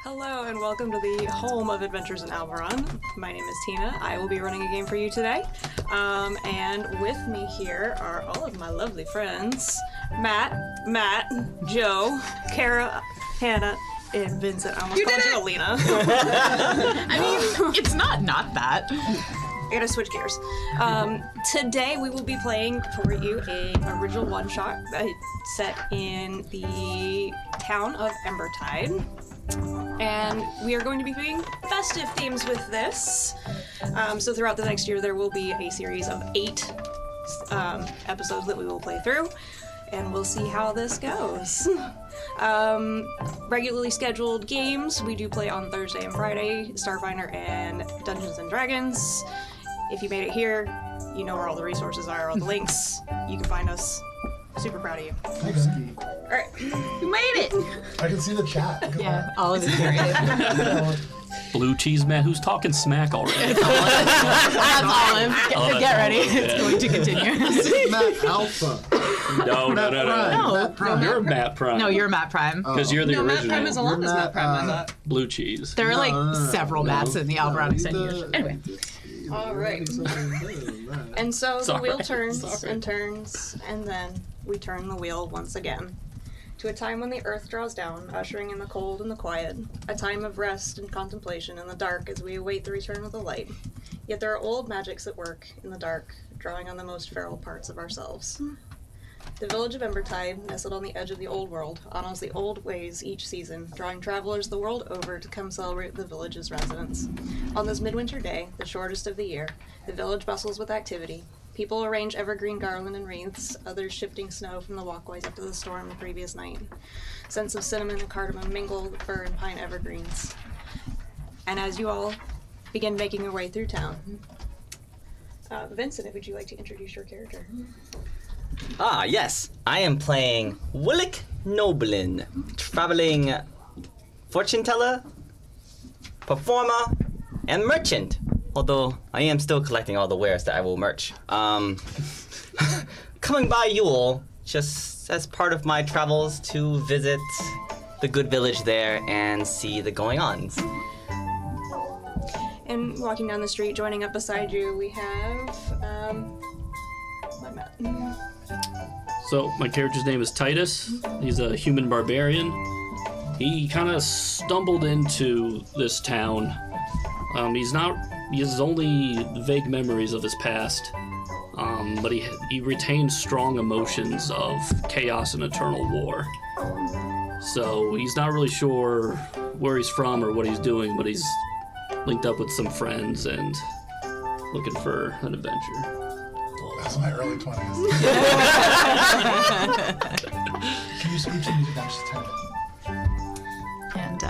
Hello and welcome to the home of Adventures in Alvaron. My name is Tina. I will be running a game for you today. And with me here are all of my lovely friends. Matt, Joe, Kara, Hannah, and Vincent. I almost called you Alina. I mean, it's not that. I gotta switch gears. Today we will be playing for you a original one-shot set in the town of Embertide. And we are going to be doing festive themes with this. So throughout the next year there will be a series of 8 episodes that we will play through. And we'll see how this goes. Regularly scheduled games we do play on Thursday and Friday, Starfinder and Dungeons and Dragons. If you made it here, you know where all the resources are, all the links. You can find us. Super proud of you. Thanks. All right. You made it! I can see the chat. Come Yeah, on. all of it's great. Blue cheese man who's talking smack already. That's Olive. Get ready. It's going to continue. This is Matt Alpha. No. Matt Prime. You're Matt Prime. No, you're Matt Prime. Because you're the No, original. Matt Prime is along as Matt Prime, I thought. Blue cheese. There are No. several Matts in the Alvaron extended universe. Anyway. All right. And so the Sorry. wheel turns and turns, and then we turn the wheel once again. To a time when the earth draws down, ushering in the cold and the quiet, a time of rest and contemplation in the dark as we await the return of the light. Yet there are old magics at work in the dark, drawing on the most feral parts of ourselves. The village of Embertide, nestled on the edge of the old world, honors the old ways each season, drawing travelers the world over to come celebrate the village's residents. On this midwinter day, the shortest of the year, the village bustles with activity. People arrange evergreen garland and wreaths, others shifting snow from the walkways after the storm the previous night. Scents of cinnamon and cardamom mingle with fir and pine evergreens. And as you all begin making your way through town, Vincent, would you like to introduce your character? Ah, yes. I am playing Willick Noblin, traveling fortune teller, performer, and merchant. Although I am still collecting all the wares that I will merch. coming by Yule just as part of my travels to visit the good village there and see the going-ons. And walking down the street, joining up beside you, we have my Matt. So my character's name is Titus. He's a human barbarian. He kind of stumbled into this town. He has only vague memories of his past, but he retains strong emotions of chaos and eternal war. So he's not really sure where he's from or what he's doing, but he's linked up with some friends and looking for an adventure. That's my early 20s. Can you speak to me? I'm just tired. And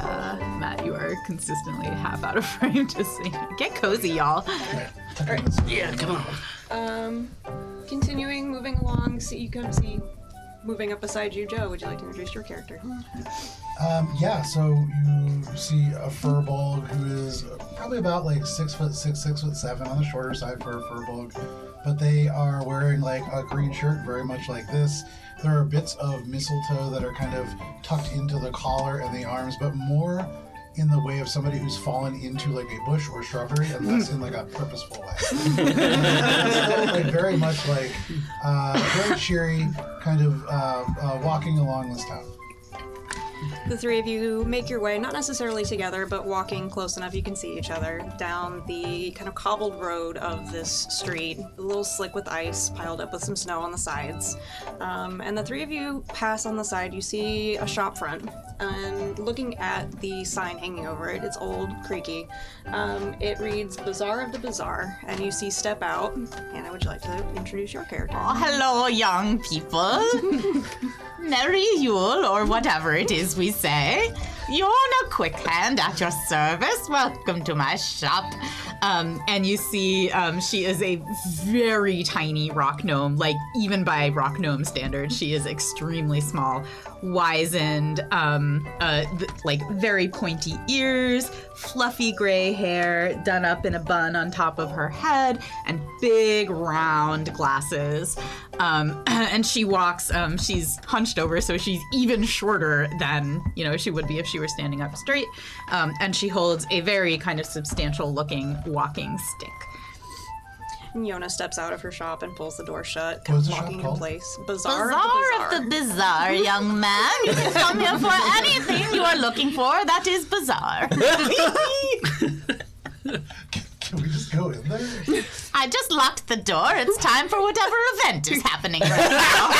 Matt, you are consistently half out of frame. Just saying. Get cozy, y'all. Yeah, come on. Continuing, moving along, you can see moving up beside you, Joe. Would you like to introduce your character? Yeah, so you see a furball who is probably about like 6'6", 6'7" on the shorter side for a furball, but they are wearing like a green shirt, very much like this. There are bits of mistletoe that are kind of tucked into the collar and the arms, but more in the way of somebody who's fallen into like a bush or shrubbery, and less in like a purposeful way. Still, like very much like very cheery, kind of walking along this town. The three of you make your way, not necessarily together, but walking close enough you can see each other, down the kind of cobbled road of this street, a little slick with ice, piled up with some snow on the sides. And the three of you pass on the side, you see a shop front, and looking at the sign hanging over it, it's old, creaky. It reads Bazaar of the Bazaar, and you see step out. Hannah, would you like to introduce your character? Oh, hello, young people. Merry Yule, or whatever it is we say. Yona Quick Hand at your service. Welcome to my shop. And you see she is a very tiny rock gnome, like even by rock gnome standards, she is extremely small, wizened, like very pointy ears, fluffy gray hair done up in a bun on top of her head, and big round glasses. And she walks, she's hunched over, so she's even shorter than, she would be if she were standing up straight. And she holds a very kind of substantial looking walking stick. And Yona steps out of her shop and pulls the door shut, kind of What's the shop walking in called? place. Bazaar Bazaar of the Bazaar, young man. You can come here for anything you are looking for. That is Bazaar. Can we just go in there? I just locked the door. It's time for whatever event is happening right now.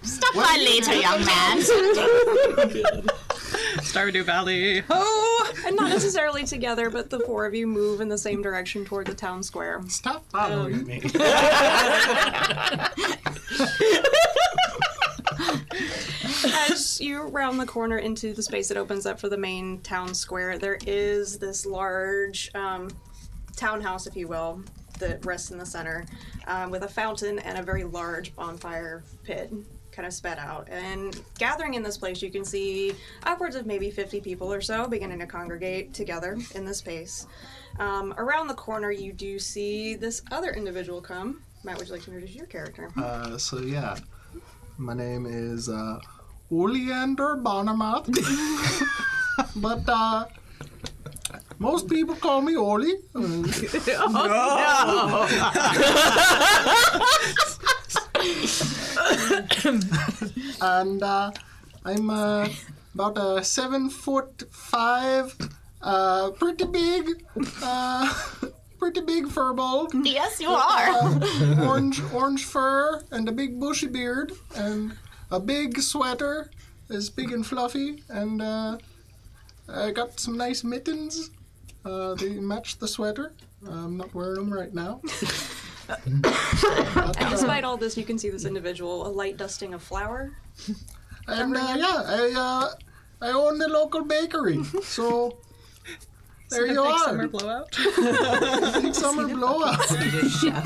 Stop by later, young man. Stardew Valley. Oh! And not necessarily together, but the four of you move in the same direction toward the town square. Stop following me. As you round the corner into the space that opens up for the main town square, there is this large townhouse, if you will, that rests in the center, with a fountain and a very large bonfire pit kind of spread out. And gathering in this place, you can see upwards of maybe 50 people or so beginning to congregate together in this space. Around the corner, you do see this other individual come. Matt, would you like to introduce your character? So yeah, my name is Oleander Bonnermoth, but most people call me Oli. And I'm about 7'5", pretty big furball. Yes, you are. Orange fur and a big bushy beard and a big sweater, is big and fluffy, and I got some nice mittens. They match the sweater. I'm not wearing them right now. And despite all this, you can see this individual, a light dusting of flour. And I own the local bakery, so there you are. Summer blowout. Big summer blowout. Chef,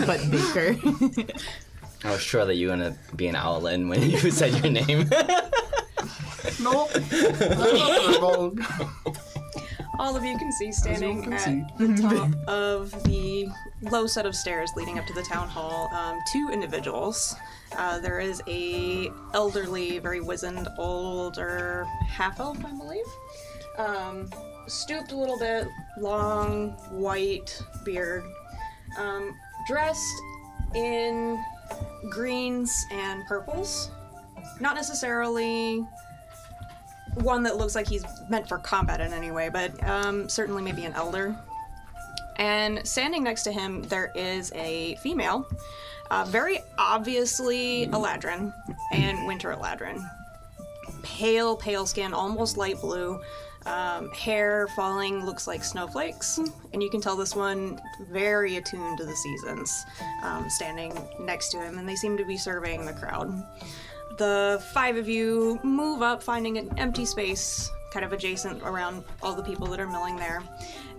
but baker. I was sure that you were gonna be an Owlin when you said your name. Nope. I'm not Vogue. all of you can see standing at the top of the low set of stairs leading up to the town hall, two individuals. There is a elderly, very wizened, older half-elf, I believe. Stooped a little bit, long, white beard, dressed in greens and purples. Not necessarily one that looks like he's meant for combat in any way, but certainly maybe an elder. And standing next to him, there is a female, very obviously Eladrin, and Winter Eladrin. Pale, pale skin, almost light blue. Hair falling, looks like snowflakes, and you can tell this one very attuned to the seasons, standing next to him, and they seem to be surveying the crowd. The five of you move up, finding an empty space kind of adjacent around all the people that are milling there.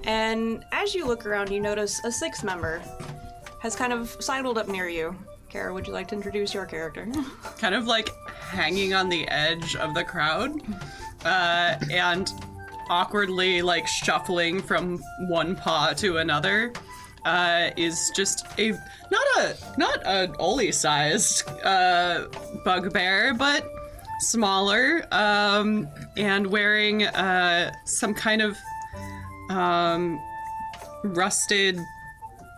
And as you look around, you notice a sixth member has kind of sidled up near you. Kara, would you like to introduce your character? Kind of like hanging on the edge of the crowd, and awkwardly like shuffling from one paw to another, is just a not a Oli-sized bugbear, but smaller, and wearing some kind of rusted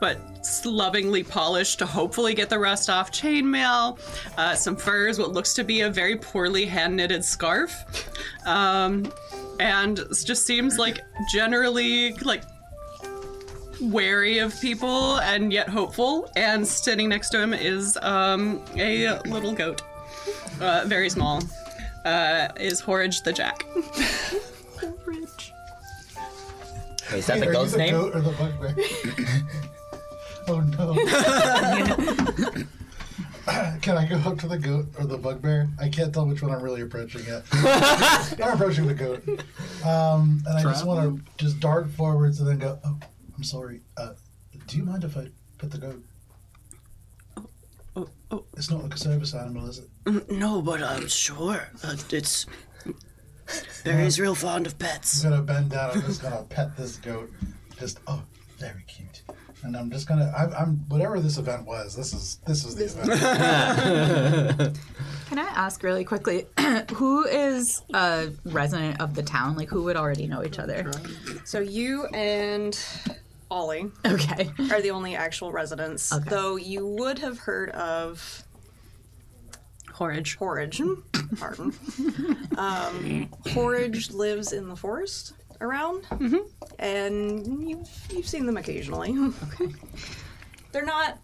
but lovingly polished to hopefully get the rust off chainmail, some furs, what looks to be a very poorly hand-knitted scarf, and it just seems like generally like wary of people and yet hopeful. And sitting next to him is a little goat, very small, is Horridge the Jack. Horridge. Wait, is that the Are goat's you the name? goat or the bugbear? Oh no. Can I go up to the goat or the bugbear? I can't tell which one I'm really approaching yet. I'm approaching the goat. And I just want to just dart forwards and then go, oh, I'm sorry. Do you mind if I pet the goat? Oh. It's not like a service animal, is it? No, but I'm sure. It's Barry's real fond of pets. I'm going to bend down. I'm just going to pet this goat. Just, oh, very cute. And I'm just going to, I'm whatever this event was, this is the event. Can I ask really quickly, who is a resident of the town? Like, who would already know each other? So you and Ollie Okay. are the only actual residents, Okay. though you would have heard of Horridge. Horridge. Pardon. Horridge lives in the forest around, and you've seen them occasionally. Okay. They're not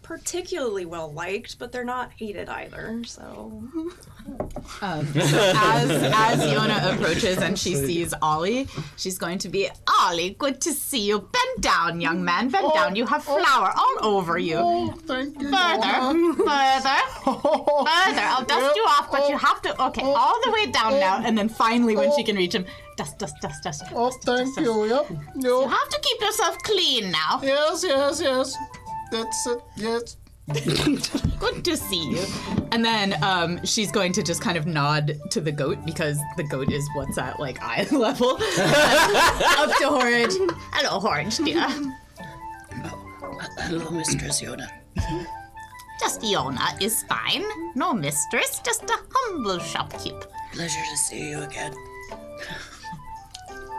particularly well liked, but they're not hated either. So As Yona approaches and she sees Ollie, she's going to be, Ollie, good to see you. Bend down, young man. Bend down. You have flour all over you. Oh, thank you. Further. I'll dust you off, but you have to, okay, all the way down now. And then finally, when she can reach him, dust. Oh, thank you. Yep. You Yep. have to keep yourself clean now. Yes. That's it. Yes. Good to see you. And then she's going to just kind of nod to the goat because the goat is what's at like eye level. Up to Horridge. Hello, Horridge, dear. Hello, Mistress Yoda. Just Yona is fine. No mistress, just a humble shopkeep. Pleasure to see you again.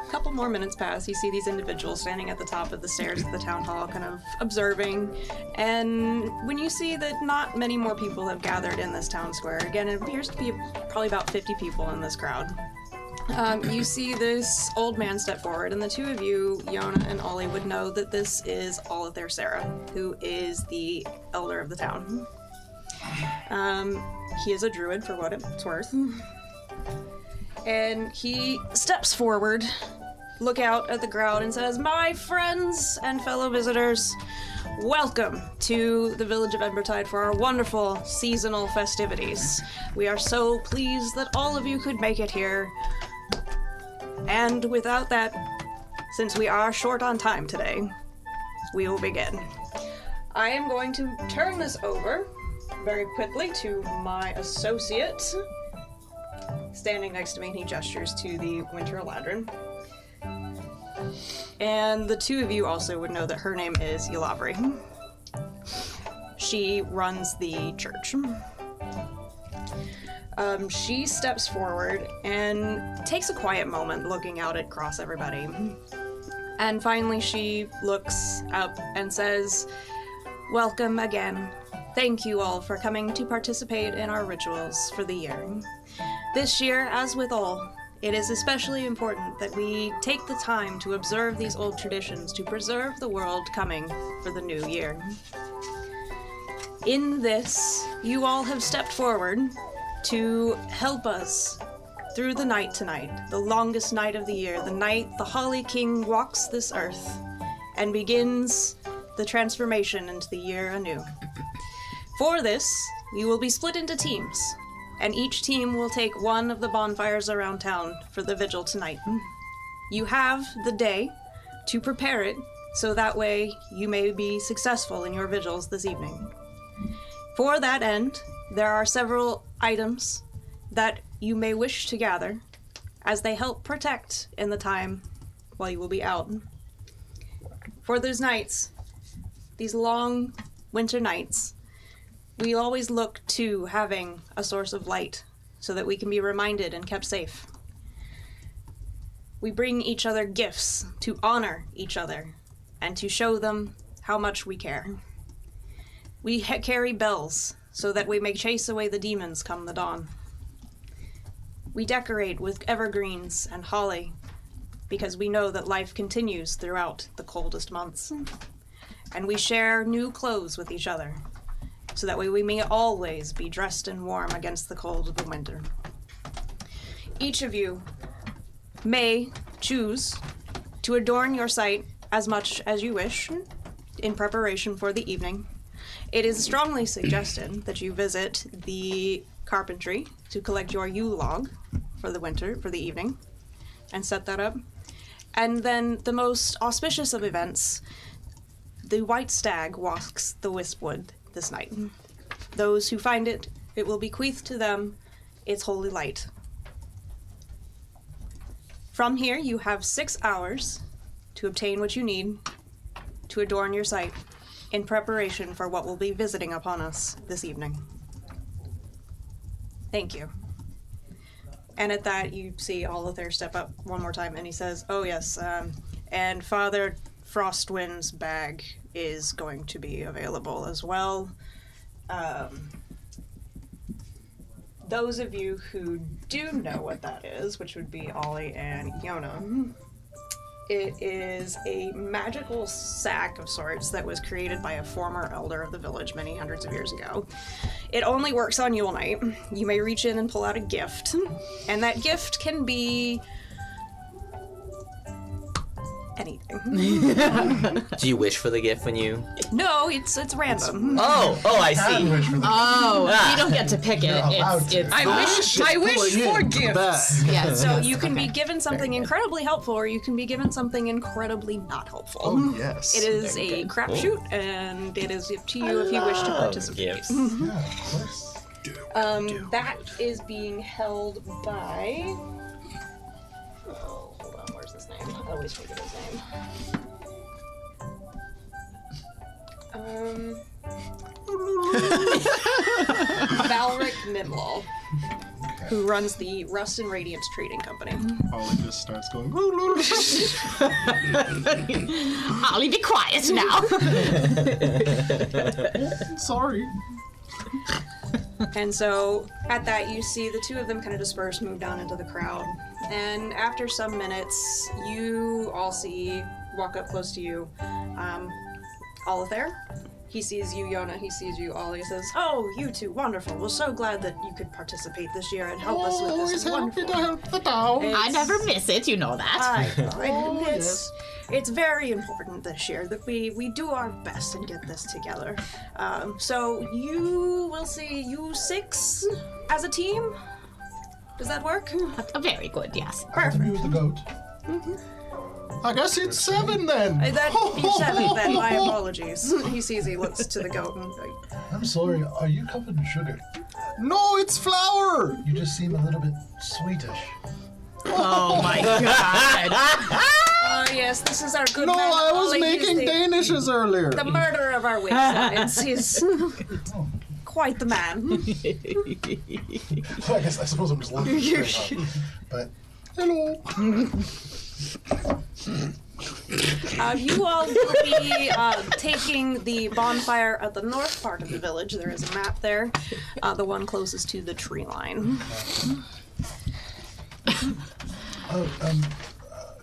a couple more minutes pass. You see these individuals standing at the top of the stairs of the town hall, kind of observing. And when you see that not many more people have gathered in this town square, again, it appears to be probably about 50 people in this crowd. You see this old man step forward, and the two of you, Yona and Ollie, would know that this is Olithair Sarah, who is the elder of the town. He is a druid, for what it's worth. And he steps forward, look out at the crowd, and says, "My friends and fellow visitors, welcome to the village of Embertide for our wonderful seasonal festivities. We are so pleased that all of you could make it here. And without that, since we are short on time today, we will begin. I am going to turn this over very quickly to my associate, standing next to me, and he gestures to the Winter Eladrin. And the two of you also would know that her name is Yulabri. She runs the church. She steps forward and takes a quiet moment looking out across everybody. And finally she looks up and says, "Welcome again. Thank you all for coming to participate in our rituals for the year. This year, as with all, it is especially important that we take the time to observe these old traditions to preserve the world coming for the new year. In this, you all have stepped forward to help us through the night tonight, the longest night of the year, the night the Holly King walks this earth and begins the transformation into the year anew. For this, you will be split into teams, and each team will take one of the bonfires around town for the vigil tonight. You have the day to prepare it, so that way you may be successful in your vigils this evening. For that end, there are several items that you may wish to gather, as they help protect in the time while you will be out. For those nights, these long winter nights, we always look to having a source of light so that we can be reminded and kept safe. We bring each other gifts to honor each other and to show them how much we care. We carry bells so that we may chase away the demons come the dawn. We decorate with evergreens and holly because we know that life continues throughout the coldest months. And we share new clothes with each other so that way we may always be dressed and warm against the cold of the winter. Each of you may choose to adorn your site as much as you wish in preparation for the evening. It is strongly suggested that you visit the carpentry to collect your Yule log for the winter, for the evening, and set that up. And then the most auspicious of events, the white stag walks the Wispwood this night. Those who find it, it will bequeath to them its holy light. From here, you have 6 hours to obtain what you need to adorn your site in preparation for what will be visiting upon us this evening. Thank you. And at that, you see Olithair step up one more time, and he says, "Oh yes, and Father Frostwind's bag is going to be available as well. Those of you who do know what that is, which would be Ollie and Yona, it is a magical sack of sorts that was created by a former elder of the village many hundreds of years ago. It only works on Yule night. You may reach in and pull out a gift, and that gift can be anything. Do you wish for the gift when you... No, it's random. Oh, I see. You don't get to pick it. It's I wish for gifts. yeah. So you can be given something incredibly helpful, or you can be given something incredibly not helpful. Oh, yes. It is a crapshoot, and it is up to you if you wish to participate. Gifts. Yeah, of course. That is being held by... Oh, hold on, where's his name? I always forget his name. Valric Nimlaw, who runs the Rust and Radiance Trading Company. Ollie just starts going. Ollie, be quiet now. Sorry. And so at that, you see the two of them kind of disperse, move down into the crowd. And after some minutes, you all see, walk up close to you, Olithair. He sees you, Yona. He sees you, Ollie. He says, "Oh, you two, wonderful. We're so glad that you could participate this year and help us with Always this happy wonderful." to help the town. I never miss it, you know that. It's very important this year that we do our best and get this together. So you will see you 6 as a team. Does that work? Very good, yes. Perfect. You with the goat. I guess it's 7 then. That you 7 then. My apologies. He sees. He looks to the goat and I'm sorry, are you covered in sugar? No, it's flour. You just seem a little bit sweetish. Oh my god. yes, this is our good No, man. I was Ollie. He's making the, Danishes earlier. the murderer of our waysides. He's quite the man. I suppose I'm just looking straight up. But Hello. You all will be taking the bonfire at the north part of the village. There is a map there, the one closest to the tree line.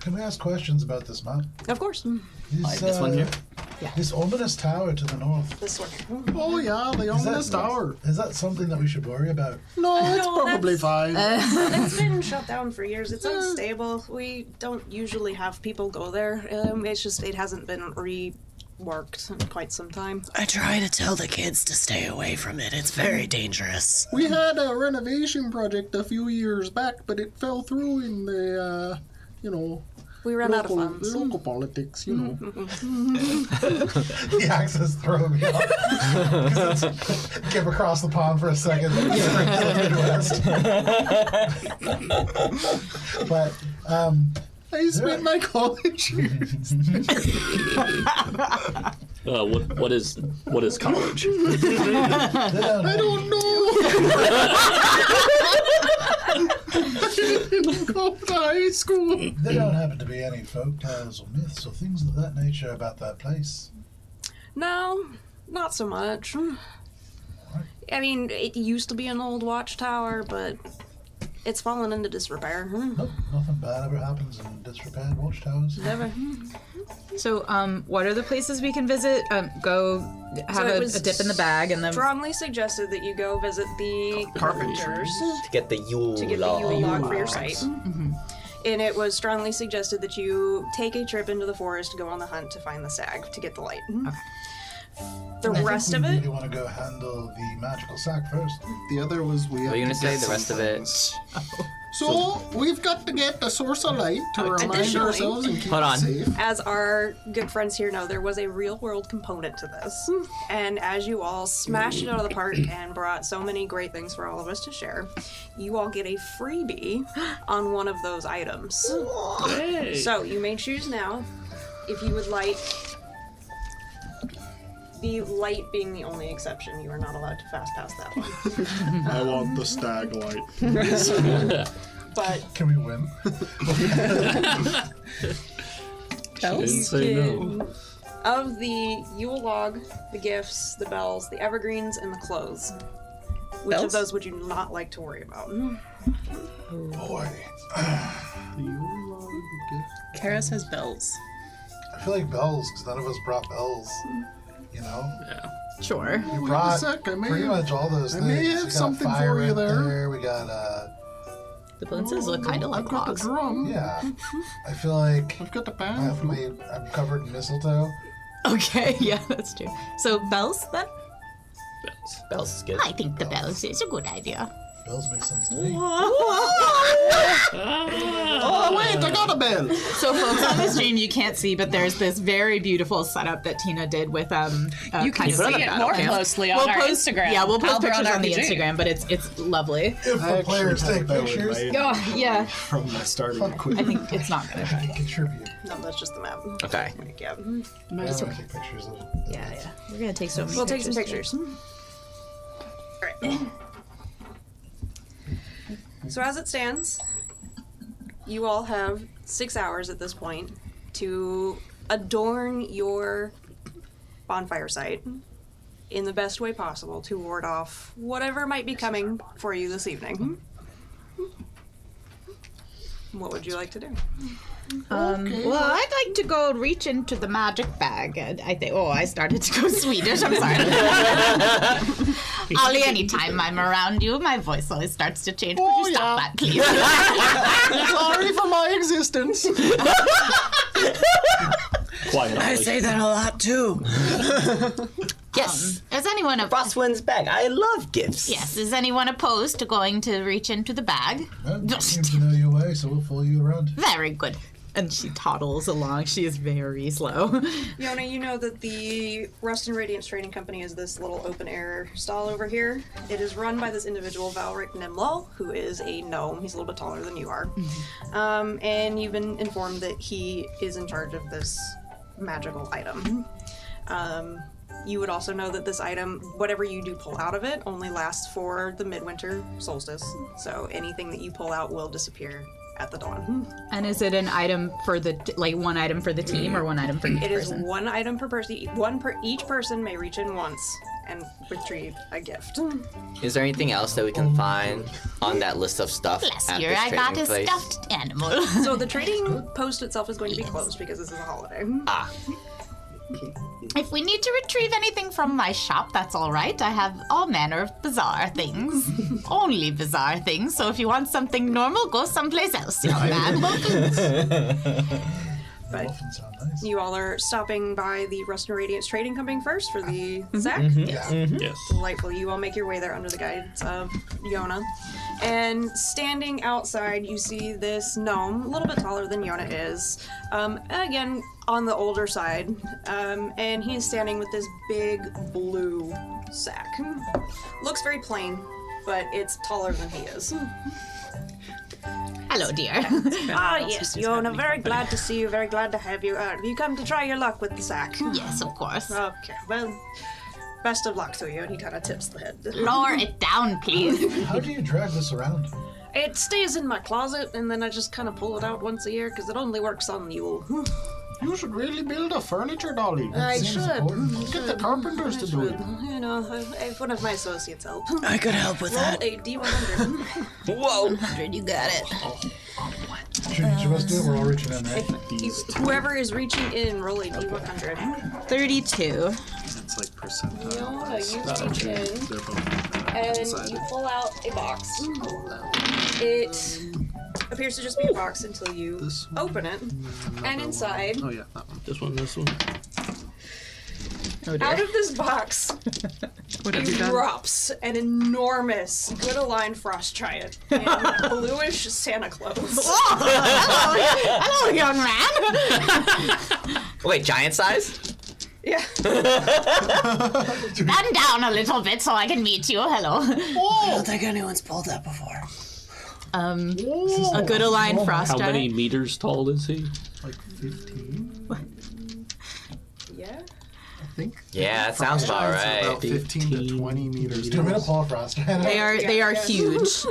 Can we ask questions about this map? Of course. This one here? This ominous tower to the north. This one. Oh yeah, the ominous tower. Is that something that we should worry about? No, it's No, probably fine. It's been shut down for years. It's unstable. We don't usually have people go there. It's just, it hasn't been reworked in quite some time. I try to tell the kids to stay away from it. It's very dangerous. We had a renovation project a few years back, but it fell through in the, We ran out of funds. local politics, you know. The accents throw me off. 'Cause it's Give across the pond for a second. But I spent my college years. What is college? I don't know. I didn't go to high school. there don't happen to be any folk tales or myths or things of that nature about that place. No, not so much. I mean, it used to be an old watchtower, but it's fallen into disrepair. Nope, nothing bad ever happens in disrepaired watchtowers. Never. So, what are the places we can visit? Go have it a was dip in the bag and then. Strongly suggested that you go visit the carpenters To get the Yule to get the log. Yule log for your site. And it was strongly suggested that you take a trip into the forest to go on the hunt to find the stag to get the light. The rest of we it, really want to go handle the magical sack first. The other was we. What are you gonna say? The rest of it? So we've got to get the source of light to remind Additionally- ourselves and keep Hold on. it safe. as our good friends here know, there was a real world component to this. And as you all smashed it out of the park and brought so many great things for all of us to share, you all get a freebie on one of those items. Hey. So you may choose now if you would like. The light being the only exception, you are not allowed to fast pass that one. I want the stag light. But Can we win? Didn't say no. of the Yule log, the gifts, the bells, the evergreens, and the clothes, which of Bells? those would you not like to worry about? Boy, Kara says bells. I feel like bells, because none of us brought bells. You know? Yeah. Sure. We Wait a brought sec, I may pretty have- much all those I things. may We have got something fire for you ant there. We got, The blintzes look kind of like I've got the logs. drum. yeah. I feel like I've got the I'm pan. covered in mistletoe. Okay, yeah, that's true. So bells then? Bells is good. I think the bells is a good idea. Bells make sense to me. Oh wait, I got a bell. So folks on the stream, you can't see, but there's this very beautiful setup that Tina did with You can see it more closely on our Instagram. Yeah, we'll post Alberon pictures on the RPG. Instagram, but it's lovely. If the players take pictures, Oh yeah, From my starting I equipment. think it's not gonna try. contribute. No, that's just the map. Okay. Yeah. I want to take pictures of it. Yeah. We're gonna take so many. We'll take some pictures. pictures. Alright. So as it stands, you all have 6 hours at this point to adorn your bonfire site in the best way possible to ward off whatever might be coming for you this evening. What would you like to do? Well, I'd like to go reach into the magic bag. I think. Oh, I started to go Swedish. I'm sorry. Ollie, anytime I'm around you, my voice always starts to change. Could Oh, you stop yeah. that, please? Sorry for my existence. Quiet. I Ollie. say that a lot too. Yes. Is anyone Frostwind's bag. I love gifts. Yes. Is anyone opposed to going to reach into the bag? Well, you seem to know your way, so we'll follow you around. Very good. And she toddles along. She is very slow. Yona, you know that the Rust and Radiance Trading Company is this little open-air stall over here. It is run by this individual, Valric Nimlo, who is a gnome. He's a little bit taller than you are. And you've been informed that he is in charge of this magical item. You would also know that this item, whatever you do pull out of it, only lasts for the midwinter solstice. So anything that you pull out will disappear at the dawn. And is it an item for the, like one item for the team or one item for each It is person? one item per person. Each person may reach in once and retrieve a gift. Is there anything else that we can find on that list of stuff Bless at you, this I got trading a place? stuffed animal. So the trading post itself is going to be closed because this is a holiday. Ah, If we need to retrieve anything from my shop, that's all right. I have all manner of bizarre things. Only bizarre things. So if you want something normal, go someplace else, young man. But Dolphins sound nice. you all are stopping by the Rust and Radiance Trading Company first for the Zach. Yeah. Yes. Delightful. You all make your way there under the guidance of Yona. And standing outside, you see this gnome, a little bit taller than Yona is. Again, on the older side. And he's standing with this big blue sack. Looks very plain, but it's taller than he is. Hello, dear. Ah, yes, Yona. Very glad to see you. Very glad to have you. Have you come to try your luck with the sack? Yes, of course. Okay, well, best of luck to you. And he kind of tips the head. Lower it down, please. How do you drag this around? It stays in my closet, and then I just kind of pull it out once a year because it only works on Yule. You should really build a furniture dolly. I Seems should. important. Get the carpenters to do it. You know, if one of my associates help. I could help with Roll that. a D100. whoa! 100, you got it. Should each of us do it? We're all reaching in, right? Whoever is reaching in, roll a D100. 32. It's like percentile. Yona, you reach in, They're both and you pull out a box. It appears to just be a box until you This one. open it, and inside, Oh yeah, that one. This one, this one. Oh, dear. out of this box, What have you done? drops an enormous, good-aligned frost giant and bluish Santa Claus. Hello, young man. Wait, giant size? Yeah. Stand down a little bit so I can meet you. Hello. I don't think anyone's pulled that before. A good aligned frost How many giant. meters tall is he? Like 15, Yeah. I think. Yeah, that sounds about Giants are right. About 15 to 20 meters Do you want me to tall. pull a frost? They are Yeah. huge.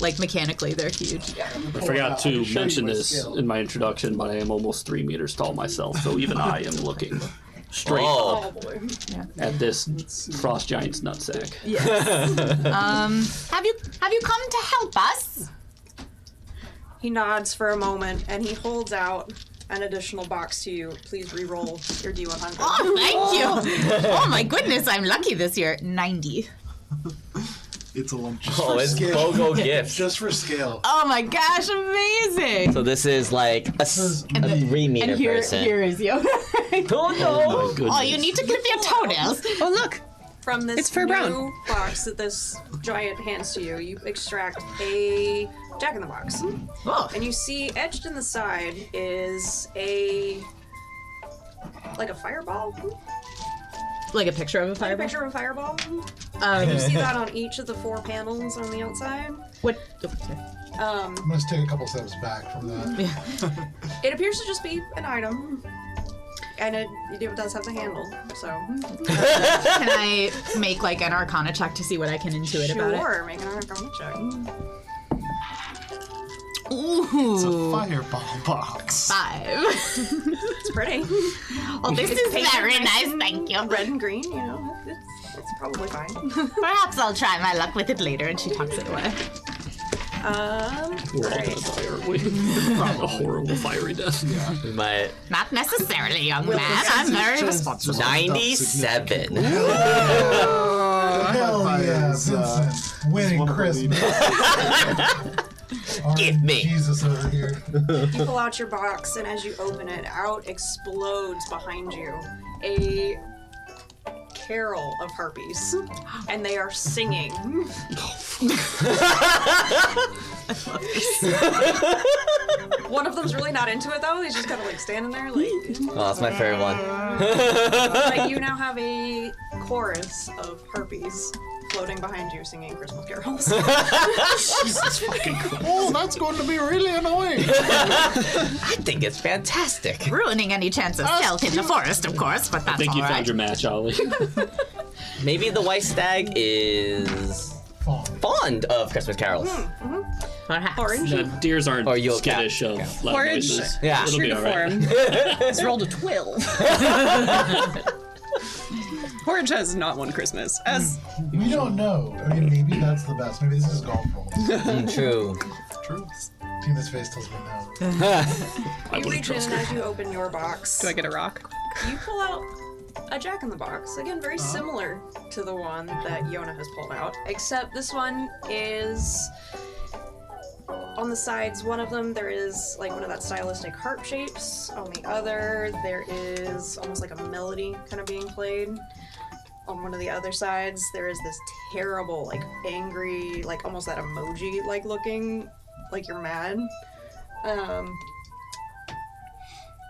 Like mechanically, they're huge. I forgot to mention this in my introduction, but I am almost 3 meters tall myself, so even I am looking straight Oh, Oh boy. at this frost giant's nutsack. Have you come to help us? He nods for a moment and he holds out an additional box to you. Please re-roll your D100. Oh, thank you. Oh my goodness, I'm lucky this year. 90. It's a lump. oh, it's BOGO gifts. Just for scale. Oh my gosh, amazing. So this is like a 3-meter And here person. is you. Oh no! My goodness. Oh, you need to clip your toenails. Oh, look. From this It's fur new brown. box that this giant hands to you, you extract a jack-in-the-box. Oh. And you see etched in the side is like a fireball? Like a picture of a Like a fireball? picture of a fireball? And you see that on each of the 4 panels on the outside. What? Um, I'm gonna take a couple steps back from that. it appears to just be an item. And it does have the handle, so. Can I make like an Arcana check to see what I can intuit about it? Sure, make an Arcana check. It's a Ooh. fireball box. 5. It's pretty. Oh, this is painted very nice nice, and thank you. Red and green, you know, it's probably fine. Perhaps I'll try my luck with it later, and she tucks it away. We're all Alright. gonna die, aren't we? a horrible fiery death. We might. Not necessarily, young man. I'm very responsible. 97. Hell yeah, Is, Vincent. Winning one of the Christmas. Give me. Jesus over here. You pull out your box, and as you open it, out explodes behind you a carol of harpies, and they are singing. One of them's really not into it though. He's just kind of like standing there, like. Oh, that's my favorite one. But you now have a chorus of harpies floating behind you, singing Christmas carols. Jesus fucking Christ. Oh, that's going to be really annoying. I think it's fantastic. Ruining any chance of stealth in the forest, of course, but I that's think you all right. found your match, Ollie. Maybe the white stag is fond of Christmas carols. Perhaps. Orange. No, deers aren't Or you'll skittish of loud Porridge. noises. Yeah. It'll True be to alright. form. He's rolled a 12. Porridge has not won Christmas. As We don't know. I mean, maybe that's the best. Maybe this is golf roll. True. True. Team this face tells me no. I You wouldn't reach in trust and her. as you open your box, do I get a rock? you pull out a jack in the box. Again, very similar to the one that Yona has pulled out, except this one is on the sides. One of them there is like one of that stylistic harp shapes. On the other there is almost like a melody kind of being played. On one of the other sides there is this terrible, like angry, like almost that emoji like looking, like you're mad.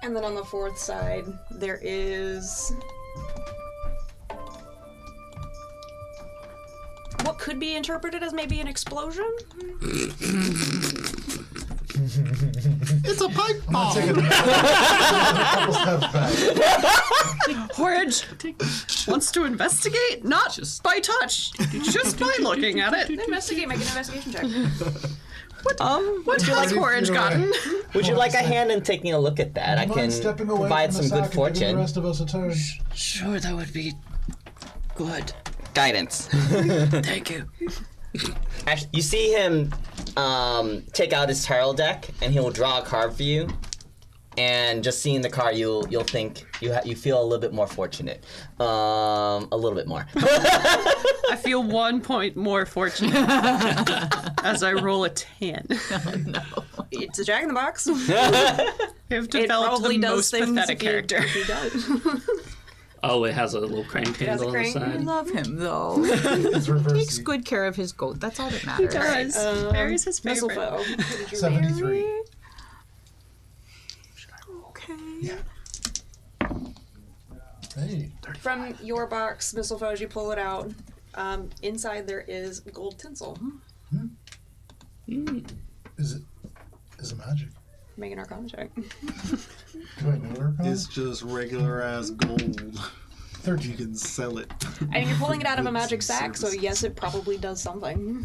And then on the fourth side, there is what could be interpreted as maybe an explosion. It's a pipe bomb. Take a couple steps back. Porridge wants to investigate, not just by touch, just by looking at it. Investigate, make an investigation check. What has Porridge gotten? Would you like a hand in taking a look at that? I Mind can stepping away provide from the some sack good and giving fortune. the rest of us a turn. Sure, that would be good. Guidance. Thank you. Actually, you see him take out his tarot deck, and he will draw a card for you. And just seeing the card, you'll think you feel a little bit more fortunate, a little bit more. I feel 1 point more fortunate as I roll a 10. It's a jack in the box. I've It developed probably the does most things pathetic character. He does. Oh, it has a little crank has a handle on the crank. I side. love him, though. It's reverse. Takes good care of his goat. That's all that matters. Does. Barry's his favorite. Mistletoe. What did you 73. marry? Yeah. Hey. From your box, Mistletoe, as you pull it out, inside there is gold tinsel. Is it magic? Make an Arcana check. Do I know where it It's just regular ass gold. 13. You can sell it. And you're pulling it out of a Goods magic and sack, so services. yes, it probably does something.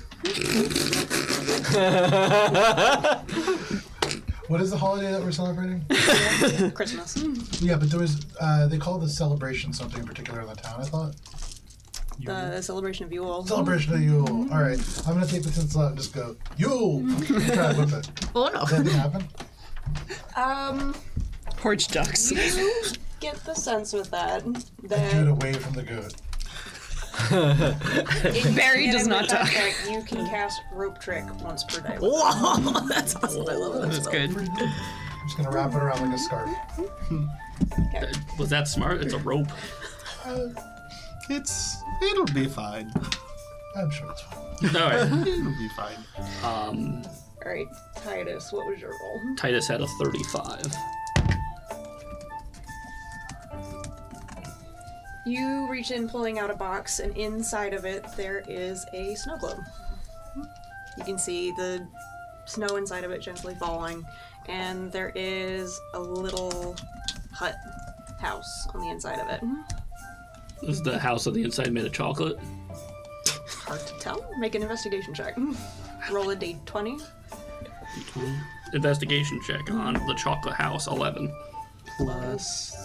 What is the holiday that we're celebrating? Christmas. Yeah, but there was, they call the celebration something in particular in the town, I thought. The celebration of Yule. Celebration of Yule. All right, I'm gonna take the tinsel out and just go, Yule! Try it with it. Oh, no. Does that thing happen? Porridge ducks. You get the sense with that I do it that away from the goat. Barry does not duck. you can cast rope trick once per day. Whoa, that's awesome. I love That's good. Pretty good. I'm just gonna wrap it around like a scarf. Was that smart? It's a rope. It'll be fine. I'm sure it's fine. All right. It'll be fine. Alright, Titus, what was your roll? Titus had a 35. You reach in, pulling out a box, and inside of it there is a snow globe. You can see the snow inside of it gently falling, and there is a little hut house on the inside of it. Is the house on the inside made of chocolate? Hard to tell. Make an investigation check. Roll a d20. Investigation check on the chocolate house, 11. Plus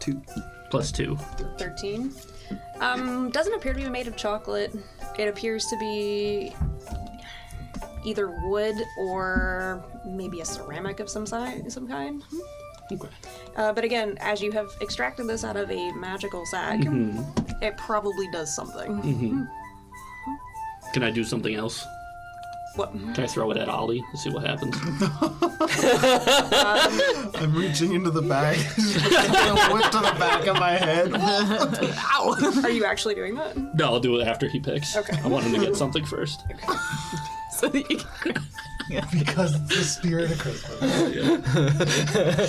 2. Plus 2. 13. Doesn't appear to be made of chocolate. It appears to be either wood or maybe a ceramic of some kind. Okay. But again, as you have extracted this out of a magical sack, it probably does something. Can I do something else? What? Can I throw it at Ollie and see what happens? I'm reaching into the bag. A whip to the back of my head. Are you actually doing that? No, I'll do it after he picks. Okay. I want him to get something first. So that you can... Because it's the spirit of Christmas.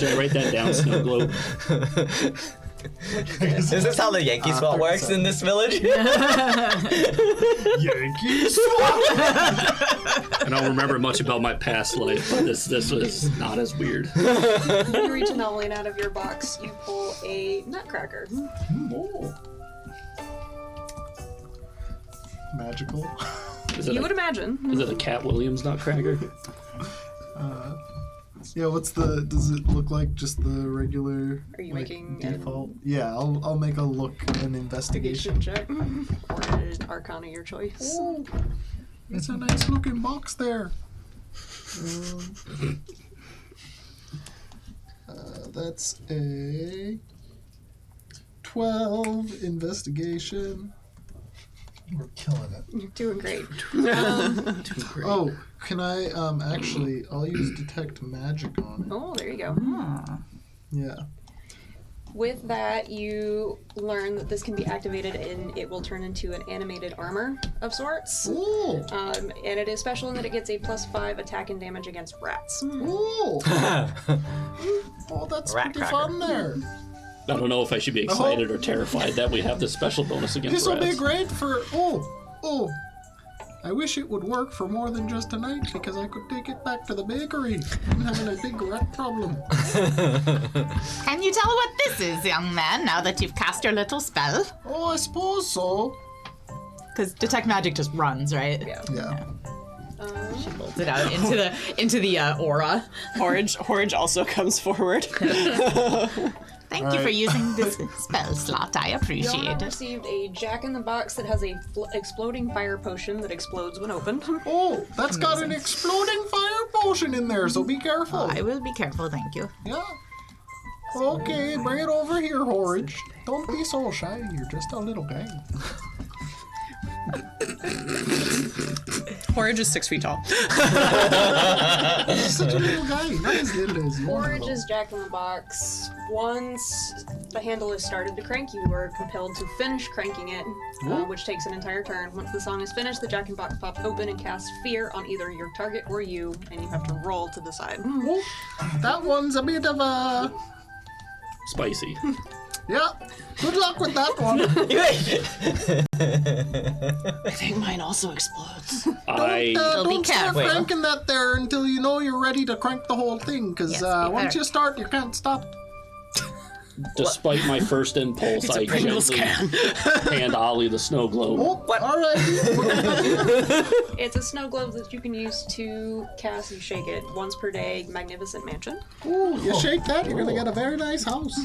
Should I write that down, Snow Globe? Is this how the Yankees swap works in this village? Yankees. I don't remember much about my past life, but this was not as weird. You reach an Ollie out of your box. You pull a nutcracker. Magical. Is it, You would imagine. is it a Cat Williams nutcracker? Yeah, does it look like just the regular Are you like, making default? Yeah, I'll make a look an investigation. check or an Arcana, your choice. Oh, it's a nice looking box there. That's a 12 investigation. We're killing it. You're doing great. Oh, can I actually? I'll use detect magic on it. Oh, there you go. Yeah. With that, you learn that this can be activated and it will turn into an animated armor of sorts. Ooh. And it is special in that it gets a +5 attack and damage against rats. Ooh. Oh, that's Rat pretty cracker. fun there. I don't know if I should be excited or terrified that we have this special bonus against This will be rats. great for. Oh. I wish it would work for more than just a night because I could take it back to the bakery. I'm having a big rat problem. Can you tell what this is, young man, now that you've cast your little spell? Oh, I suppose so. Because detect magic just runs, right? Yeah. Yeah. Bolts it out into the aura. Horridge also comes forward. Thank you for using this spell slot. I appreciate Yona it. received a jack-in-the-box that has a exploding fire potion that explodes when opened. Oh, that's got an exploding fire potion in there, so be careful. I will be careful, thank you. Yeah. Okay, bring it over here, Horridge. Don't be so shy. You're just a little guy. Horridge is 6 feet tall. He's such a little guy. Not as little as you. Forage is jack-in-the-box. Once the handle is started to crank, you are compelled to finish cranking it, which takes an entire turn. Once the song is finished, the jack-in-the-box pops open and casts fear on either your target or you, and you have to roll to decide. Oh, that one's a bit of a. Spicy. Yeah. Good luck with that one. I think mine also explodes. I Well, be Don't start careful. cranking that there until you know you're ready to crank the whole thing, because Yes, be once better. you start, you can't stop. despite my first impulse, I Pringles gently can. hand Ollie the snow globe. Oh, What? all right. It's a snow globe that you can use to cast. You shake it once per day. Magnificent Mansion. Ooh, you shake that, you're gonna get a very nice house.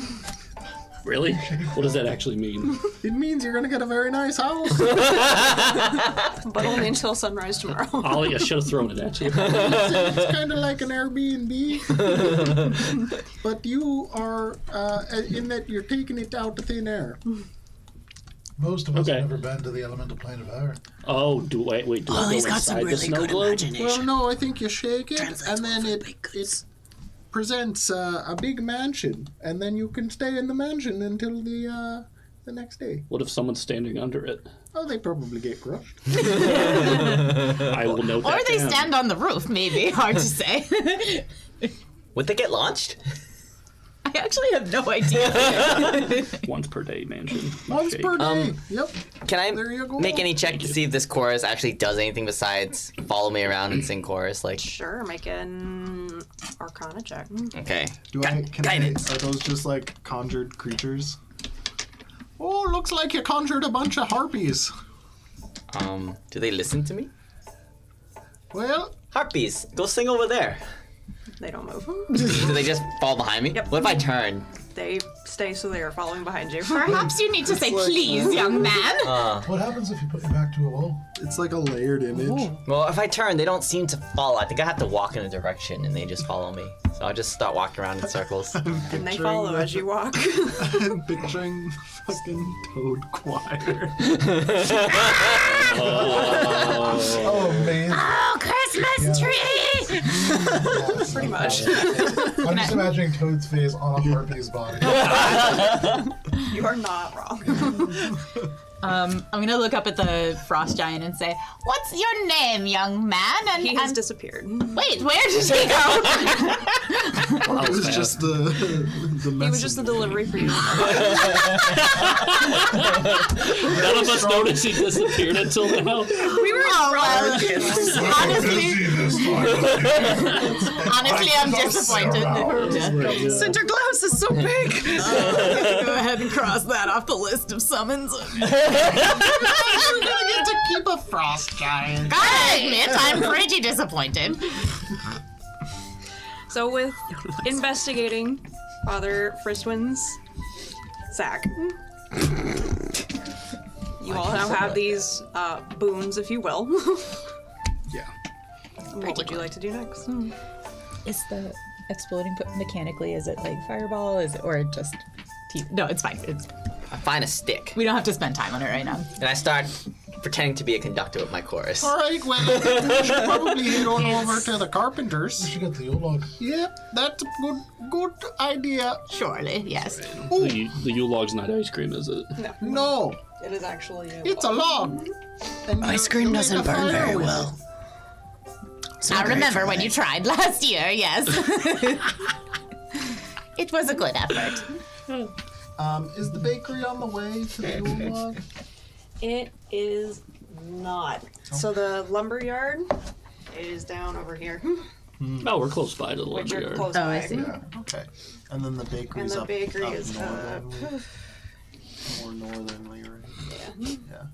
Really? What does that actually mean? It means you're gonna get a very nice house. But only until sunrise tomorrow. Ollie, I should have thrown it at you. It's kind of like an Airbnb, but you are in that you're taking it out to thin air. Most of us Okay. have never been to the elemental plane of air. Oh, do I go Ollie's got some inside the really snow good globe? imagination. Well, no, I think you shake it, Translates and then well it for baked goods. presents a big mansion, and then you can stay in the mansion until the next day. What if someone's standing under it? Oh, they probably get crushed. I will note Or that they down. stand on the roof, maybe. Hard to say. Would they get launched? I actually have no idea. Once per day mansion. Once per day. Yep. Can I There you go. make any check to see if this chorus actually does anything besides follow me around and sing chorus? Like, Sure, make an Arcana check. okay. Are those just like conjured creatures? Oh, looks like you conjured a bunch of harpies. Do they listen to me? Well, Harpies, go sing over there. They don't move. Do they just fall behind me? Yep. What if I turn? They stay so they are following behind you. Perhaps you need to say please, young man. What happens if you put your back to a wall? it's like a layered image. Well, if I turn, they don't seem to follow. I think I have to walk in a direction and they just follow me. So I'll just start walking around in circles. And they follow as you walk. I'm picturing fucking Toad Choir. Oh, man. Oh, Christmas tree! Pretty much. I'm just imagining Toad's face on a harpy's body. You are not wrong. I'm gonna look up at the frost giant and say, "What's your name, young man?" And He has disappeared. wait, where did he go? It was just the He was just the delivery for you. None of us noticed he disappeared until now. We were honestly, I'm disappointed. Sinterklaas is so big. Go ahead and cross that off the list of summons. You're gonna get to keep a frost giant. Gotta admit, I'm pretty disappointed. So with investigating Father Fristwin's sack, you all now have these boons, if you will. Yeah. What would you like to do next? Is the exploding mechanically? Is it like fireball? Is it or just? No, it's fine. I find a stick, We don't have to spend time on it right now. and I start pretending to be a conductor with my chorus. All right, well, I think we should probably head on over to the carpenters. We should get the Yule log. Yep, that's a good idea. Surely, yes. The Yule log's not ice cream, is it? No, It is actually it's a log. And Ice cream doesn't burn very well. I remember when you tried last year. Yes. It was a good effort. Is the bakery on the way to the Yule log? It is not. So the lumber yard is down over here. Oh, we're close by to the Which are lumberyard. close Oh, by. I see. Yeah. Okay. And then the And bakery's the up. bakery up is northern, more northernly, right? Yeah.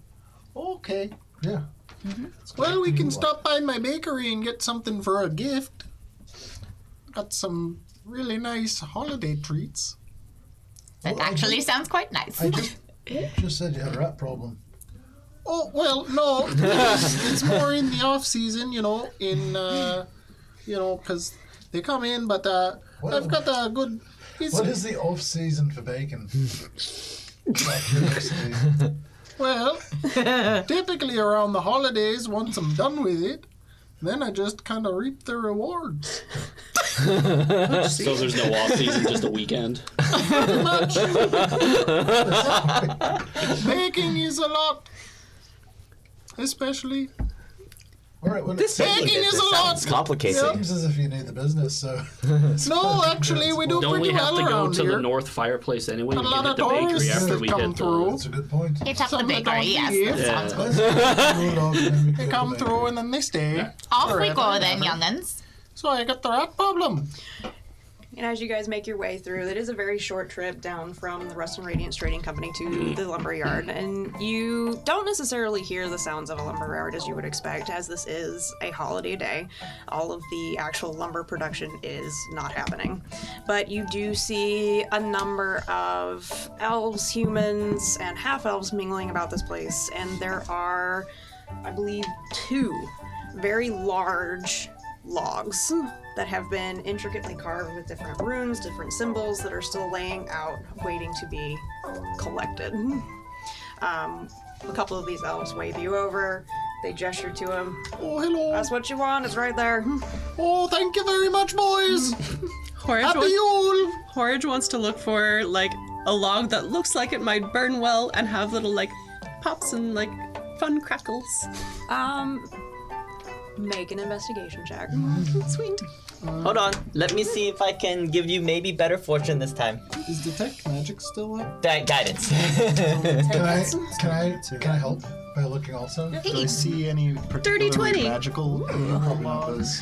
Okay. Yeah. Well, we can stop by my bakery and get something for a gift. Got some really nice holiday treats. That actually sounds quite nice. I just said you had a rat problem. Oh, well, no. It's more in the off season, because they come in, but I've got a good... What is the off season for bacon? Out of curiosity. Well, typically around the holidays, once I'm done with it, then I just kind of reap the rewards. So there's no off season, just a weekend. Pretty much. Baking is a lot. Especially... All right, well, This baking is a lot. It's complicated. seems as if you need the business, so. No, actually, we do Don't pretty we have well to go around to here. the north fireplace anyway? A We lot can hit of the bakery tourists after have we come hit through. That's a good point. Hit up the Some that bakery, don't yes. leave. That sounds good. Let's get the Yule log and then we can They go come to the through and then they stay. Off we forever go and then, ever. young'uns. So I got the rat problem. And as you guys make your way through, it is a very short trip down from the Rust and Radiance Trading Company to the lumber yard, and you don't necessarily hear the sounds of a lumber yard as you would expect, as this is a holiday day. All of the actual lumber production is not happening. But you do see a number of elves, humans, and half-elves mingling about this place, and there are, I believe, 2 very large logs that have been intricately carved with different runes, different symbols that are still laying out, waiting to be collected. A couple of these elves wave you over. They gesture to him. Oh, hello. That's what you want. It's right there. Oh, thank you very much, boys. Horridge, Happy Yule. Horridge wants to look for like a log that looks like it might burn well and have little like pops and like fun crackles. Make an investigation check. Sweet. Hold on. Let me see if I can give you maybe better fortune this time. Is detect magic still up? Guidance. Can I help by looking also? Do I see any particularly 20. magical? Probably not those.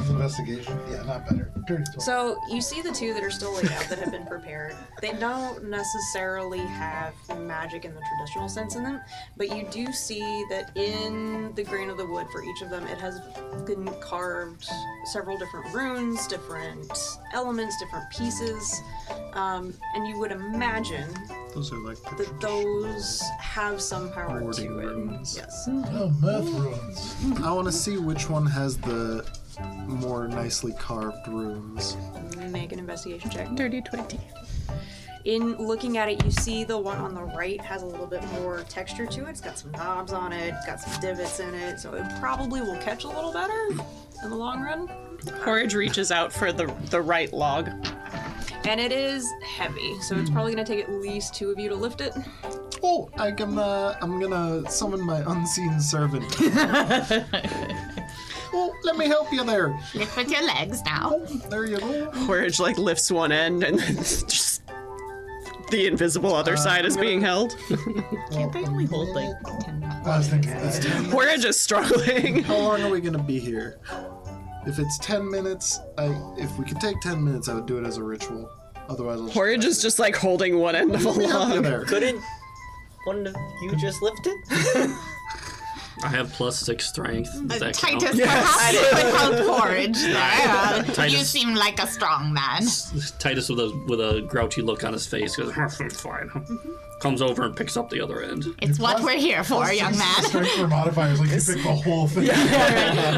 Investigation? Yeah, not better. Dirty 20. So you see the 2 that are still laid out that have been prepared. They don't necessarily have magic in the traditional sense in them, but you do see that in the grain of the wood for each of them, it has been carved several different runes, different elements, different pieces, and you would imagine Those are like the that those have some power Warding to it. runes. Yes. Oh, mirth ruins. I want to see which one has the more nicely carved runes. Make an investigation check. Dirty 20. In looking at it, you see the one on the right has a little bit more texture to it. It's got some knobs on it, it's got some divots in it, so it probably will catch a little better in the long run. Horridge reaches out for the right log. And it is heavy, so it's probably going to take at least 2 of you to lift it. Oh, I'm gonna summon my unseen servant. Oh, let me help you there. Lift with your legs now. Oh, there you go. Porridge like lifts one end and then just the invisible other side is being held. Can't they only hold like 10 minutes? I was thinking it's 10. Porridge is struggling. How long are we gonna be here? If it's 10 minutes, if we could take 10 minutes, I would do it as a ritual. Otherwise, I'll Porridge is just like holding one end of a Let me help you log. there. Couldn't one of you just lift it? I have +6 strength. Does that count? Titus, perhaps you could help Porridge there. You Titus. seem like a strong man. Titus with a grouchy look on his face goes, "It's fine." Comes over and picks up the other end. It's what we're here for, young man. Strength for modifiers, like you pick the whole thing.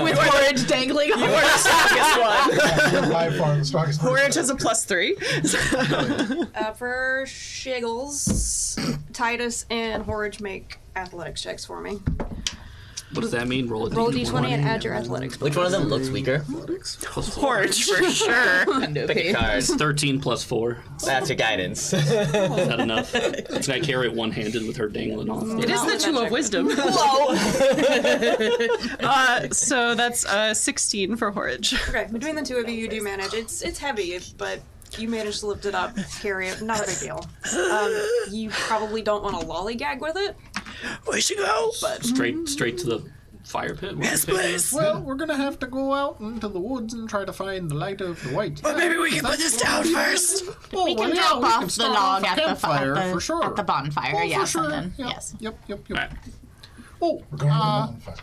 With Porridge dangling on. You are the strongest one. You're by far the strongest. Porridge has a +3. For Shiggles, Titus and Horridge make athletics checks for me. What does that mean? Roll a Roll a d20. d20 and add your athletics. Which one of them looks weaker? Porridge for sure. Pick a card. 13 + 4. That's your guidance. Is that enough? Can I carry it one-handed with her dangling off? It is the two of wisdom. So that's 16 for Horridge. Okay, between the two of you, you do manage. It's heavy, but you manage to lift it up, carry it. Not a big deal. You probably don't want to lollygag with it, We should go. but Straight to the fire pit. Yes, please. Well, we're gonna have to go out into the woods and try to find the light of the white. But maybe we can put this down first. Oh, We can well, drop we off can the start log off a at the campfire, fire for sure. at the bonfire, Oh, yes, for sure. and then Yep. yes. Yep. Right. Oh, We're going to the bonfire.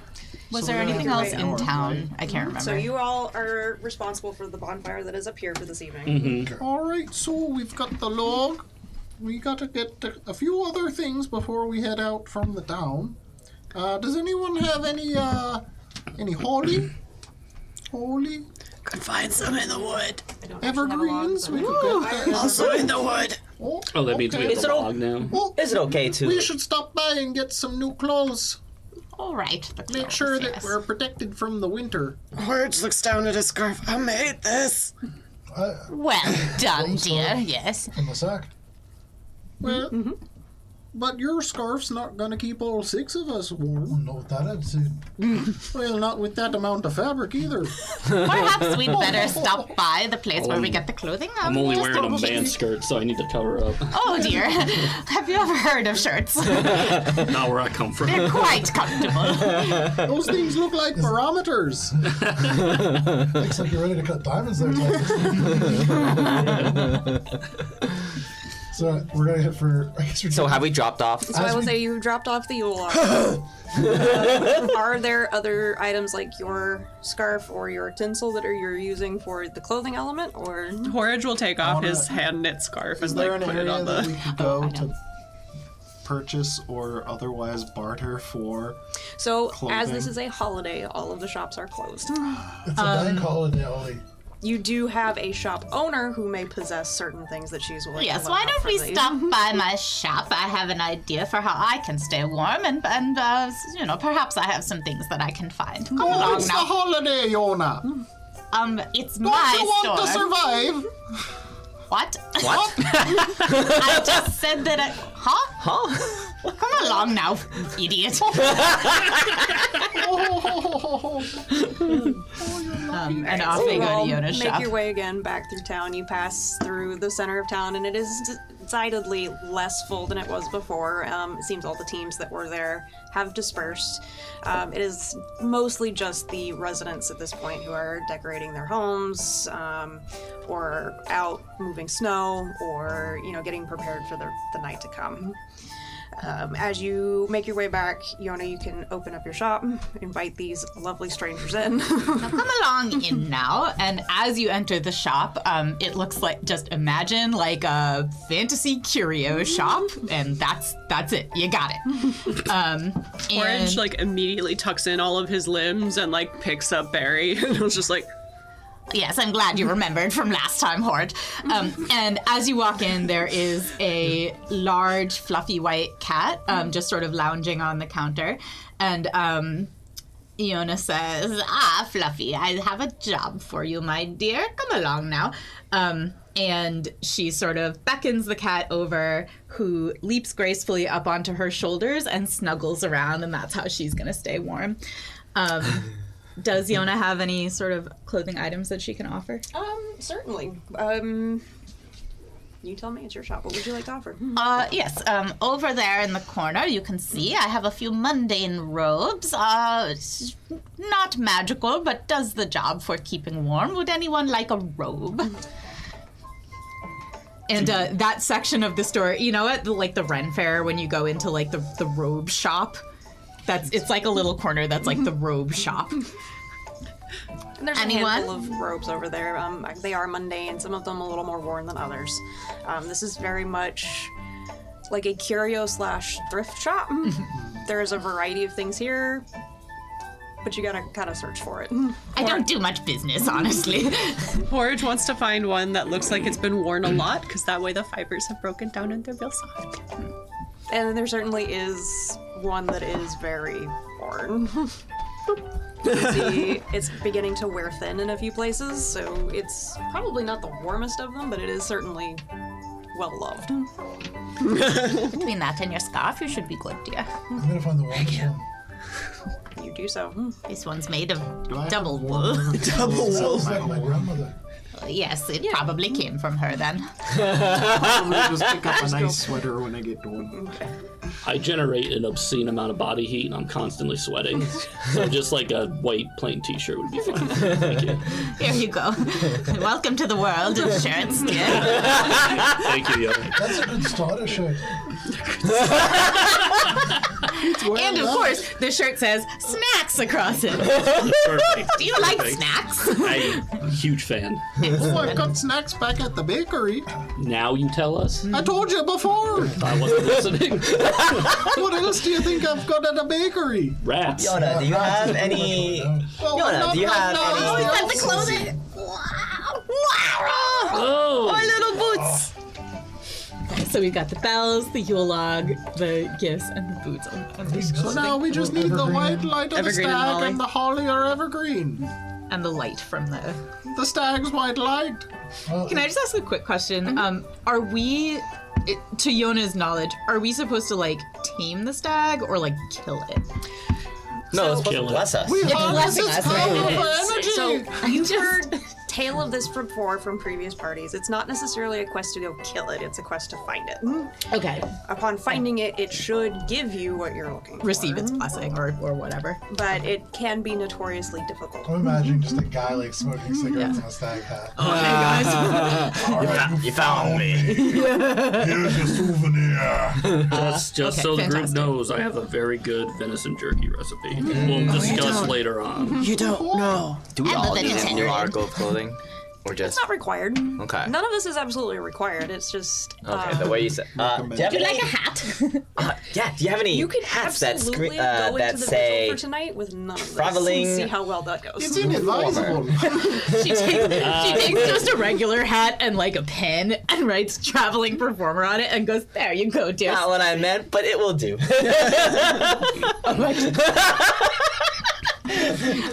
Was So there we anything have else to in wait town? hours, I can't remember. so you all are responsible for the bonfire that is up here for this evening. all right. So we've got the log. We got to get a few other things before we head out from the town. Does anyone have any holly? Holly? Could find some in the wood. Evergreens? We could get that. Also in the wood. Oh, that means we okay. have the log now. Oh, Is it okay to? we should stop by and get some new clothes. All right. the Make clothes, sure that yes. we're protected from the winter. Porridge looks down at his scarf. I made this. Well done, dear. Yes. In the sack. Well, but your scarf's not gonna keep all 6 of us warm. No, with that attitude. Well, not with that amount of fabric either. Perhaps we'd better stop by the place where we get the clothing. I'm only just wearing a in case. man skirt, so I need to cover up. Oh dear. Have you ever heard of shirts? Not where I come from. They're quite comfortable. Those things look like barometers. Looks like you're ready to cut diamonds there, Titus. So we're gonna hit for. I guess we're So have we dropped off? So I will say you dropped off the Yule log. Are there other items like your scarf or your tinsel that you're using for the clothing element, or Porridge will take off wanna- his hand knit scarf Is and there like an put it area on that we the. could go to purchase or otherwise barter for? so? As this Clothing. is a holiday, all of the shops are closed. It's a bank holiday, Ollie. You do have a shop owner who may possess certain things that she's willing to Yes, loan why out don't for we these. stop by my shop? I have an idea for how I can stay warm, and perhaps I have some things that I can find. Come Oh, along it's the now. holiday, Yona. It's Don't my you want store. to survive? What? What? I just said that I... Huh? Huh? Come along now, idiot. And off they You go all to Yona's make shop. your way again back through town. You pass through the center of town, and it is decidedly less full than it was before. It seems all the teams that were there have dispersed. It is mostly just the residents at this point who are decorating their homes, or out moving snow, or getting prepared for the night to come. As you make your way back, Yona, you can open up your shop, invite these lovely strangers in. Now come along in now, and as you enter the shop, it looks like, just imagine like a fantasy curio shop, and that's it. You got it. Porridge And like immediately tucks in all of his limbs and like picks up Barry and it was just like, yes, I'm glad you remembered from last time, Horde. And as you walk in, there is a large, fluffy white cat just sort of lounging on the counter. And Iona says, Fluffy, I have a job for you, my dear. Come along now. And she sort of beckons the cat over, who leaps gracefully up onto her shoulders and snuggles around, and that's how she's going to stay warm. Does Yona have any sort of clothing items that she can offer? Certainly. You tell me, it's your shop. What would you like to offer? Yes, over there in the corner, you can see I have a few mundane robes. It's not magical, but does the job for keeping warm. Would anyone like a robe? And that section of the store, you know, at like the Ren Fair, when you go into like the robe shop, it's like a little corner that's like the robe shop. And there's a handful of robes over there. They are mundane, some of them a little more worn than others. This is very much like a curio/thrift shop. There's a variety of things here, but you gotta kind of search for it. I don't do much business, honestly. Porridge wants to find one that looks like it's been worn a lot, because that way the fibers have broken down and they're real soft. And there certainly is one that is very worn. You see, it's beginning to wear thin in a few places, so it's probably not the warmest of them, but it is certainly well loved. Between that and your scarf, you should be good, dear. I'm gonna find the warmest one. You do so. This one's made of Do I have double a wool. Double Sounds like my grandmother. Yes, it probably came from her then. I'm gonna just pick up a nice sweater when I get done. I generate an obscene amount of body heat and I'm constantly sweating. So just like a white plain t-shirt would be fine. Thank you. Here you go. Welcome to the world of shirts, dear. Thank you, Yoda. That's a good starter shirt. And of course, the shirt says snacks across it. Perfect. Do you like Perfect. snacks? I'm a huge fan. Oh, I got snacks back at the bakery. Now you tell us? I told you before. I wasn't listening. What else do you think I've got at a bakery? Rats. Yona, do you have any? Well, Yona, not do you right have now. any? Oh, he's got the clothing. Wow. Oh! My little boots. So we've got the bells, the Yule log, the gifts, and the boots. So now we just need the white light of the Evergreen and stag holly. and the holly or evergreen. And the light from the... The stag's white light. Well, Can I just ask a quick question? Are we, to Yona's knowledge, are we supposed to, like, tame the stag or, like, kill it? No, it's supposed Kill to it. bless us. We It's harness blessing its us, power right? for energy. So you've Just- heard tale of this before from previous parties. It's not necessarily a quest to go kill it, it's a quest to find it. Okay. Upon finding it, it should give you what you're looking for. Receive its blessing or whatever. But it can be notoriously difficult. I'm imagining just a guy like smoking cigarettes in a stag hat. You found me. Here's your souvenir. Just Okay, so the group fantastic. knows, I have a very good venison jerky recipe. We'll discuss don't. later on. You don't know. Do we I'm all a need a new vegetarian. article of clothing, or It's just not required. okay? None of this is absolutely required. It's just Okay, the way you said. Do you have Would you any? like a hat? Yeah. Do you have any you can hats that absolutely that go into the say vigil for tonight with none of this traveling- and see how well that goes. It's inadvisable. She takes just a regular hat and like a pen and writes traveling performer on it and goes, there you go, dear. not what I meant, but it will do.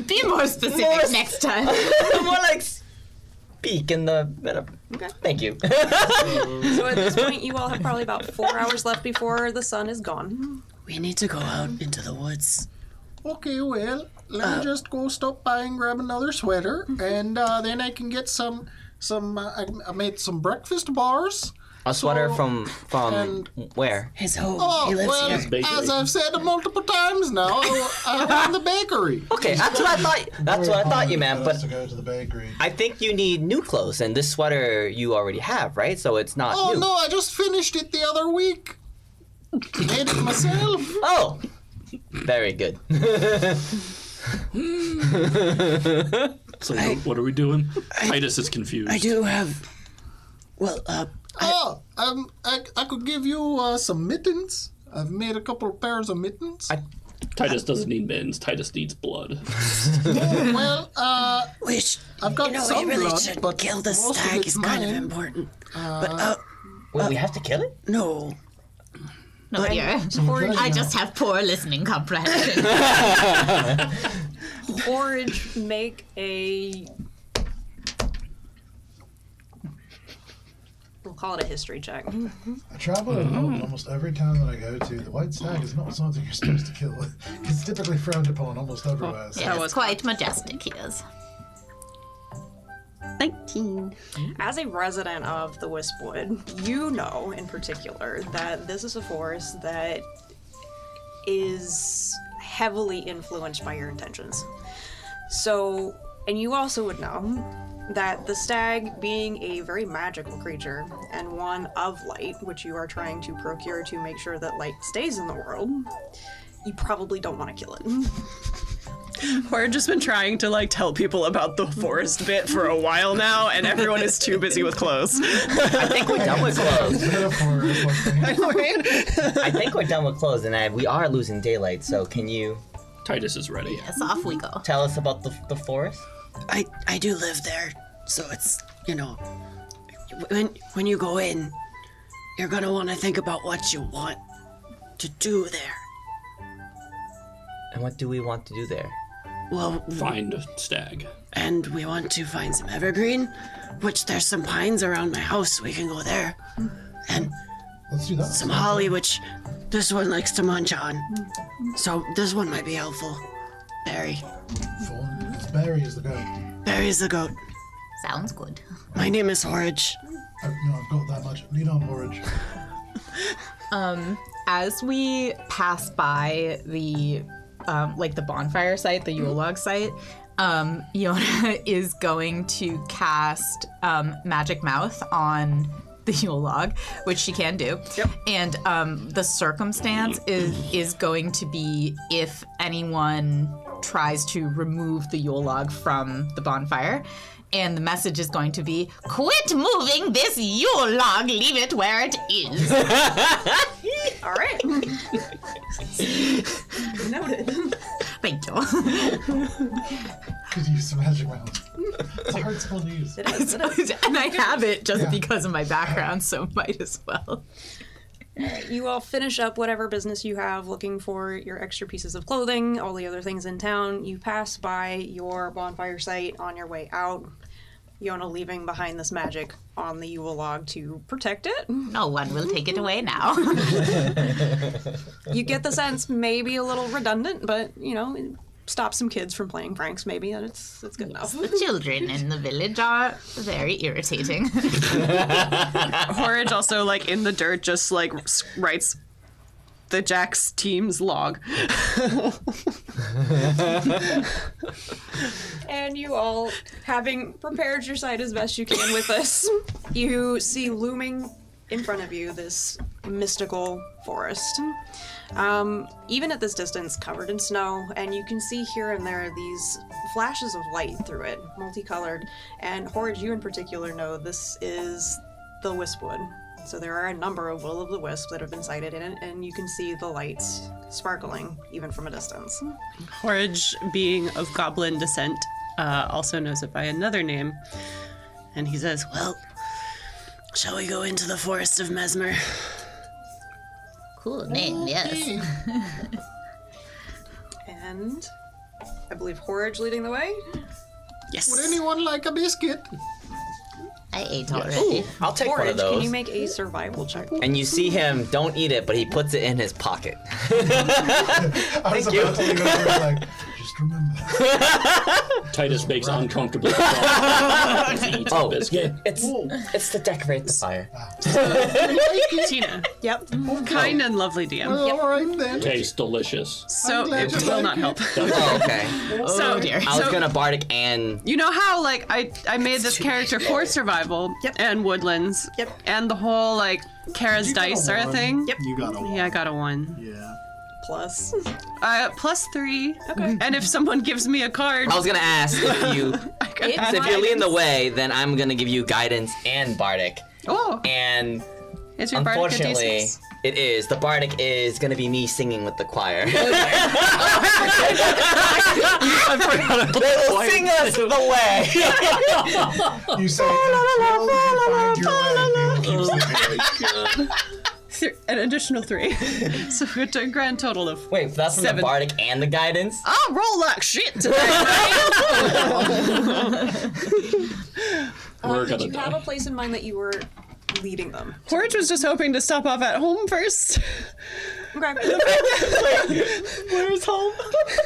Be more specific next time. More like speak in the. Okay. Thank you. So at this point, you all have probably about 4 hours left before the sun is gone. We need to go out into the woods. Okay, well, let me just go stop by and grab another sweater, and then I can get some. I made some breakfast bars. A sweater from and- where? His home. Oh, he lives well, here. Bakery. as I've said multiple times now, I'm in the bakery. Okay, that's what I thought. That's what I thought you meant. But To go to the bakery. I think you need new clothes, and this sweater you already have, right? So it's not Oh new. no, I just finished it the other week. Made it myself. Oh, very good. So what are we doing? Titus is confused. I do have. Well, I could give you some mittens. I've made a couple of pairs of mittens. Titus doesn't need mittens. Titus needs blood. Well, which I've got you know, some we really blood, should but kill the most of stag. it's It's kind of mine. important. But Wait, we have to kill it? no. No, dear. I just have poor listening comprehension. Porridge, make a We'll call it a history check. I travel in almost every town that I go to. The white stag is not something you're supposed to kill. It's typically frowned upon almost everywhere. So. Yeah, it's quite majestic, he is. 19. As a resident of the Wispwood, you know in particular that this is a forest that is heavily influenced by your intentions. So, and you also would know that the stag, being a very magical creature and one of light, which you are trying to procure to make sure that light stays in the world, you probably don't want to kill it. We've just been trying to like tell people about the forest bit for a while now, and everyone is too busy with clothes. I think we're done with clothes. Metaphor is one thing. I know, right? I think we're done with clothes, and we are losing daylight. So can you Titus is ready. Yes, off we go. tell us about the forest? I do live there, so it's, you know, when you go in, you're gonna want to think about what you want to do there. And what do we want to do there? Well, Find a stag. and we want to find some evergreen, which there's some pines around my house. We can go there. And Let's do that. some holly, which this one likes to munch on. So this one might be helpful. Berry. It's Barry is the goat. Barry's the goat. Sounds good. My name is Horridge. I've got that much. Lead on, Horridge. As we pass by the like the bonfire site, the Yule log site, Yona is going to cast Magic Mouth on the Yule log, which she can do. Yep. And the circumstance is going to be if anyone tries to remove the Yule log from the bonfire. And the message is going to be, quit moving this Yule log, leave it where it is. All right. Noted. Thank you. Could use some magic mouth. It's a hard spell to use. It is. It is. And I have it just Yeah. because of my background, so might as well. You all finish up whatever business you have looking for your extra pieces of clothing, all the other things in town. You pass by your bonfire site on your way out. Yona leaving behind this magic on the Yule log to protect it. No one will take it away now. You get the sense maybe a little redundant, but, you know, stop some kids from playing pranks maybe, and it's good enough. The children in the village are very irritating. Horridge also, like, in the dirt, just, like, writes the Jack's team's log. And you all, having prepared your site as best you can with this, you see looming in front of you this mystical forest. Even at this distance, covered in snow, and you can see here and there these flashes of light through it, multicolored. And Horridge, you in particular know this is the Wispwood. So there are a number of will-o'-the-wisps that have been sighted in it, and you can see the lights sparkling even from a distance. Horridge, being of goblin descent, also knows it by another name. And he says, Well, shall we go into the forest of Mesmer? Cool name, yes. And I believe Horridge leading the way. Yes. Would anyone like a biscuit? I ate already. I'll take one of Horridge, can those. you make a survival check? And you see him, don't eat it, but he puts it in his pocket. I was about to leave it like, just remember. Titus makes uncomfortable as he eats Oh, the biscuit. It's to decorate the fire. Tina, Yep. kind and lovely DM. Well, all right then. Tastes delicious. So glad it you will like not it. help. Oh, okay. So, dear. I was so- gonna bardic and You know how, like, I made this character for survival Yep. and woodlands. Yep. And the whole, like, Kara's You got dice a are a one. thing. Yep. You got a one. Yeah, I got a 1. Yeah. Plus. +3. Okay. And if someone gives me a card, I was gonna ask if you. I could It's add So if you're leading the guidance. way, then I'm gonna give you guidance and bardic. Oh, And is your bardic a unfortunately, D6? it is. The bardic is gonna be me singing with the choir. I forgot about They will sing us the way. You say, until you find your way, they will keep singing. An additional 3. So it's a grand total of. Wait, that's from 7. the bardic and the guidance? I'll roll like shit today. We're Did gonna you have die. a place in mind that you were leading them. Porridge was just hoping to stop off at home first. Okay. Where's home?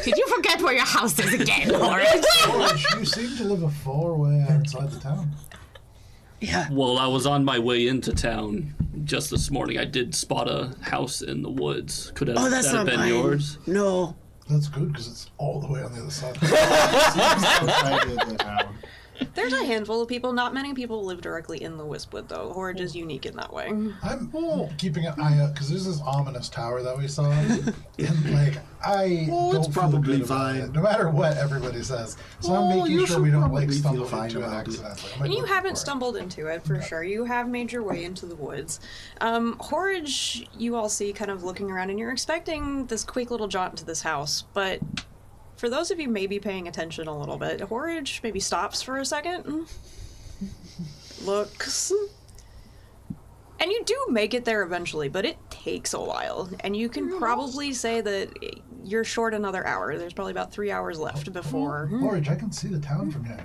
Did you forget where your house is again, Horace? George, you seem to live a far way outside the town. Yeah. Well, I was on my way into town just this morning. I did spot a house in the woods. Could have Oh, that's that have not been mine. yours? No. That's good because it's all the way on the other side. Outside of the town. There's a handful of people. Not many people live directly in the Wispwood, though. Horge is unique in that way. I'm keeping an eye out because there's this ominous tower that we saw, and like I Oh, don't it's probably feel good about fine. it, no matter what everybody says. So Oh, I'm making you sure should we don't probably like feel stumble fine into it about it. accidentally. And you haven't stumbled into it, for sure. You have made your way into the woods. Horge, you all see kind of looking around, and you're expecting this quick little jaunt into this house, but for those of you maybe paying attention a little bit, Horge maybe stops for a second, looks, and you do make it there eventually, but it takes a while, and you can probably say that you're short another hour. There's probably about 3 hours left before. Horridge, I can see the town from here.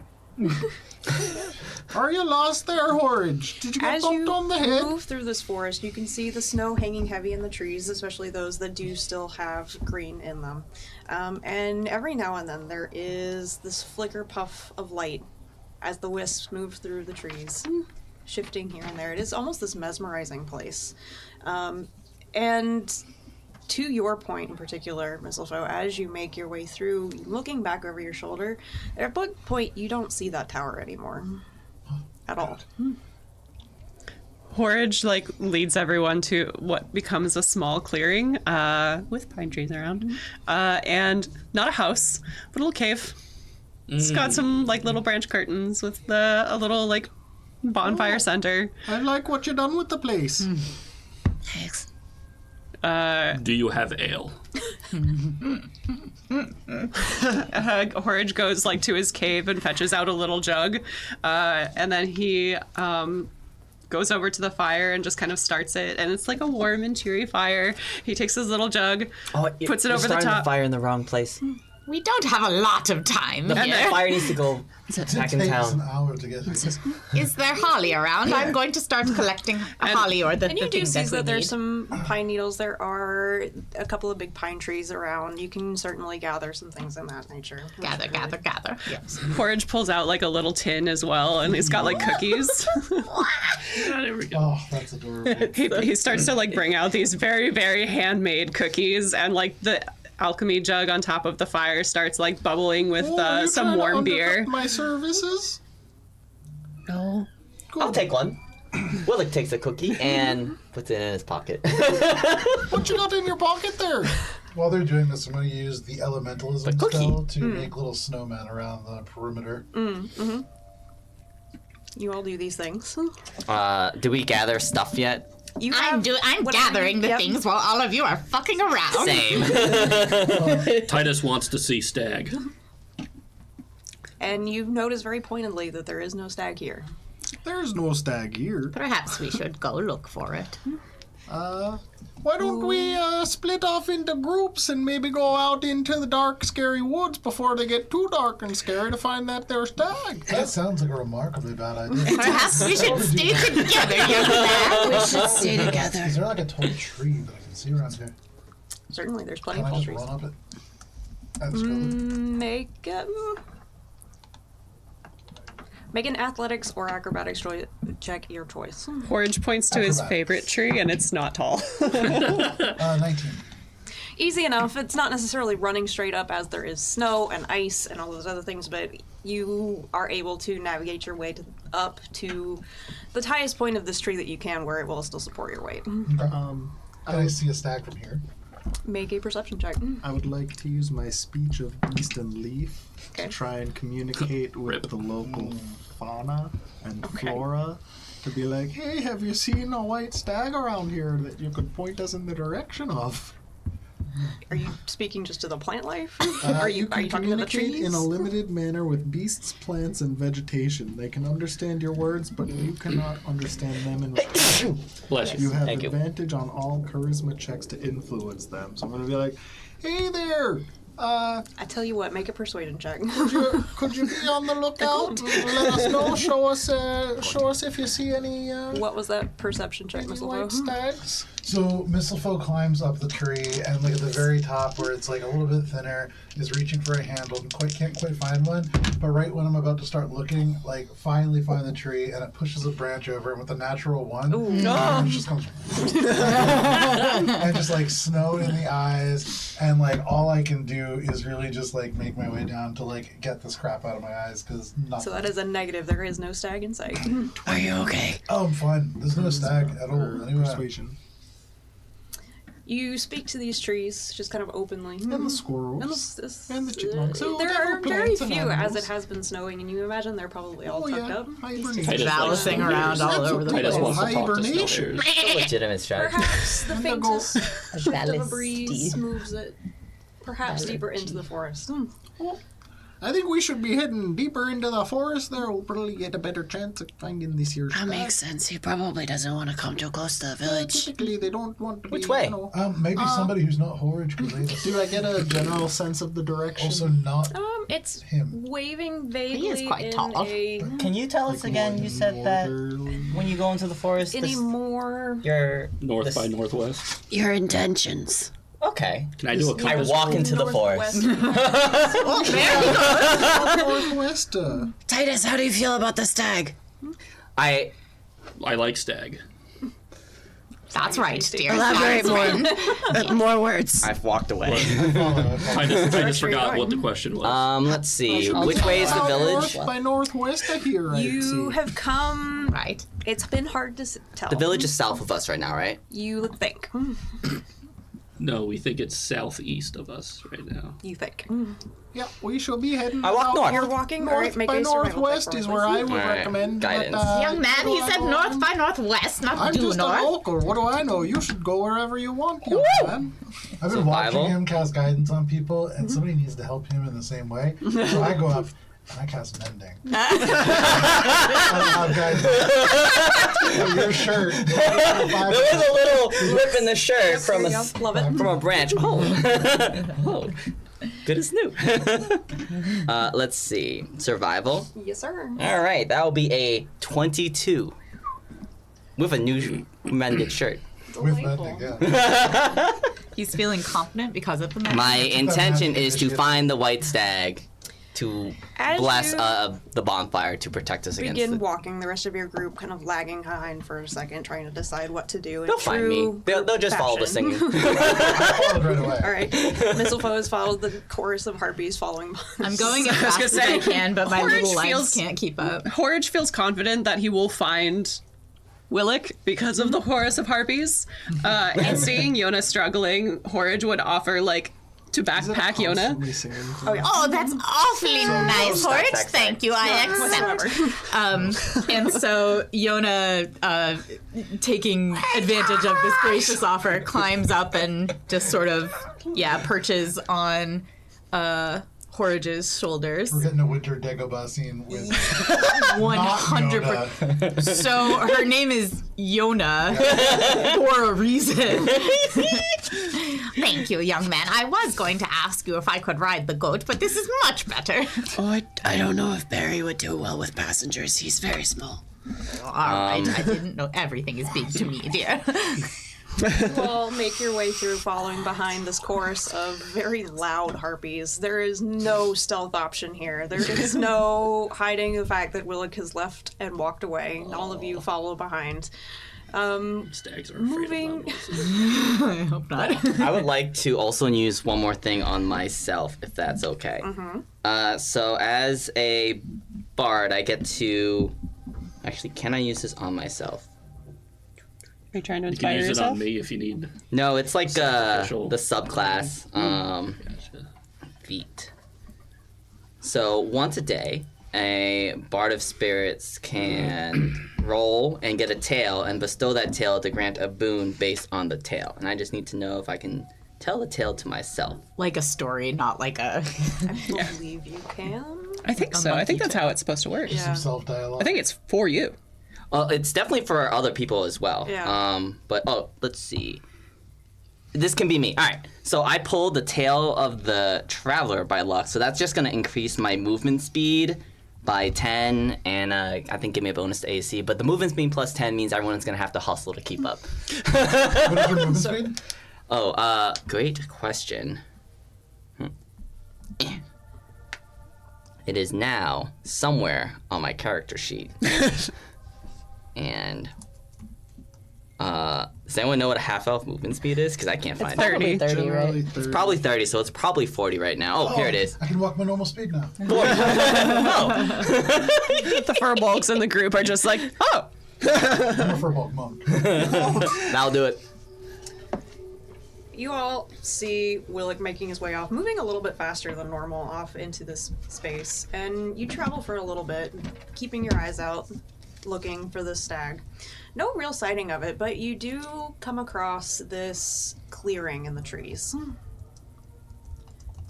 Are you lost there, Horridge? Did you get As bumped you on the head? move through this forest, you can see the snow hanging heavy in the trees, especially those that do still have green in them. And every now and then there is this flicker puff of light as the wisps move through the trees, shifting here and there. It is almost this mesmerizing place. And to your point in particular, Mistletoe, as you make your way through, looking back over your shoulder, at one point you don't see that tower anymore. At all. Horridge leads everyone to what becomes a small clearing with pine trees around, and not a house, but a little cave. It's got some little branch curtains with a little bonfire center. I like what you done with the place. Thanks. Do you have ale? Horridge goes to his cave and fetches out a little jug, and then he goes over to the fire and just kind of starts it, and it's a warm and cheery fire. He takes his little jug, puts it you're over the starting top. the fire in the wrong place. We don't have a lot of time The here. fire needs to go It back in takes an town. hour to get here. Is there holly around? I'm going to start collecting holly or the And you do things see that we that there's need. some pine needles. There are a couple of big pine trees around. You can certainly gather some things in that nature. Gather. Yes. Porridge pulls out a little tin as well, and he's got cookies. There we go. Oh, that's adorable. he starts to bring out these very, very handmade cookies, and the alchemy jug on top of the fire starts bubbling with Oh, are you some trying to warm undercut beer. My services? No. I'll take one. Willick takes a cookie and puts it in his pocket. What you got in your pocket there? While they're doing this, I'm going to use the elementalism The cookie. spell to make little snowmen around the perimeter. You all do these things. Do we gather stuff yet? You I'm whatever gathering the yep. things while all of you are fucking around. Same. Titus wants to see Stag. And you notice very pointedly that there is no stag here. There's no stag here. Perhaps we should go look for it. Why don't we split off into groups and maybe go out into the dark, scary woods before they get too dark and scary to find that there stag? That sounds like a remarkably bad idea. Perhaps we should stay together, young man. We should stay together. Is there a tall tree that I can see around here? Certainly, there's plenty Can of I tall just trees. run up it? Make an athletics or acrobatics check, your choice. Porridge points to his Acrobatics. favorite tree, and it's not tall. 19. Easy enough. It's not necessarily running straight up as there is snow and ice and all those other things, but you are able to navigate your way up to the highest point of this tree that you can, where it will still support your weight. Can I see a stag from here? Make a perception check. I would like to use my speech of beast and leaf Okay. to try and communicate with the local fauna and flora to be like, hey, have you seen a white stag around here that you could point us in the direction of? Are you speaking just to the plant life? You are you can talking to the communicate trees? in a limited manner with beasts, plants, and vegetation. They can understand your words, but you cannot understand them in return. Bless You you. have advantage on all charisma checks to influence them. So I'm going to be like, hey there, I tell you what, make a persuasion check. Could you be on the lookout? Let us know. Show us if you see any What was that perception check, Miss white LeBeau? stags. So Mistlefo climbs up the tree, and like at the very top, where it's like a little bit thinner, is reaching for a handle and can't quite find one. But right when I'm about to start looking, like finally find the tree, and it pushes a branch over, and with a natural one, it just comes and just like snow in the eyes, and like all I can do is really just like make my way down to like get this crap out of my eyes because nothing. So that is a negative. There is no stag in sight. Are you okay? Oh, I'm fine. There's no stag at all. Anyway. Persuasion. You speak to these trees just kind of openly. And the squirrels. And the chipmunks. There are very few, as it has been snowing, and you imagine they're probably all tucked up. Hibernation. Titus likes Balancing around all over the Titus place. wants to talk to Hibernation. snowbears. It's a legitimate strategy. Perhaps the And the goat. faintest shift of a breeze moves it perhaps deeper into the forest. I think we should be heading deeper into the forest. There, we'll probably get a better chance of finding this here That stag. makes sense. He probably doesn't want to come too close to the village. Typically, they don't want to be. Which way? You know, Maybe somebody who's not Horridge related. do I get a general sense of the direction? Also not It's him. waving vaguely He is quite in tall. a Can you tell us again? You said that when you go into the forest, any more. you're North by northwest. Your intentions. Okay. Can I do a I compass walk roll? into the forest. Northwest. Titus, how do you feel about the stag? I like stag. That's right, dear. Elaborate more. More words. I've walked away. Titus forgot what the question was. Let's see. Which way is the village? North by northwest, I hear. You have come. Right. It's been hard to tell. The village is south of us right now, right? You think. No, we think it's southeast of us right now. You think. Yeah, we shall be heading. I walk south. north. You're walking. North Alright, make by a survival check northwest for me, is please. where I would Alright, recommend. guidance. Young man, he said north by northwest, not I'm due just a north. local. What do I know? You should go wherever you want, young man. I've been Survival. watching him cast guidance on people, and somebody needs to help him in the same way. So I go up and I cast mending. Your shirt. There was a little rip in the shirt from There you a go. Love it. from a branch. Oh. Good as new. Let's see. Survival. Yes, sir. All right, that will be a 22 with a new mended shirt. With Delightful. mending, yeah. He's feeling confident because of the man. My intention is to find the white stag to As bless you the bonfire to protect us against begin it. walking, the rest of your group kind of lagging behind for a second, trying to decide what to do. In They'll find me. true They'll group just follow the fashion. singing. I followed right away. All right. Mistlefo has followed the chorus of harpies following. I'm going as I was fast as gonna I say, can, but my Horridge little legs feels- can't keep up. Horridge feels confident that he will find Willick because of the chorus of harpies. And seeing Yona struggling, Horridge would offer, to backpack Yona. Oh, that's awfully nice, Horridge. Thank you. I accept. And so Yona, taking advantage of this gracious offer, climbs up and just sort of, perches on Horridge's shoulders. We're getting a winter Dagobah scene with 100%. So her name is Yona for a reason. Thank you, young man. I was going to ask you if I could ride the goat, but this is much better. Oh, I don't know if Barry would do well with passengers. He's very small. All right, I didn't know everything is big to me, dear. You all make your way through, following behind this chorus of very loud harpies. There is no stealth option here. There is no hiding the fact that Willick has left and walked away. All of you follow behind. Stags are afraid Moving. of loud noises. I hope not. I would like to also use one more thing on myself, if that's okay. So as a bard, I get to... Actually, can I use this on myself? Are you trying to You can inspire use it yourself? on me if you need. No, it's like the Special. subclass. Gotcha. Feat. So once a day, a bard of spirits can roll and get a tale and bestow that tale to grant a boon based on the tale. And I just need to know if I can tell the tale to myself. Like a story, not like a... I believe you can. I think so. I think that's how it's supposed to work. Yeah. Self-dialogue. I think it's for you. Well, it's definitely for other people as well. Yeah. But let's see. This can be me. All right. So I pulled the tail of the traveler by luck. So that's just gonna increase my movement speed by 10, and I think give me a bonus to AC. But the movement speed plus 10 means everyone's gonna have to hustle to keep up. What is your movement speed? Oh, great question. It is now somewhere on my character sheet. And does anyone know what a half elf movement speed is? Because I can't find it. 30. 30, right? Generally It's probably 30, so it's probably 40 right now. Oh, here it is. I can walk my normal speed now. The furbolgs in the group are just like, oh. I'm a furball monk. That'll do it. You all see Willick making his way off, moving a little bit faster than normal off into this space, and you travel for a little bit, keeping your eyes out, looking for this stag. No real sighting of it, but you do come across this clearing in the trees.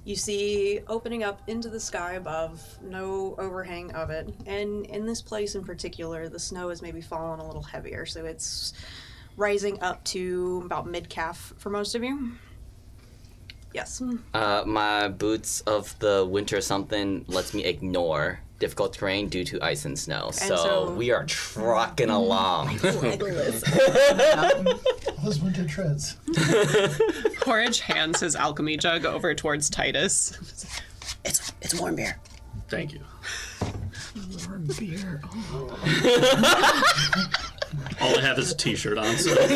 You see opening up into the sky above, no overhang of it, and in this place in particular, the snow has maybe fallen a little heavier, so it's rising up to about mid-calf for most of you. Yes. My boots of the winter something lets me ignore difficult terrain due to ice and snow. So we are trucking along. Those winter treads. Porridge hands his alchemy jug over towards Titus. It's warm beer. Thank you. warm beer. All I have is a t-shirt on, so. At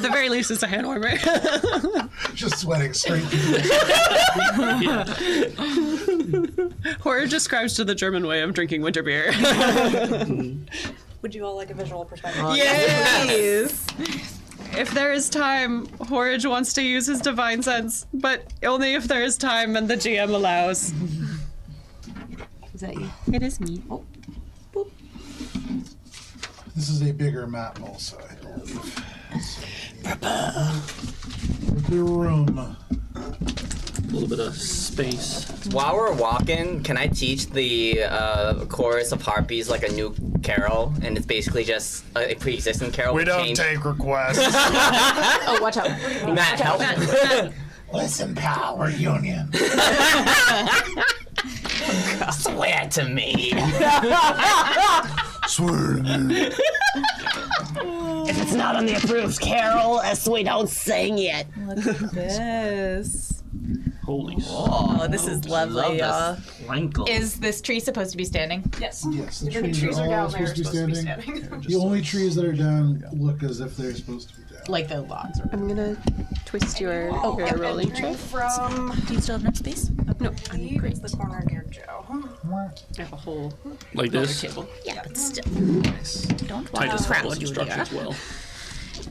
the very least, it's a hand warmer. Just sweating straight through. Horror describes to the German way of drinking winter beer. Would you all like a visual perspective? Yes! If there is time, Horridge wants to use his divine sense, but only if there is time and the GM allows. Is that you? It is me. Oh. This is a bigger map also, I believe. The room. A little bit of space. While we're walking, can I teach the chorus of harpies like a new carol? And it's basically just a pre-existing carol. We with don't change- take requests. Oh, watch out. Matt, help. Listen, pal, we're union. Swear to me. Swear to me. If it's not on the approved carol, we don't sing it. Look at this. Holy Oh, this is lovely. Sprinkle. Is this tree supposed to be standing? Yes. Yes, the The trees, trees are are all down there, supposed to be standing. standing. The only trees that are down look as if they're supposed to be down. Like the logs. Or... I'm gonna twist your Yep, rolling entering trick. from, Do you still have enough space? no, I believe it's the corner near Joe. I have a whole Like this? table. Yeah, but still. Don't want Titus to crowd follows you instructions here. well.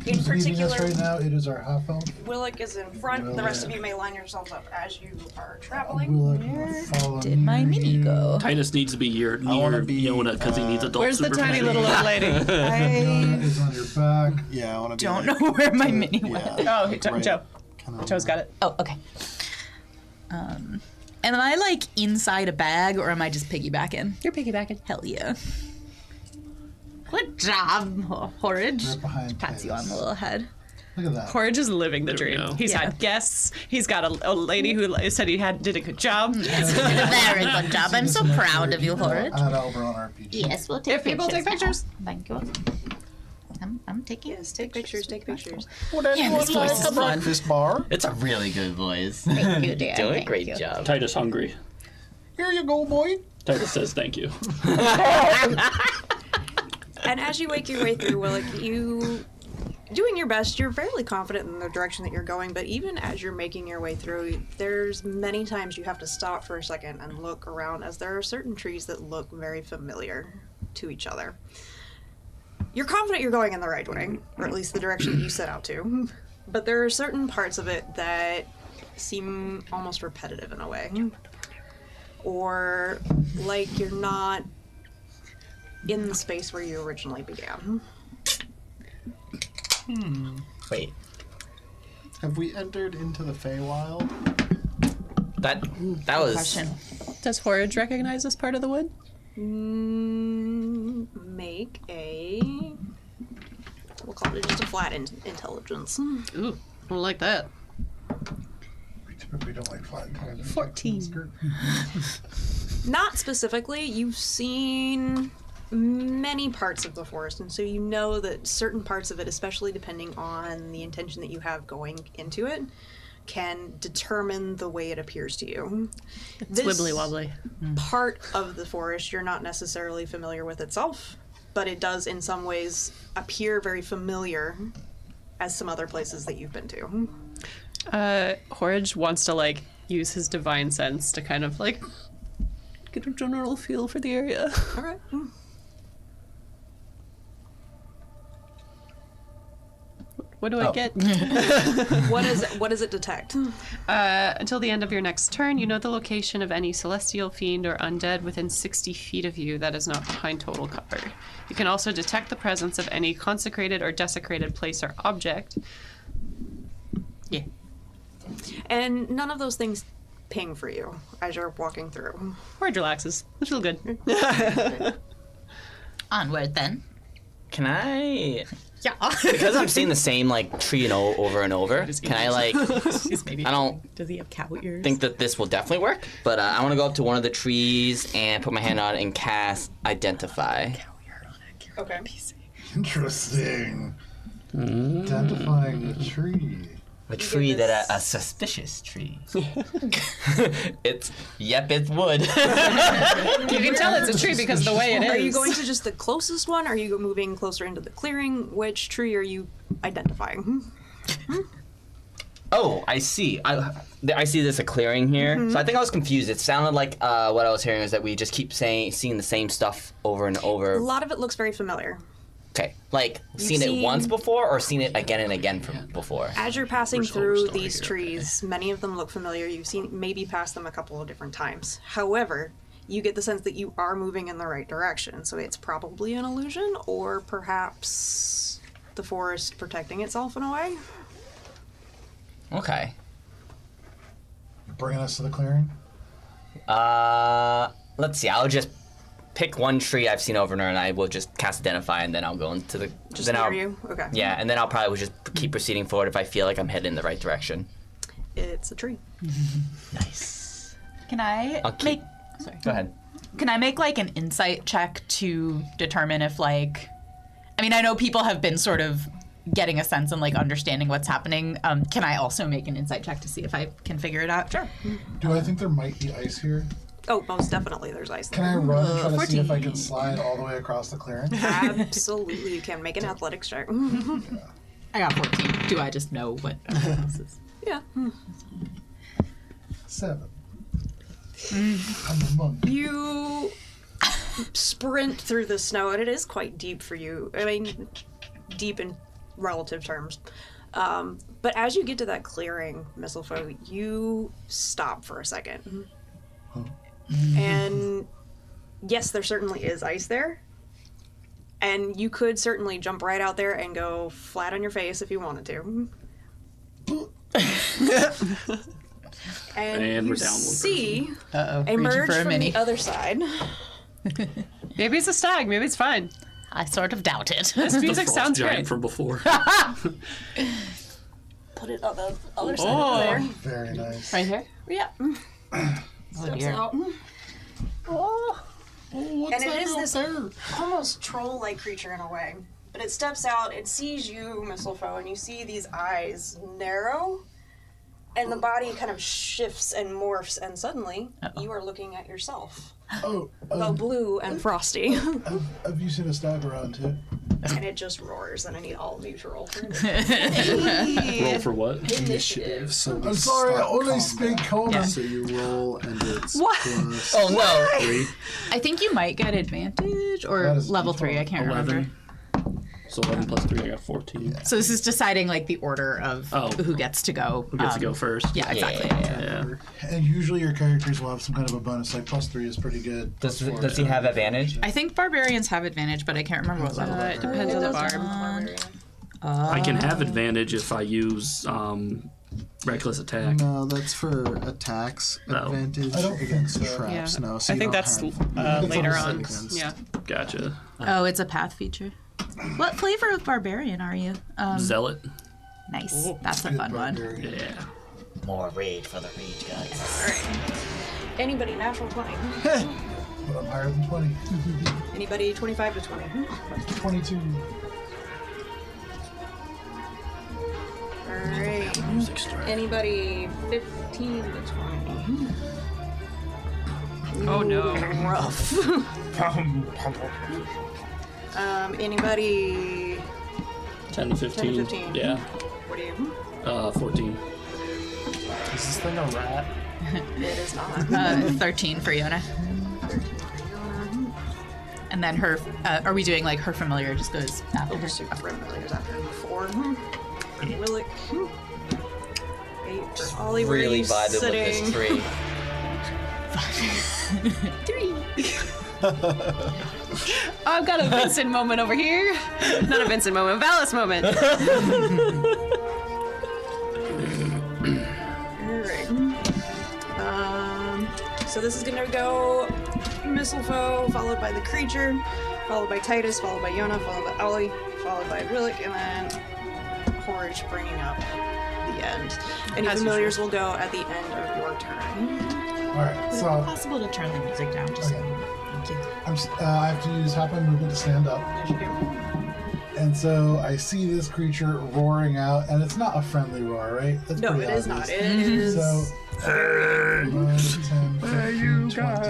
In Who's leading us particular, right now? It is our half elf. Willick is in front. The rest of you may line yourselves up as you are traveling. Did my mini go? Titus needs to be near wanna be, Yona because he needs adult Where's the tiny supervision. little old lady? Yona is on your back. Yeah, I want to be. Don't like, know where my mini yeah, went. Oh, right Joe. kinda Joe's got it. Oh, okay. Am I like inside a bag or am I just piggybacking? You're piggybacking. Hell yeah. Good job, Horridge. Right behind Pats you on Titus. the little head. Look at that. Porridge is living the There we dream. go. He's Yeah. had guests. He's got a lady who said he did a good job. Very good job. I'm so proud of you, Horridge. Add over on RPG. Yes, we'll take If people take pictures. now. Thank you. I'm taking Yes, take pictures, take pictures. Would anyone this voice like is a fun. breakfast bar? It's a really good voice. Thank you, dear. Doing a Thank great you. job. Titus hungry. Here you go, boy. Titus says thank you. And as you make your way through, Willick, you doing your best. You're fairly confident in the direction that you're going, but even as you're making your way through, there's many times you have to stop for a second and look around, as there are certain trees that look very familiar to each other. You're confident you're going in the right way, or at least the direction that you set out to, but there are certain parts of it that seem almost repetitive in a way, or like you're not in the space where you originally began. Wait, Have we entered into the Feywild? that was. Question. Does Horridge recognize this part of the wood? Make a We'll call it just a flat intelligence. Ooh, I don't like that. We typically don't like flat intelligence. 14. Not specifically. You've seen many parts of the forest, and so you know that certain parts of it, especially depending on the intention that you have going into it, can determine the way it appears to you. It's wibbly wobbly. Part of the forest you're not necessarily familiar with itself, but it does in some ways appear very familiar as some other places that you've been to. Horridge wants to like use his divine sense to kind of like get a general feel for the area. All right. What do I get? What does it detect? Until the end of your next turn, you know the location of any celestial fiend or undead within 60 feet of you that is not behind total cover. You can also detect the presence of any consecrated or desecrated place or object. Yeah. And none of those things ping for you as you're walking through. Horridge relaxes. I feel good. Onward then. Can I? Yeah. Because I'm seeing the same like tree over and over. Can I like? Maybe. I don't Does he have cow ears? think that this will definitely work, but I want to go up to one of the trees and put my hand on it and cast Identify. Okay. Interesting. Identifying the tree. A tree that a suspicious tree. It's wood. You can tell it's a tree because of the way it is. Are you going to just the closest one? Are you moving closer into the clearing? Which tree are you identifying? Oh, I see. I see there's a clearing here. So I think I was confused. It sounded like what I was hearing is that we just keep seeing the same stuff over and over. A lot of it looks very familiar. Okay, like seen it once before or seen it again and again from before? As you're passing through these trees, many of them look familiar. You've seen maybe past them a couple of different times. However, you get the sense that you are moving in the right direction. So it's probably an illusion, or perhaps the forest protecting itself in a way. Okay. You're bringing us to the clearing? Let's see. I'll just pick one tree I've seen over and over, and I will just cast Identify, and then I'll go into the. Just then near I'll, you? Okay. Yeah, and then I'll probably just keep proceeding forward if I feel like I'm headed in the right direction. It's a tree. Nice. Can I I'll keep- make? Sorry. Go ahead. Can I make like an insight check to determine if like, I mean, I know people have been sort of getting a sense and like understanding what's happening. Can I also make an insight check to see if I can figure it out? Sure. Do I think there might be ice here? Oh, most definitely there's ice Can there. I run and try to see if I can slide all the way across the clearing? Absolutely, you can make an athletics check. I got 14. Do I just know what else is? Yeah. 7. I'm a monk. You sprint through the snow, and it is quite deep for you. I mean, deep in relative terms. But as you get to that clearing, Mistletoe, you stop for a second. And yes, there certainly is ice there. And you could certainly jump right out there and go flat on your face if you wanted to. And we're you down one see Uh-oh. emerge For a from mini. the other side. Maybe it's a stag. Maybe it's fine. I sort of doubt it. This music Frost sounds giant great. from before. Put it on the other side Oh. over there. Very nice. Right here? Yeah. Steps dear. out. Oh, what's And it that is out this there? almost troll-like creature in a way. But it steps out, it sees you, Mistletoe, and you see these eyes narrow, and the body kind of shifts and morphs, and suddenly you are looking at yourself. Oh, Though blue and frosty. have you seen a stag around too? And it just roars, and I need all of you to roll for Roll for what? initiative. So I'm sorry, I only combat. speak Conan. So you roll and it's What? plus Oh no! 3. I think you might get advantage or That is level D12. 3. I can't remember. 11. So 11 plus 3, I got 14. So this is deciding like the order of who gets to go. Who gets to go first? Yeah, exactly. Yeah. Yeah. And usually your characters will have some kind of a bonus, like +3 is pretty good. Does +4 he have advantage? I think barbarians have advantage, but I can't remember what level. It depends on the barb. I can have advantage if I use reckless attack. No, that's for attacks No. advantage I don't think against so. traps. Yeah. No, so I you think don't that's have- later It's on. against- Yeah. Gotcha. Oh, it's a path feature. What flavor of barbarian are you? Zealot. Nice. That's a Good fun one. barbarian. Yeah. More rage for the rage guys. Alright. Anybody natural 20? But I'm higher than 20. Anybody 25 to 20? 22. Alright. Music strike. Anybody 15 to 20? Oh no. Rough. Anybody 10 to 15. 10 to 15. Yeah. What are you? 14. Is this thing a rat? It is not. 13 for Yona. And then her, are we doing like her familiar just goes after her? Super familiars after 4. For Willick. 8 for Ollie. Where are Really you vibing sitting? with this tree. 3. I've got a Vincent moment over here. Not a Vincent moment, a Valis moment. Alright. So this is gonna go Mistletoe, followed by the creature, followed by Titus, followed by Yona, followed by Ollie, followed by Willick, and then Horge bringing up the end. Any As familiars will go at the end of your turn. Alright, Is it so possible to turn the music down? Just Okay. thank you. I have to use half my movement to stand up. Yes, you do. And so I see this creature roaring out, and it's not a friendly roar, right? That's No, pretty it is not. obvious. It is. So, 5, 10, 15, 20.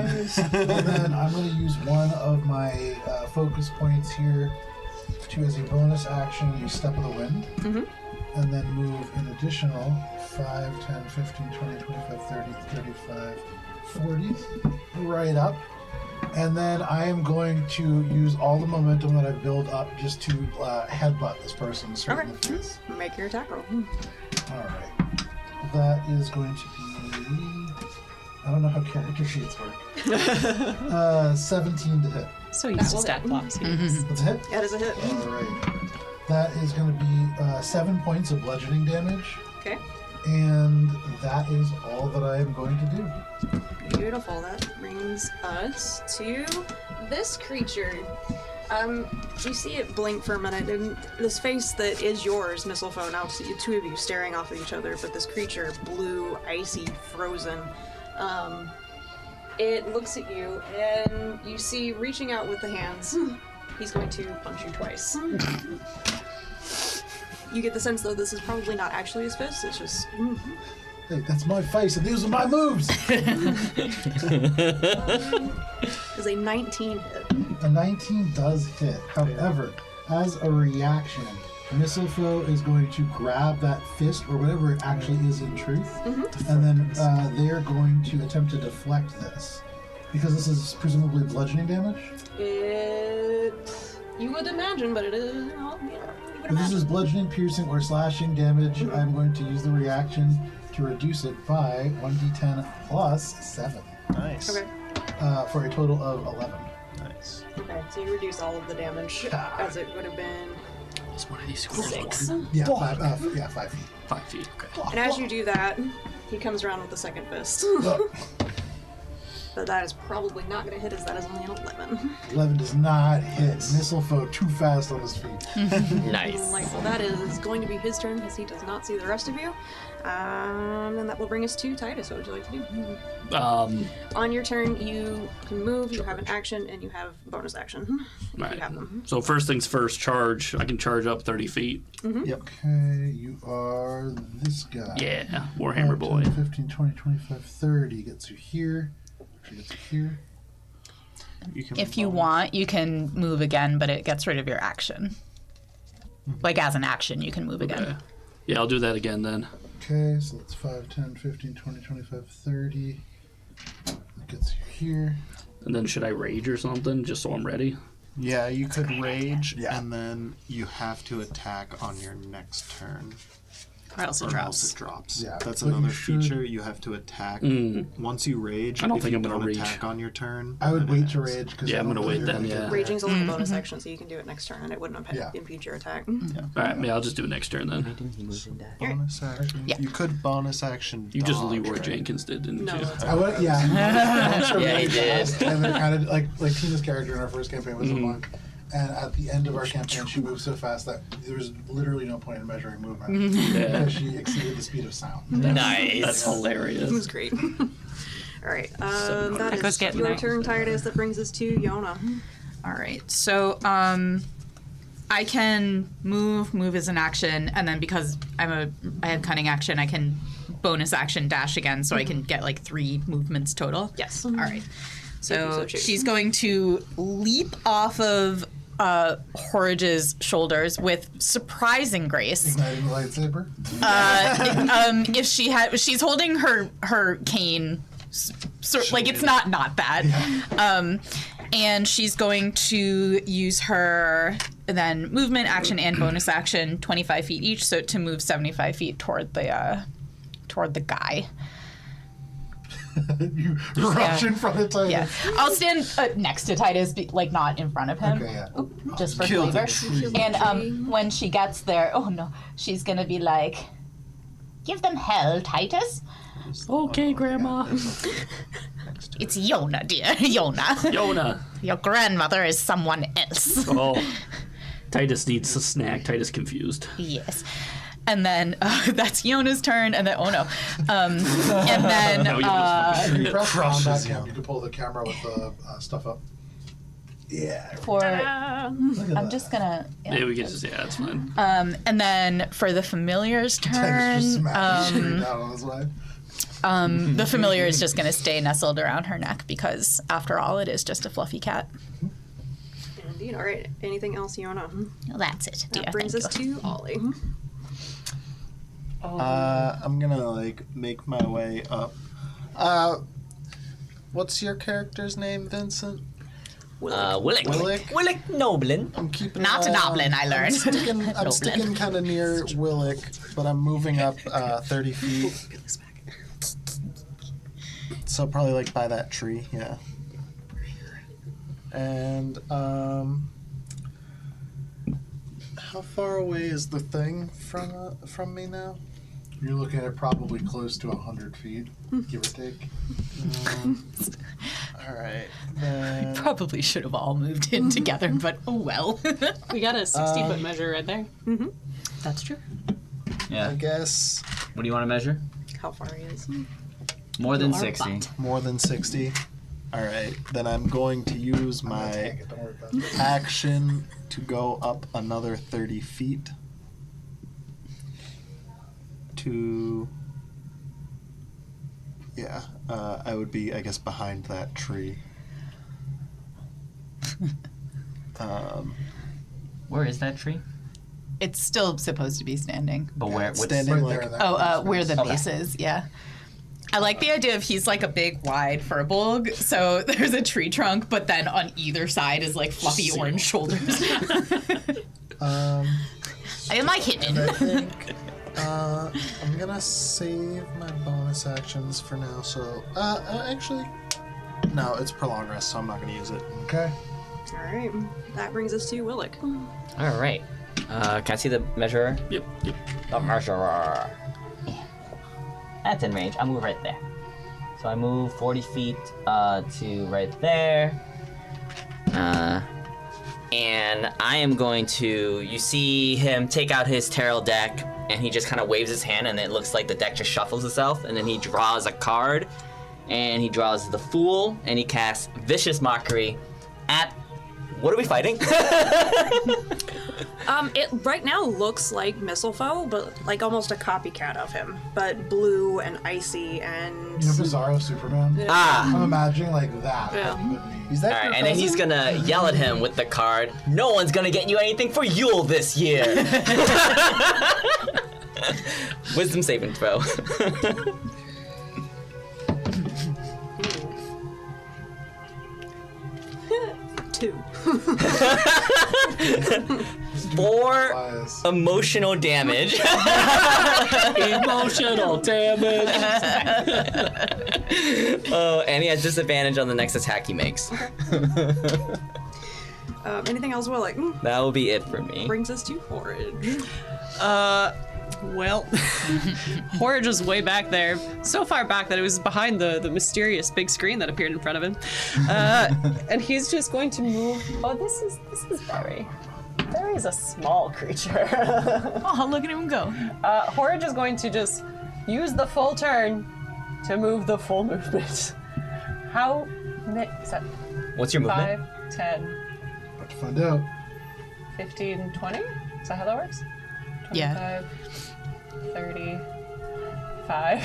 And then I'm going to use one of my focus points here to, as a bonus action, use Step of the Wind. Mhm. And then move an additional 5, 10, 15, 20, 25, 30, 35, 40, right up. And then I am going to use all the momentum that I've built up just to headbutt this person straight in the face. Make your attack roll. Alright. That is going to be... I don't know how character sheets work. 17 to hit. So used to will stat hit. blocks. That's a hit? That is a hit. Alright. That is going to be 7 points of bludgeoning damage. Okay. And that is all that I am going to do. Beautiful. That brings us to this creature. You see it blink for a minute, and this face that is yours, Mistletoe, now see the two of you staring off at each other, but this creature, blue, icy, frozen, it looks at you, and you see, reaching out with the hands, he's going to punch you twice. You get the sense, though, this is probably not actually his fist, it's just... Hey, that's my face, and these are my moves! Is a 19 hit. A 19 does hit. However, as a reaction, Mistletoe is going to grab that fist, or whatever it actually is in truth, and then they're going to attempt to deflect this. Because this is presumably bludgeoning damage? You would imagine, but it is, you would If this imagine. is bludgeoning, piercing, or slashing damage, I'm going to use the reaction to reduce it by 1d10 plus 7, Nice. Okay. for a total of 11. Nice. Okay, so you reduce all of the damage, as it would have been It's one of these 6. Yeah, 5 feet. 5 feet. Okay. And as you do that, he comes around with the second fist. But that is probably not going to hit, as that is only an 11. 11 does not hit. Mistletoe too fast on his feet. Nice. Delightful. That is going to be his turn, because he does not see the rest of you. And that will bring us to Titus. What would you like to do? On your turn, you can move, you have an action, and you have bonus action. If Right. you have them. So first things first, charge. I can charge up 30 feet. Yep. Okay, you are this guy. Yeah, Warhammer 5, boy. 10, 15, 20, 25, 30. Gets you here. Actually gets you here. You can If you want, you can move again, but it gets rid of your action. Like as an action, you can move Okay. again. Yeah, I'll do that again then. Okay, so that's 5, 10, 15, 20, 25, 30. That gets you here. And then should I rage or something, just so I'm ready? Yeah, you could rage, Yeah. and then you have to attack on your next turn. Or else it Or drops. else it drops. Yeah, That's but you another should- feature. You have to attack. Once you rage, I don't if think you I'm gonna don't rage. attack on your turn. I would then it wait to ends. rage. Cause Yeah, I I'm don't gonna think wait you're then, gonna yeah. do Raging's only a bonus action, so you can do it next turn, and it wouldn't impede your attack. All right, yeah, I'll just do it next turn then. Bonus action. Yeah. You could bonus action. You just dodge, Leroy right? Jenkins did, didn't No, you? that's I would, yeah. Yeah, he did. And they're kind of like Tina's character in our first campaign was a monk. And at the end of our campaign, she moved so fast that there was literally no point in measuring movement Yeah. because she exceeded the speed of sound. Nice. That's hilarious. It was great. All right, that Echo's is getting your there. turn, Titus. That brings us to Yona. All right. So, I can move as an action, and then because I have cunning action, I can bonus action dash again, so I can get like 3 movements total. Yes. All right. So so choose. she's going to leap off of Horridge's shoulders with surprising grace. Igniting the lightsaber. If she's holding her cane, like it's not that. Yeah. And she's going to use her then movement action and bonus action 25 feet each, so to move 75 feet toward the guy. You rush in front of Titus. Yeah, I'll stand next to Titus, like not in front of him. Okay, yeah. Just for Kill the flavor. tree. And when she gets there, oh no, she's gonna be like, "Give them hell, Titus." Okay, Grandma. It's Yona, dear, Yona. Yona. Your grandmother is someone else. Oh. Titus needs a snack. Titus confused. Yes. And then that's Yona's turn, and then oh no, and then No, Yona's If you press Crushes combat you. cam, you can pull the camera with the stuff up. Yeah. for Look at I'm that. just gonna Yeah, we can just, yeah, it's fine. and then for the familiar's Titus turn, just smashed straight down on his way. the familiar is just gonna stay nestled around her neck because after all, it is just a fluffy cat. Indeed. All right. Anything else, Yona? Well, that's it, dear. That brings Thank us you. to Ollie. I'm gonna like make my way up. What's your character's name, Vincent? Willick. Willick? Willick Noblin. I'm keeping Not a Noblin, I learned. I'm Noblin. sticking kind of near Willick, but I'm moving up 30 feet. So probably like by that tree, yeah. And how far away is the thing from me now? You're looking at probably close to 100 feet, give or take. All right, then. Probably should have all moved in together, but oh well. We got a 60-foot measure right there. That's true. I Yeah. guess What do you want to measure? How far he is? More than Your 60. butt. more than 60. All right, then I'm going to use my Take it, don't worry about it. action to go up another 30 feet to I would be, I guess, behind that tree. Where is that tree? It's still supposed to be standing. But where? What's Standing Right like there, that Oh, one's where the nice. base is, yeah. I like the idea of he's like a big wide furbolg, so there's a tree trunk, but then on either side is like fluffy orange shoulders. I Am I hidden? think I'm gonna save my bonus actions for now. So actually, no, it's prolonged rest, so I'm not gonna use it. Okay. All right. That brings us to Willick. All right. Can I see the measurer? Yep, yep. The measurer. That's in range. I'll move right there. So I move 40 feet to right there. And I am going to. You see him take out his tarot deck, and he just kind of waves his hand, and it looks like the deck just shuffles itself, and then he draws a card, and he draws the Fool, and he casts Vicious Mockery at. What are we fighting? It right now looks like Mistletoe, but like almost a copycat of him, but blue and icy and. You know Bizarro Superman? Ah. I'm imagining like that. Yeah. but me. Is that All your right, and then he's gonna yell at him with the card. No one's gonna get you anything for Yule this year. Wisdom saving throw. 2. 4 Bias. emotional damage. Emotional damage. Oh, and he has disadvantage on the next attack he makes. Anything else, Willick? That will be it for me. Brings us to Forage. Well, Horridge is way back there, so far back that it was behind the mysterious big screen that appeared in front of him, and he's just going to move. Oh, this is Barry. Barry is a small creature. Oh, look at him go. Horridge is going to just use the full turn to move the full movement. How many? Is that What's your movement? 5, 10, About to find out. 15, 20? Is that how that works? Yeah. 35,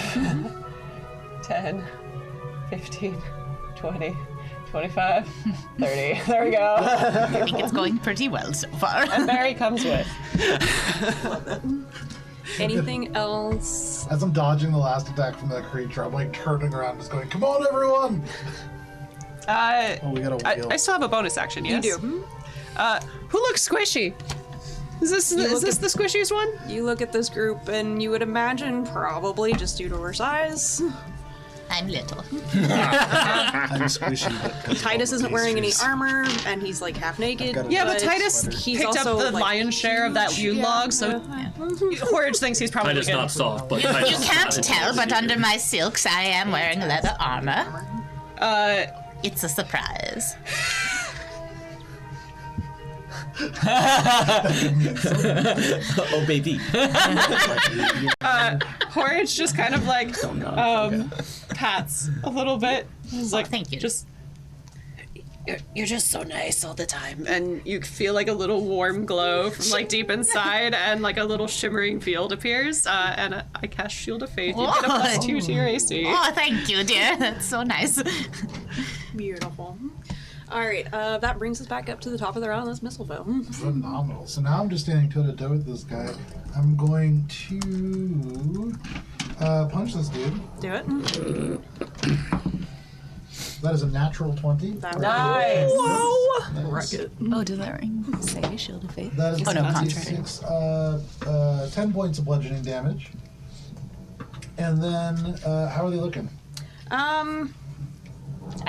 10, 15, 20, 25, 30. There we go. I think it's going pretty well so far. And Barry comes with. Anything else? As I'm dodging the last attack from that creature, I'm like turning around, just going, "Come on, everyone!" Oh, we got a wheel. I still have a bonus action, yes? You do. Who looks squishy? Is this the squishiest one? You look at this group and you would imagine, probably just due to her size, I'm little. I'm squishy. But Titus isn't wearing any armor and he's like half naked. got a Yeah, but Titus he's picked up also, the like, lion's share of that Yule log, so Horridge thinks he's probably Titus good. not soft, but You Titus can't not tell, but intelligent. under my silks I am wearing leather armor. It's a surprise. Oh, baby. Horridge just kind of like pats a little bit. He's like, thank you. Just You're just so nice all the time. and you feel like a little warm glow from like deep inside, and like a little shimmering field appears. And I cast Shield of Faith. You get a +2 to your AC. Oh, thank you, dear. That's so nice. Beautiful. All right, that brings us back up to the top of the round. That's Mistletoe. Phenomenal. So now I'm just standing toe to toe with this guy. I'm going to punch this dude. Do it. That is a natural 20. That Nice. Rocket. Oh, does that ring say Shield of Faith? That is Oh, no, 26, 10 points of bludgeoning damage. And then, how are they looking? I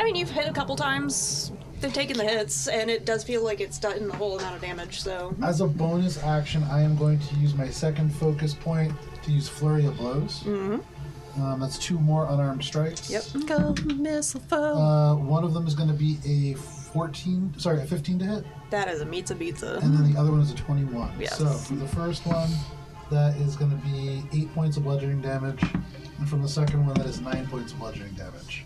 mean, you've hit a couple times. They've taken the hits, and it does feel like it's done the whole amount of damage, so... As a bonus action, I am going to use my second focus point to use Flurry of Blows. Mm-hmm. That's 2 more unarmed strikes. Yep. Go Mistletoe. One of them is going to be a 15 to hit, That is a pizza. and then the other one is a 21. Yes. So for the first one, that is going to be 8 points of bludgeoning damage, and from the second one, that is 9 points of bludgeoning damage.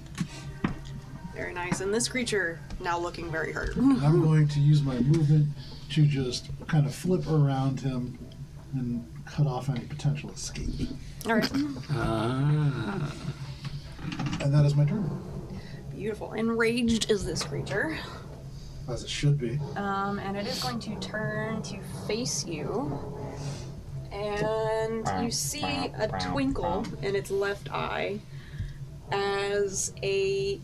Very nice. And this creature now looking very hurt. I'm going to use my movement to just kind of flip around him and cut off any potential escape. All right. And that is my turn, Beautiful. Enraged is this creature. as it should be. And it is going to turn to face you. And you see a twinkle in its left eye as a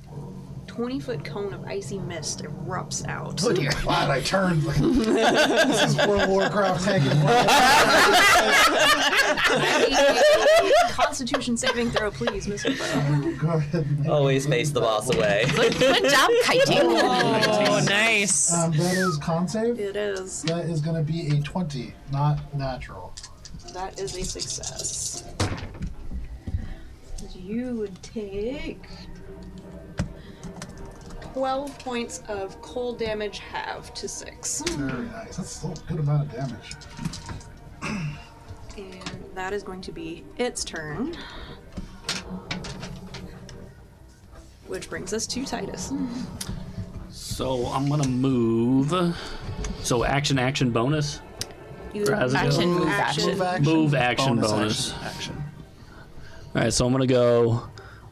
20-foot cone of icy mist erupts out. Oh dear. Glad I turned. This is World of Warcraft hanging. Constitution saving throw, please, Mr. Bro. Go ahead. and make- Always face the boss away. Good job, kiting. Oh, nice. That is con save. It is. That is going to be a 20, not natural. That is a success. You would take 12 points of cold damage halved to 6. Very nice. That's still a good amount of damage. And that is going to be its turn. Which brings us to Titus. So I'm gonna move. So action bonus. You Or how's it go? Action, move, action. action. Move action bonus. Action. All right, so I'm gonna go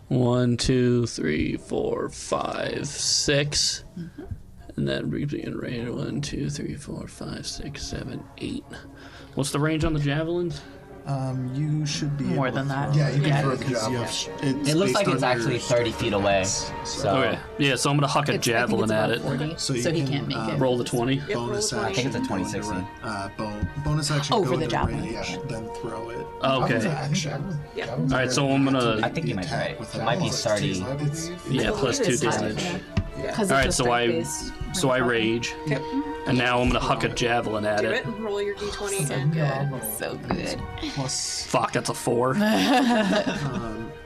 1, 2, 3, 4, 5, 6, and then briefly in range 1, 2, 3, 4, 5, 6, 7, 8. What's the range on the javelins? You should be More able than to that. throw Yeah, you can Yeah, throw the because you javelin. have, It looks like based it's on actually your 30 feet away. So Okay, yeah, so I'm gonna huck a It's- I think javelin it's at about it. 40, So you he can, can't make it. Roll the 20. Yep, bonus roll a 20. action. I think it's a go 2060. into bonus action. Over go the into javelin. range, then throw it. Okay. I think javelin. Yeah. javelin's All right, so I'm I gonna think you might be right. With It might be a- 30. It's yeah plus 2 It's damage. Because All right, it's a so I rage, and now I'm gonna huck a javelin at Do it. it. Roll your d20 and So good. Plus, Fuck, that's a 4.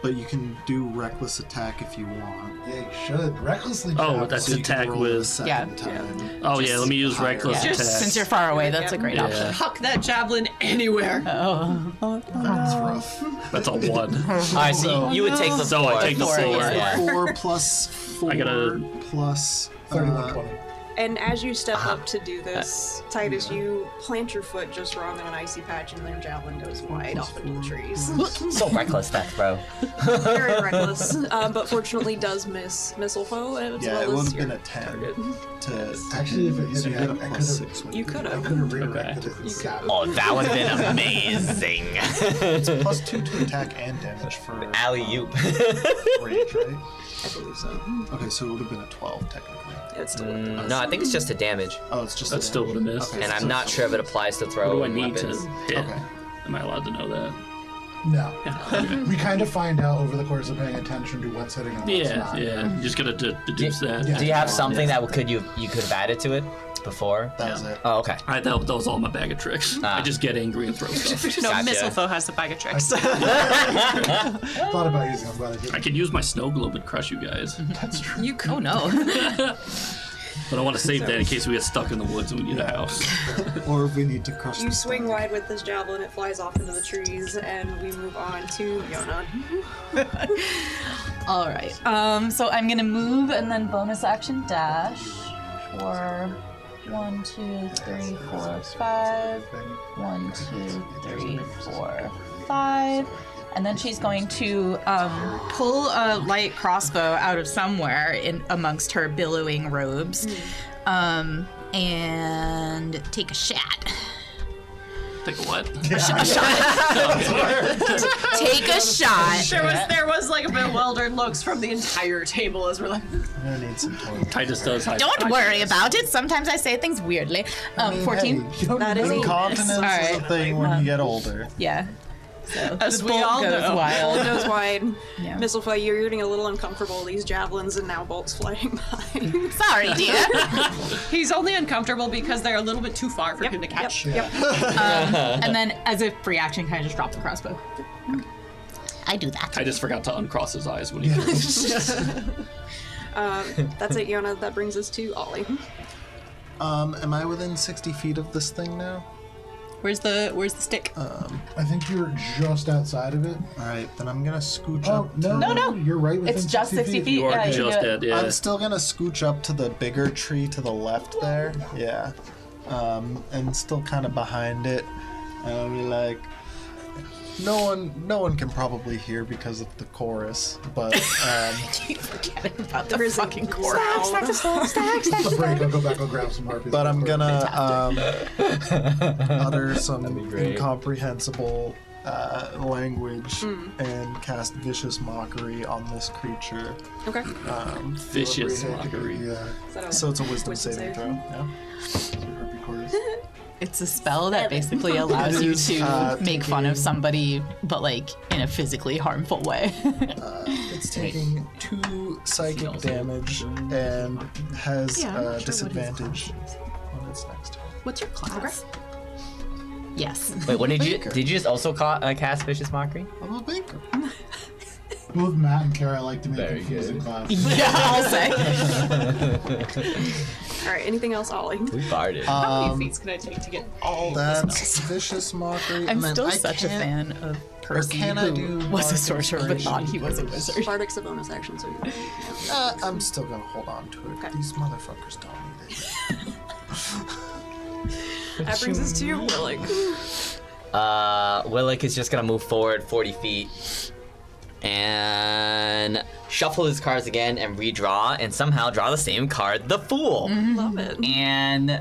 but you can do reckless attack if you want. Yeah, you should. Recklessly Oh, travel. that's So you can attack roll it a with. second time. Oh yeah, let me use reckless Yeah. attack. Since you're far away, that's a great Yeah. option. Huck that javelin anywhere. That's rough. That's a 1. All right, so you would take the So I 4. take the 4. Yeah. 4 plus 4 I gotta- plus 3120. And as you step up to do this, Titus, you plant your foot just wrong in an icy patch, and their javelin goes wide off into the trees. So reckless that throw. Very reckless, but fortunately does miss missile foe as Yeah, well it would as have your been a 10 to Actually, if it hit so me, you I get a could plus have. 6 when You could I have. could have redirected it Okay. inside. Oh, that would have been amazing. plus 2 to attack and damage for Alley-oop. rage, right? I believe so. Okay, so it would have been a 12 technically. It's still worth it. No, I think it's just a damage. Oh, it's just That a still damage. would have missed. Okay, And so I'm not sure if it applies to What throw do I need weapons. to hit? Okay. Am I allowed to know that? No. We kind of find out over the course of paying attention to what's hitting and what's Yeah, not. yeah. You just gotta deduce that. Yeah. Do you have something that you could have added to it before? That was it. Oh, okay. That was all my bag of tricks. I just get angry and throw stuff. No, Gotcha. missile foe has the bag of tricks. Thought about using them, but I didn't. I could use my snow globe and crush you guys, That's true. You oh no. but I want to save that in case we get stuck in the woods and we need a house. Or if we need to crush You the swing stomach. wide with this javelin, it flies off into the trees, and we move on to Yona. All right. So I'm gonna move and then bonus action dash for 1, 2, 3, 4, 5. 1, 2, 3, 4, 5. And then she's going to pull a light crossbow out of somewhere in amongst her billowing robes, and take a shot. Take a what? Take a shot. There was like bewildered looks from the entire table as we're like, I'm gonna need some toilet. Titus does high Don't worry about it. Sometimes I say things weirdly. 14. Hey, you don't That need is to- a- Incontinence is a Alright. thing when you get older. Yeah. So As the we bolt all goes know. wild. Bolt goes wide. Yeah. Missile foe, you're getting a little uncomfortable. These javelins and now bolts flying by. Sorry, dear. he's only uncomfortable because they're a little bit too far for him to catch. Yep. And then, as a free action, kind of just drop the crossbow. I do that. I just forgot to uncross his eyes when he threw. That's it, Yona. That brings us to Ollie. Am I within 60 feet of this thing now? Where's the stick? I think you're just outside of it. Alright, then I'm gonna scooch Oh, up. no, No. You're right within It's just 60 feet. You are Yeah, you just do it. dead, yeah. I'm still gonna scooch up to the bigger tree to the left there. Yeah. And still kind of behind it. And I'll be like, no one can probably hear because of the chorus, but Forget about the There's a fucking chorus. The break, I'll go back, I'll grab some harpies. but I'm gonna utter some great. incomprehensible language and cast vicious mockery on this creature. Okay. Vicious mockery. Yeah. Is that a So it's a wisdom wisdom saving save? throw. Yeah. Harpy chorus. It's a spell that basically allows you to make fun of somebody, but like in a physically harmful way. It's taking 2 psychic damage and has disadvantage on its next turn. What's your class? Yes. Wait, what did you just also cast vicious mockery? I'm a banker. Both Matt and Kara like to make Very confusing good. class. Yeah, I'll say. All right. Anything else, Ollie? We barded. How many feats can I take to get all the That's spells? vicious mockery. I'm and then still I such a can't- fan of Percy, can I who do was a Bardic sorcerer but thought he was a Inspiration? wizard. Bardic's a bonus action, so you I'm still gonna hold on to it. Okay. These motherfuckers don't need it. That brings us to Willick. Willick is just gonna move forward 40 feet and shuffle his cards again and redraw and somehow draw the same card, the Fool. Love it. And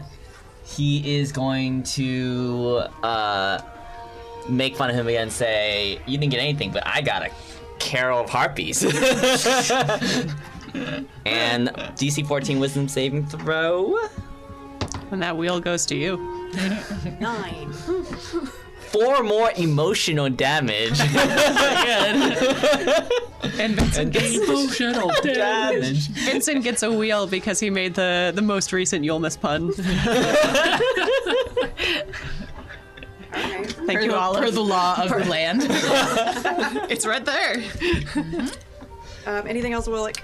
he is going to make fun of him again and say, "You didn't get anything, but I got a carol of harpies." And DC 14 wisdom saving throw. And that wheel goes to you. 9. 4 more emotional damage. And Vincent gets, Emotional damage. Vincent gets a wheel because he made the most recent Yule pun. Alright. Thank you, Olive. Per the law of the land. It's right there. Anything else, Willick?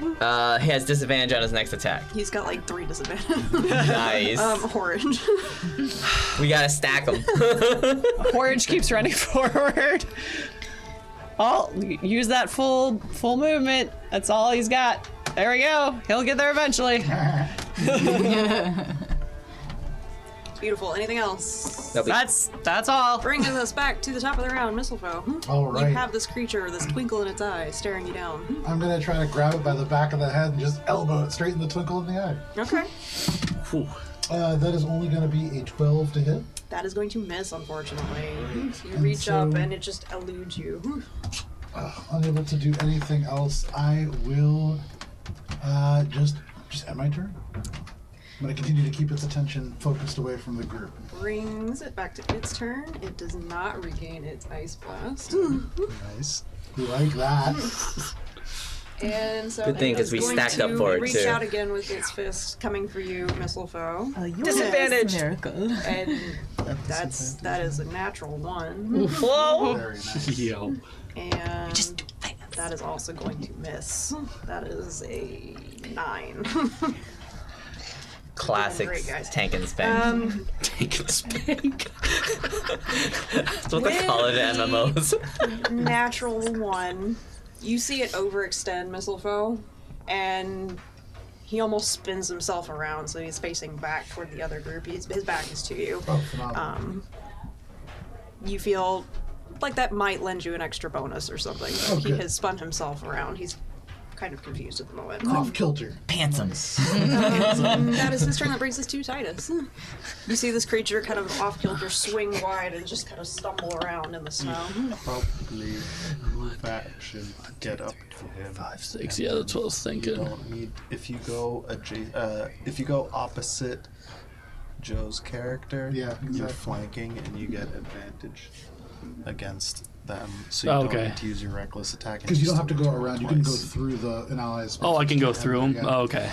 He has disadvantage on his next attack. He's got like 3 disadvantages. Nice. Orange. We gotta stack them. Orange keeps running forward. Oh, use that full movement. That's all he's got. There we go. He'll get there eventually. Beautiful. Anything else? Nope. That's all. Bringing us back to the top of the round, Mistletoe. All right. You have this creature, this twinkle in its eye, staring you down. I'm gonna try to grab it by the back of the head and just elbow it straight in the twinkle in the eye. Okay. Whew. That is only gonna be a 12 to hit. That is going to miss, unfortunately. You And reach so- up and it just eludes you. Unable to do anything else. I will just end my turn. I'm going to continue to keep its attention focused away from the group. Brings it back to its turn. It does not regain its ice blast. Nice. We like that. And so Good thing, it is 'cause we going stacked up to for it, reach too. out again with its fist, coming for you, Mistletoe. Disadvantage. Miracle. And that is a natural 1. Whoa. Very nice. Yo. And that is also going to miss. That is a 9. Classic Great, guys. tank and spank. Take a spank. That's what they call it in MMOs. Natural 1. You see it overextend Mistletoe, and he almost spins himself around, so he's facing back toward the other group. His back is to you. Oh, phenomenal. You feel like that might lend you an extra bonus or something. Oh, He good. has spun himself around. He's kind of confused at the moment. Off kilter. Pantsum. That is his turn. That brings us to Titus. You see this creature kind of off kilter swing wide and just kind of stumble around in the snow. Probably move action, get up to him. 5, 6. Yeah, that's what I was You thinking. don't need if you go opposite Joe's character. Yeah, You're exactly. flanking and you get advantage against them, so you Oh, don't okay. need to use your reckless attack. Because you don't have to go Turn around. You can go twice. through an ally's. Oh, I can go through them? Yeah. Oh, okay.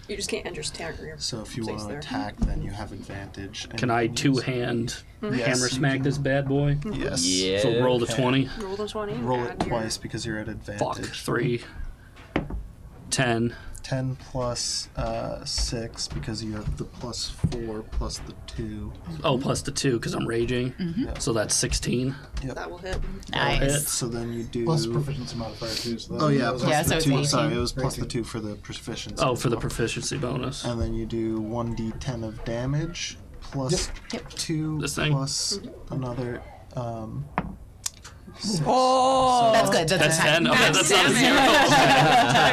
You just can't enter your So if you want place to there. attack, then you have advantage. and Can you I use- two-hand Yes, hammer you smack can. this bad boy? Yes. Yeah. So roll the okay. 20. Roll the 20. Roll add it your- twice because you're at advantage. Fuck. 3. 10. 10 plus 6 because you have the +4 plus the 2. Oh, plus the 2 because I'm raging. Yeah. So that's 16. That will hit. Nice. So then you do. Plus proficiency modifier too. So that Oh yeah, was plus Yeah, the so it's 2. 18. Sorry, it was plus the 18. 2 for the proficiency. Oh, for the as well. proficiency bonus. And then you do 1d10 of damage plus 2 This thing? plus another. 6. Oh, That's good. That's 10? Okay, that's not a 0.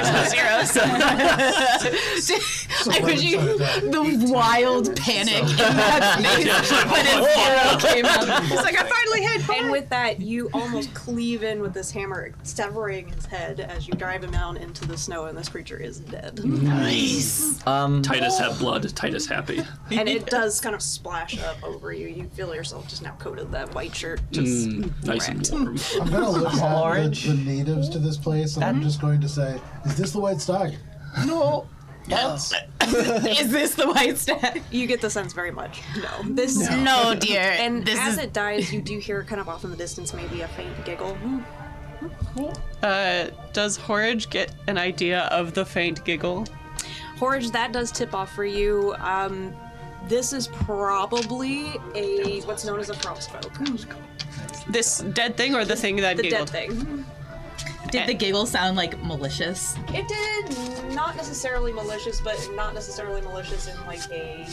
I wish you the wild panic in that face when his zero came up. It's like I finally hit. And with that, you almost cleave in with this hammer, severing his head as you drive him down into the snow, and this creature is dead. Nice. Titus have blood. Titus happy. And it does kind of splash up over you. You feel yourself just now coated in that white shirt. Just Nice and warm. I'm gonna look at the natives to this place, and I'm just going to say, "Is this the white stag?" No. Yes. Is this the white stag? You get the sense very much. No. This No, dear. And this as is it dies, you do hear kind of off in the distance maybe a faint giggle. does Horridge get an idea of the faint giggle? Horridge, that does tip off for you. This is probably what's known as a frostfolk. This dead thing or the thing that The giggled? dead thing. Did the giggle sound like malicious? It did not necessarily malicious, but not necessarily malicious in like a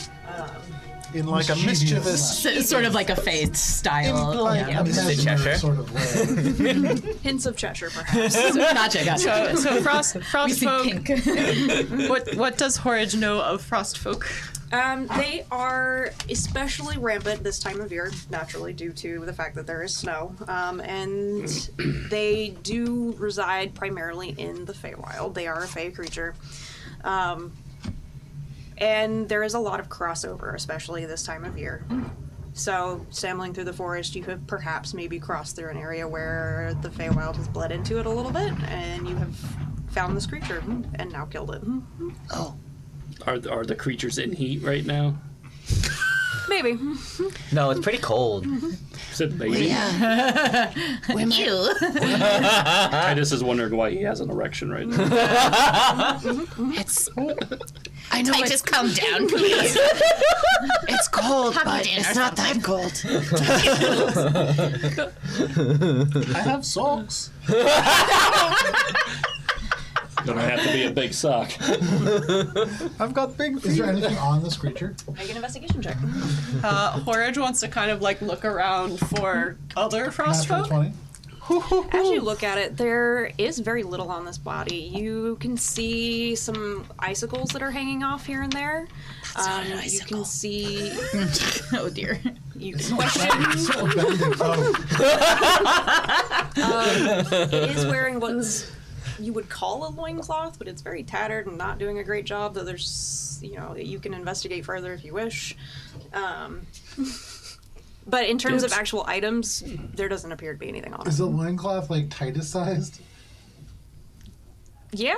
In like a Mischievous. mischievous. Sort of like a Faith style. Like Yeah. a Is it messenger Cheshire? sort of way. hints of Cheshire, perhaps. Gotcha. So We see frostfolk. pink. What does Horridge know of frostfolk? They are especially rampant this time of year, naturally due to the fact that there is snow, and they do reside primarily in the Feywild. They are a Fey creature, and there is a lot of crossover, especially this time of year. So, stumbling through the forest, you have perhaps maybe crossed through an area where the Feywild has bled into it a little bit, and you have found this creature and now killed it. Oh, Are the creatures in heat right now? Maybe. No, it's pretty cold. Said maybe. yeah. We might, Ew. Titus is wondering why he has an erection right now. it's. I know Titus, it's, calm down, please. it's cold, Tuck but it in it's or not that cold. I have socks. Gonna have to be a big sock. I've got big Is feet. there anything on this creature? Make an investigation check. Horridge wants to kind of like look around for other frost Natural folk. 20. As you look at it, there is very little on this body. You can see some icicles that are hanging off here and there. not an You icicle. can see. Oh dear. You can question. Oh, bending. Oh. It is wearing what's you would call a loincloth, but it's very tattered and not doing a great job. Though there's, you can investigate further if you wish. But in terms of actual items, there doesn't appear to be anything on it. Is the loincloth like Titus sized? Yeah.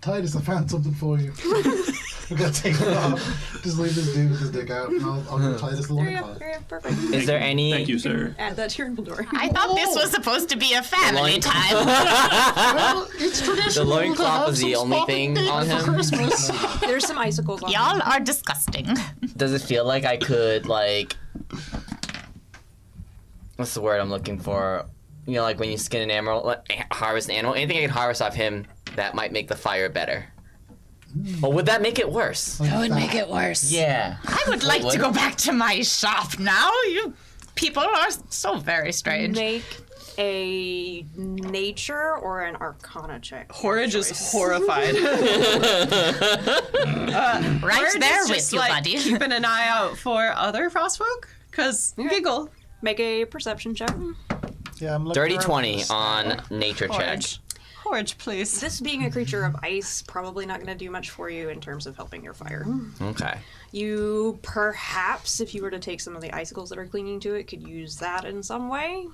Titus, I found something for you. I'm gonna take it off. Just leave this dude with his dick out, and I'll give Titus the There you go. loincloth. There you go. Perfect. Is there any? Thank you, sir. Add that to your inventory. I thought this was supposed to be a family Loin- time. Well, it's traditional. The loincloth to have is the some only spotted thing dick on for him? Christmas. There's some icicles on Y'all are disgusting. Does it feel like I could like? What's the word I'm looking for? Like when you skin an animal, harvest an animal. Anything I can harvest off him that might make the fire better. Or would that make it worse? That would make it worse. Yeah. I would like to go back to my shop now. You people are so very strange. Make a nature or an arcana check. Horridge is horrified. Right Horridge there is with just, you, like, buddy. keeping an eye out for other frost folk. Cause giggle. Make a perception check. Yeah, I'm looking Dirty around 20 for on nature check. Horridge. Horridge, please. This being a creature of ice, probably not going to do much for you in terms of helping your fire. Okay. You perhaps, if you were to take some of the icicles that are clinging to it, could use that in some way,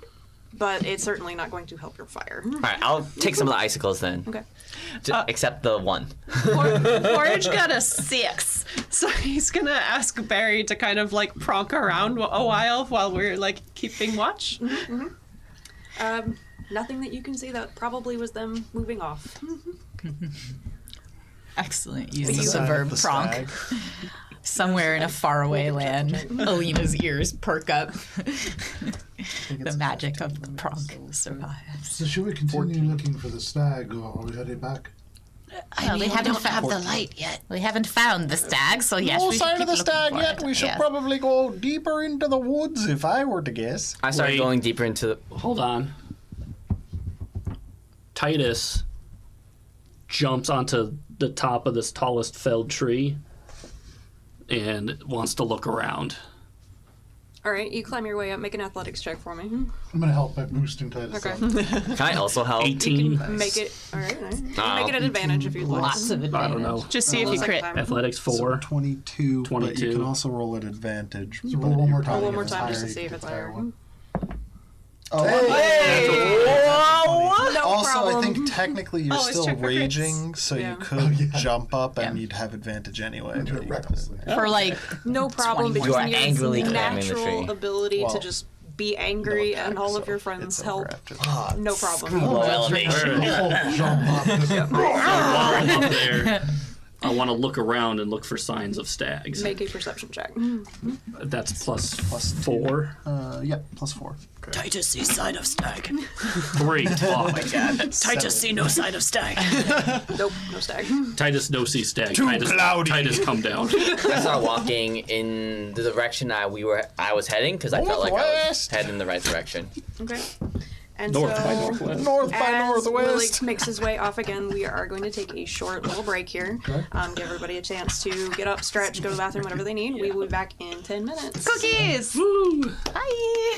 but it's certainly not going to help your fire. All right, I'll take some of the icicles then. Okay. Except the one. Horridge got a 6, so he's gonna ask Barry to kind of like pronk around a while we're like keeping watch. Nothing that you can see. That probably was them moving off. Excellent use the of the sign verb of the pronk. stag. Somewhere in a faraway land, Alina's ears perk up. The magic of the pronk survives. So should we continue looking for the stag, or are we headed back? I Well, mean, we we haven't don't have the found- light yet. We haven't found the stag, so yes, No we should sign keep of the looking stag for yet. it. We should Yeah. probably go deeper into the woods, if I were to guess. I started Wait. going deeper into the. Hold on. Titus jumps onto the top of this tallest felled tree and wants to look around. All right, you climb your way up. Make an athletics check for me. I'm gonna help by boosting Titus. Okay. up. Can I also help? 18. Make it. All right. Nice. You Oh. make it an advantage if you'd like. Lots of advantage. I don't know. Just see if Roll you a crit. second time. Athletics So 4. 22, but you 22. can also roll at advantage. So but roll one more you're time. Roll one probably more gonna time just to higher, see you if get it's the higher higher. one. Oh, No Also, problem. I think technically you're Always still check for crits. raging, so Yeah. you could Oh, yeah. jump up and Yeah. you'd have advantage anyway. do but it you recklessly. For like, No problem 20 because You are angrily your climbing the natural tree. able to Well, just be angry and all of your friends help. No problem. Low elevation. Jump up. While I'm up there, I want to look around and look for signs of stags. Make a perception check. That's plus 4. Yeah, plus 4. Titus see sign of stag. 3. Oh my god. Titus see no sign of stag. Nope, no stag. Titus no see stag. Too Titus, cloudy. Titus come down. I started walking in the direction I was heading because I felt like I was Northwest. heading in the right direction. Okay. And North so, by northwest. North by as northwest. Willie makes his way off again, we are going to take a short little break here. Give everybody a chance to get up, stretch, go to the bathroom, whatever they need. We will be back in 10 minutes. Cookies! bye.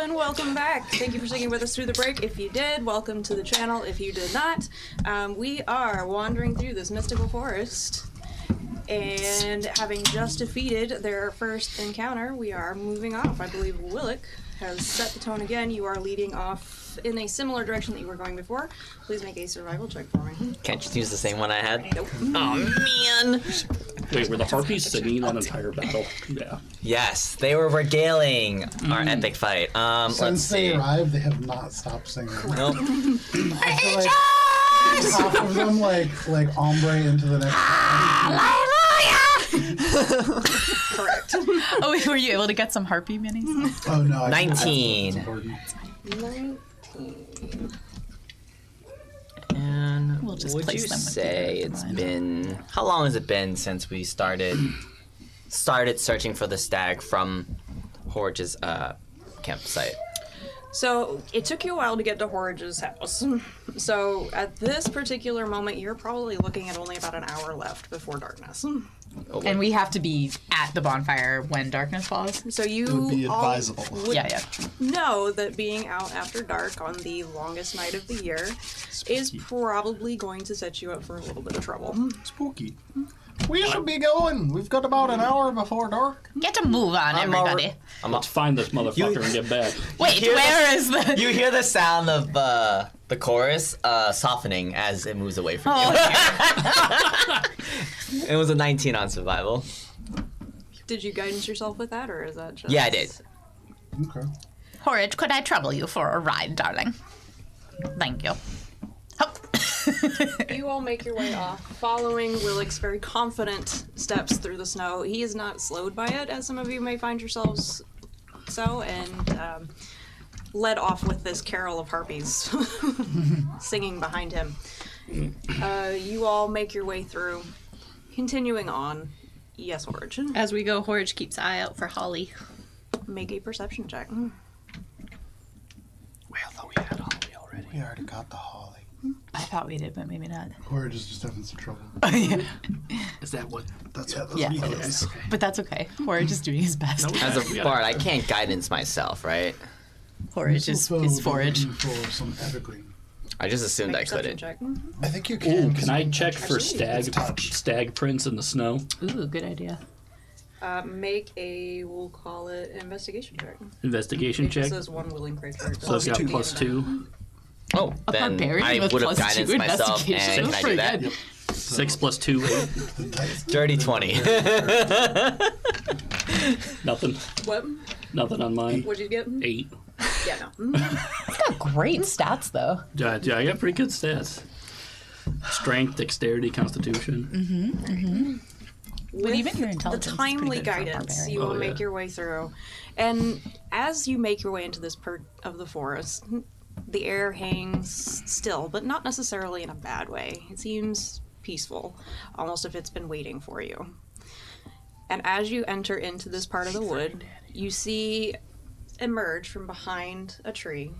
and welcome back. Thank you for sticking with us through the break. If you did, welcome to the channel. If you did not, we are wandering through this mystical forest, and having just defeated their first encounter, we are moving off. I believe Willick has set the tone again. You are leading off in a similar direction that you were going before. Please make a survival check for me. Can't you use the same one I had? Nope. Oh man! Wait, were the harpies singing that entire battle? Yeah. Yes, they were regaling our epic fight. Let's Since they see. arrived, they have not stopped singing. Nope. I feel like half of them like ombre into the next. Correct. Oh, wait, were you able to get some harpy minis? Oh no! 19. That's important. 19. And We'll just would place you them with say the it's line. been? How long has it been since we started searching for the stag from Horge's campsite? So it took you a while to get to Horridge's house. So at this particular moment, you're probably looking at only about an hour left before darkness. And we have to be at the bonfire when darkness falls. So you It would be all advisable. would Yeah. know that being out after dark on the longest night of the year is probably going to set you up for a little bit of trouble. Spooky. We should be going. We've got about an hour before dark. Get a move on, everybody. Let's find this motherfucker and get back. Wait, hear where is the... You hear the sound of the chorus softening as it moves away from you. It was a 19 on survival. Did you guidance yourself with that, or is that just... Yeah, I did. Okay. Horridge, could I trouble you for a ride, darling? Thank you. Hop. You all make your way off, following Willick's very confident steps through the snow. He is not slowed by it, as some of you may find yourselves so, and led off with this carol of harpies singing behind him. You all make your way through, continuing on. Yes, Origin. As we go, Horridge keeps eye out for Holly. Make a perception check. We already got the holly. I thought we did, but maybe not. Or just having some trouble. Is that what? That's what Yeah, it it is. But that's okay. Horridge is doing his best. As a bard, I can't guidance myself, right? Horridge is forage. For some epically. I just assumed I Perception couldn't. check. I think you Ooh, can. can I check for Absolutely. stag prints in the snow? Ooh, good idea. Make a, we'll call it, investigation check. Investigation It check. says one willing creature. So it's got Doesn't plus mean 2. Oh, A then barbarian I with would have plus 2 guidance myself. investigation. And That's can I do pretty that? good. 6 plus 2, 8. Dirty 20. Nothing. What? Nothing on mine. What'd you get? 8. Yeah, no. Great stats, though. Yeah, I got pretty good stats. Strength, dexterity, constitution. But even your The intelligence is timely pretty good for a guidance, barbarian. you will Oh, make yeah. your way through. And as you make your way into this part of the forest, the air hangs still, but not necessarily in a bad way. It seems peaceful, almost if it's been waiting for you. And as you enter into this part of the wood, you see emerge from behind a tree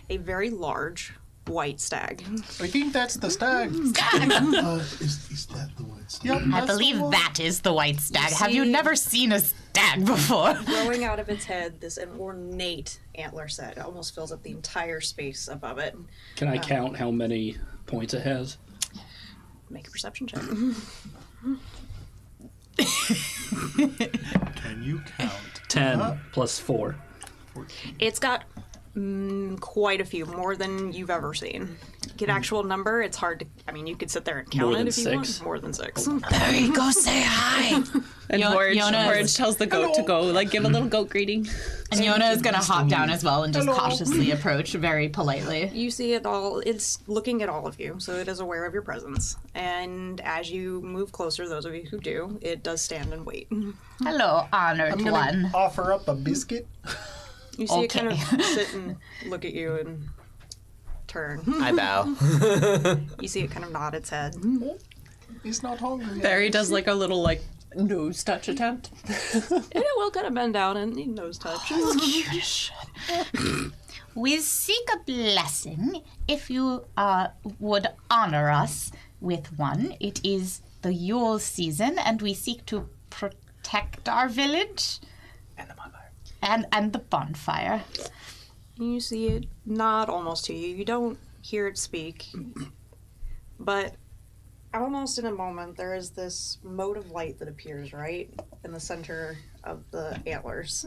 a very large white stag. I think that's the stag. Is that the white stag? Yep, I that's the believe one. that is the white stag. Have you see- never seen a stag before? Growing out of its head, this ornate antler set. It almost fills up the entire space above it. Can I count how many points it has? Make a perception check. Can you count? 10 plus 4. It's got quite a few, more than you've ever seen. Get actual number, it's hard to. I mean, you could sit there and count More it than if you 6? want. More than 6. There you go, say hi. And Horridge, Yona is- Horridge tells the goat to go, like, give a little goat greeting. And Yona is going to hop down as well and just cautiously approach very politely. You see it all. It's looking at all of you, so it is aware of your presence. And as you move closer, those of you who do, it does stand and wait. Hello, honored I'm gonna one. offer up a biscuit. You see it kind of Okay. sit and look at you and turn. I bow. You see it kind of nod its head. He's not hungry. Barry does, like, a little, like, nose touch attempt. And it will kind of bend down and nose touch. We seek a blessing. If you would honor us with one, it is the Yule season, and we seek to protect our village And the bonfire. and the bonfire. You see it nod almost to you. You don't hear it speak. But almost in a moment, there is this mote of light that appears right in the center of the antlers.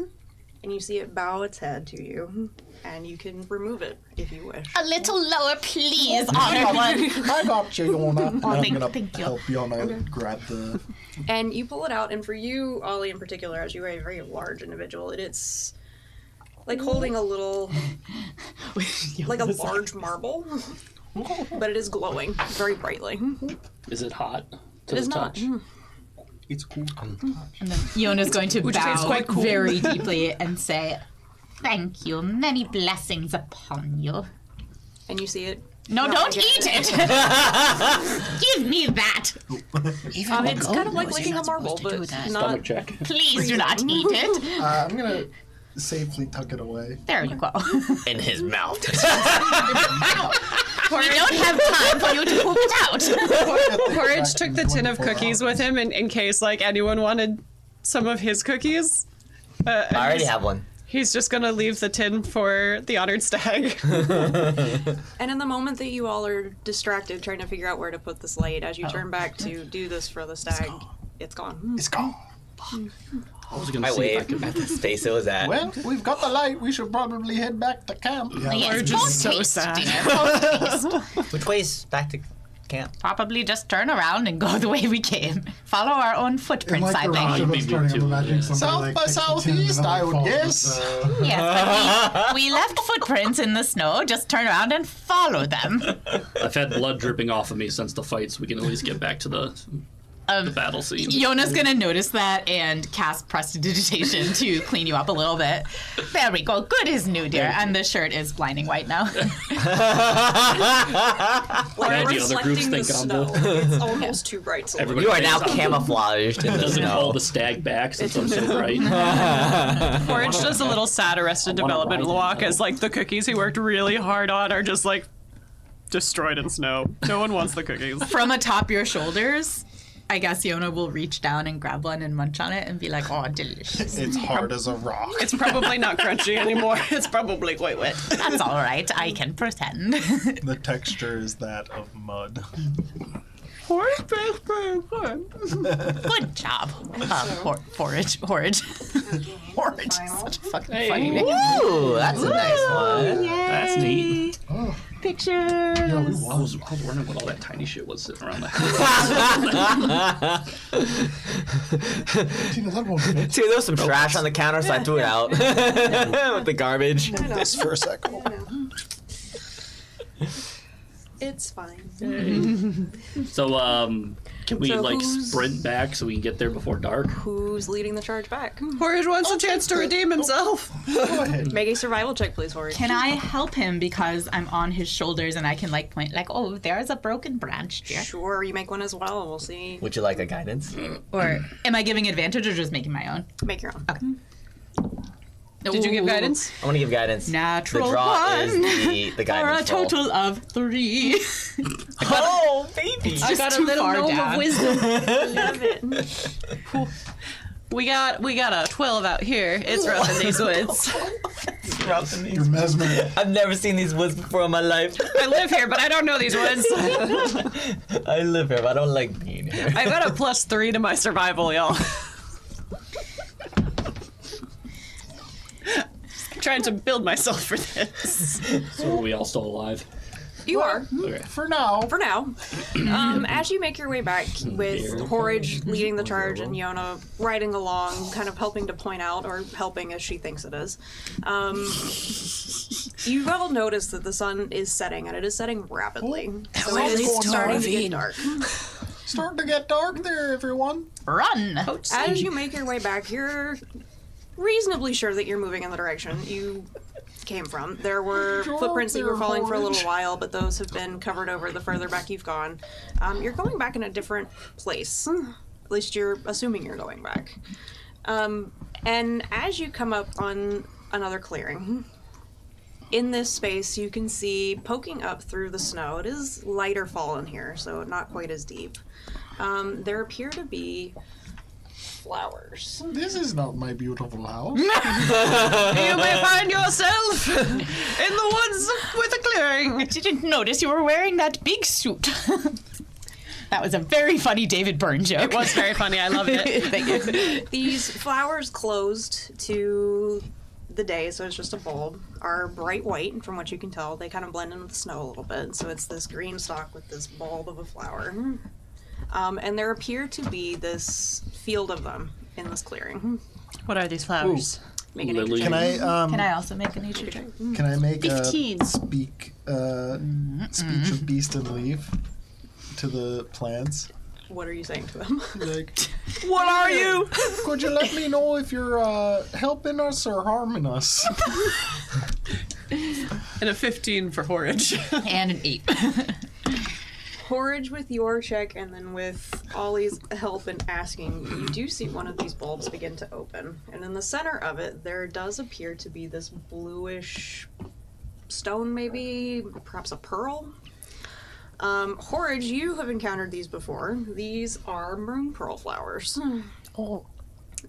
And you see it bow its head to you. And you can remove it if you wish. A little lower, please, Honored One. I got you, Yona. Oh, I'm gonna thank you. help Yona grab the. And you pull it out, and for you, Ollie in particular, as you are a very large individual, it's like holding a little, like a large marble, but it is glowing very brightly. Is it hot to It is the not. touch? It's cool. And then Yona's going to Would you say it's bow quite cool? very deeply and say, Thank you. Many blessings upon you. And you see it. No, No, don't I eat get it. Give me that. Even It's kind of like licking a marble, but Stomach not. check. Please do not eat it. I'm gonna safely tuck it away. There you go. In his mouth. We don't have time for you to poop it out. Porridge took the tin of cookies with him in case like anyone wanted some of his cookies. I already have one. He's just gonna leave the tin for the honored stag. And in the moment that you all are distracted trying to figure out where to put this light, as you turn back to do this for the stag, it's gone. It's gone. I was gonna I see if I waved could. at the space it was at. Well, we've got the light. We should probably head back to camp. Yes, just post so haste, sad. dear, post haste. Which way's back to camp? Probably just turn around and go the way we came. Follow our own In footprints, like I the think. rush of Maybe us starting, I'm too, imagining yeah. somebody South like by kicks the tin and southeast, then, like, I would falls guess. with the- Yes, but we left footprints in the snow. Just turn around and follow them. I've had blood dripping off of me since the fight, so we can at least get back to the battle scene. Yona's gonna notice that and cast prestidigitation to clean you up a little bit. There we go. Good as new, dear. And the shirt is blinding white now. Like the other groups reflecting the think I'm snow. It's almost too bright. So Everybody You are now thinks I'm- camouflaged in the Doesn't hold snow. the stag back since I'm so bright. Porridge does a little sad Arrested wanna Development ride it, walk though. as like the cookies he worked really hard on are just like destroyed in snow. No one wants the cookies. From atop your shoulders, I guess Yona will reach down and grab one and munch on it and be like, oh, delicious. It's hard as a rock. It's probably not crunchy anymore. It's probably quite wet. That's all right. I can pretend. The texture is that of mud. Porridge tastes very good. Good job. Forage. Horage. Horage. Such a fucking funny name. Ooh, that's a nice one. That's neat. Oh, Picture. yeah, we I won. was wondering what all that tiny shit was sitting around the house. Tina, that won't fit. See, there was some trash on the counter, so I threw it out with the garbage. This for a second. it's fine. So, can we So like who's- sprint back so we can get there before dark? Who's leading the charge back? Porridge wants a chance to redeem himself. Go ahead. Make a survival check, please, for you. Can I help him because I'm on his shoulders and I can like point like, oh, there's a broken branch, dear. Sure, you make one as well. We'll see. Would you like a guidance? Or am I giving advantage or just making my own? Make your own. Did you give Ooh. guidance? I want to give guidance. Natural The draw one. is the For a guidance roll. total of 3. Oh, baby! I got a too little far gnome down. of wisdom. Love it. We got a 12 out here. It's rough in these woods. You're mesmerized. I've never seen these woods before in my life. I live here, but I don't know these woods. I live here, but I don't like being here. I got a +3 to my survival, y'all. Trying to build myself for this. So are we all still alive? You are. Okay. For now. For now. As you make your way back with Horridge leading the charge and Yona riding along, kind of helping to point out, or helping as she thinks it is, you all notice that the sun is setting, and it is setting rapidly. So it is starting to get dark. Starting to get dark there, everyone. Run. As you make your way back, you're reasonably sure that you're moving in the direction you came from. There were footprints that you were following for a little while, but those have been covered over the further back you've gone. You're going back in a different place. At least you're assuming you're going back. And as you come up on another clearing, in this space you can see poking up through the snow. It is lighter fall in here, so not quite as deep. There appear to be flowers. This is not my beautiful house. You may find yourself in the woods with a clearing. I didn't notice you were wearing that big suit. That was a very funny David Byrne joke. It was very funny. I loved it. Thank you. These flowers closed to the day, so it's just a bulb, are bright white. From what you can tell, they kind of blend in with the snow a little bit. So it's this green stalk with this bulb of a flower. And there appear to be this field of them in this clearing. What are these flowers? Make a nature Lily. check. Can I also make a nature check? Can I make 15. a speech of beast and leaf to the plants? What are you saying to them? Like, What are you? could you let me know if you're helping us or harming us? And a 15 for Horage. And an 8. Porridge with your check, and then with Ollie's help in asking, you do see one of these bulbs begin to open. And in the center of it, there does appear to be this bluish stone, maybe, perhaps a pearl. Horage, you have encountered these before. These are moon pearl flowers. Oh.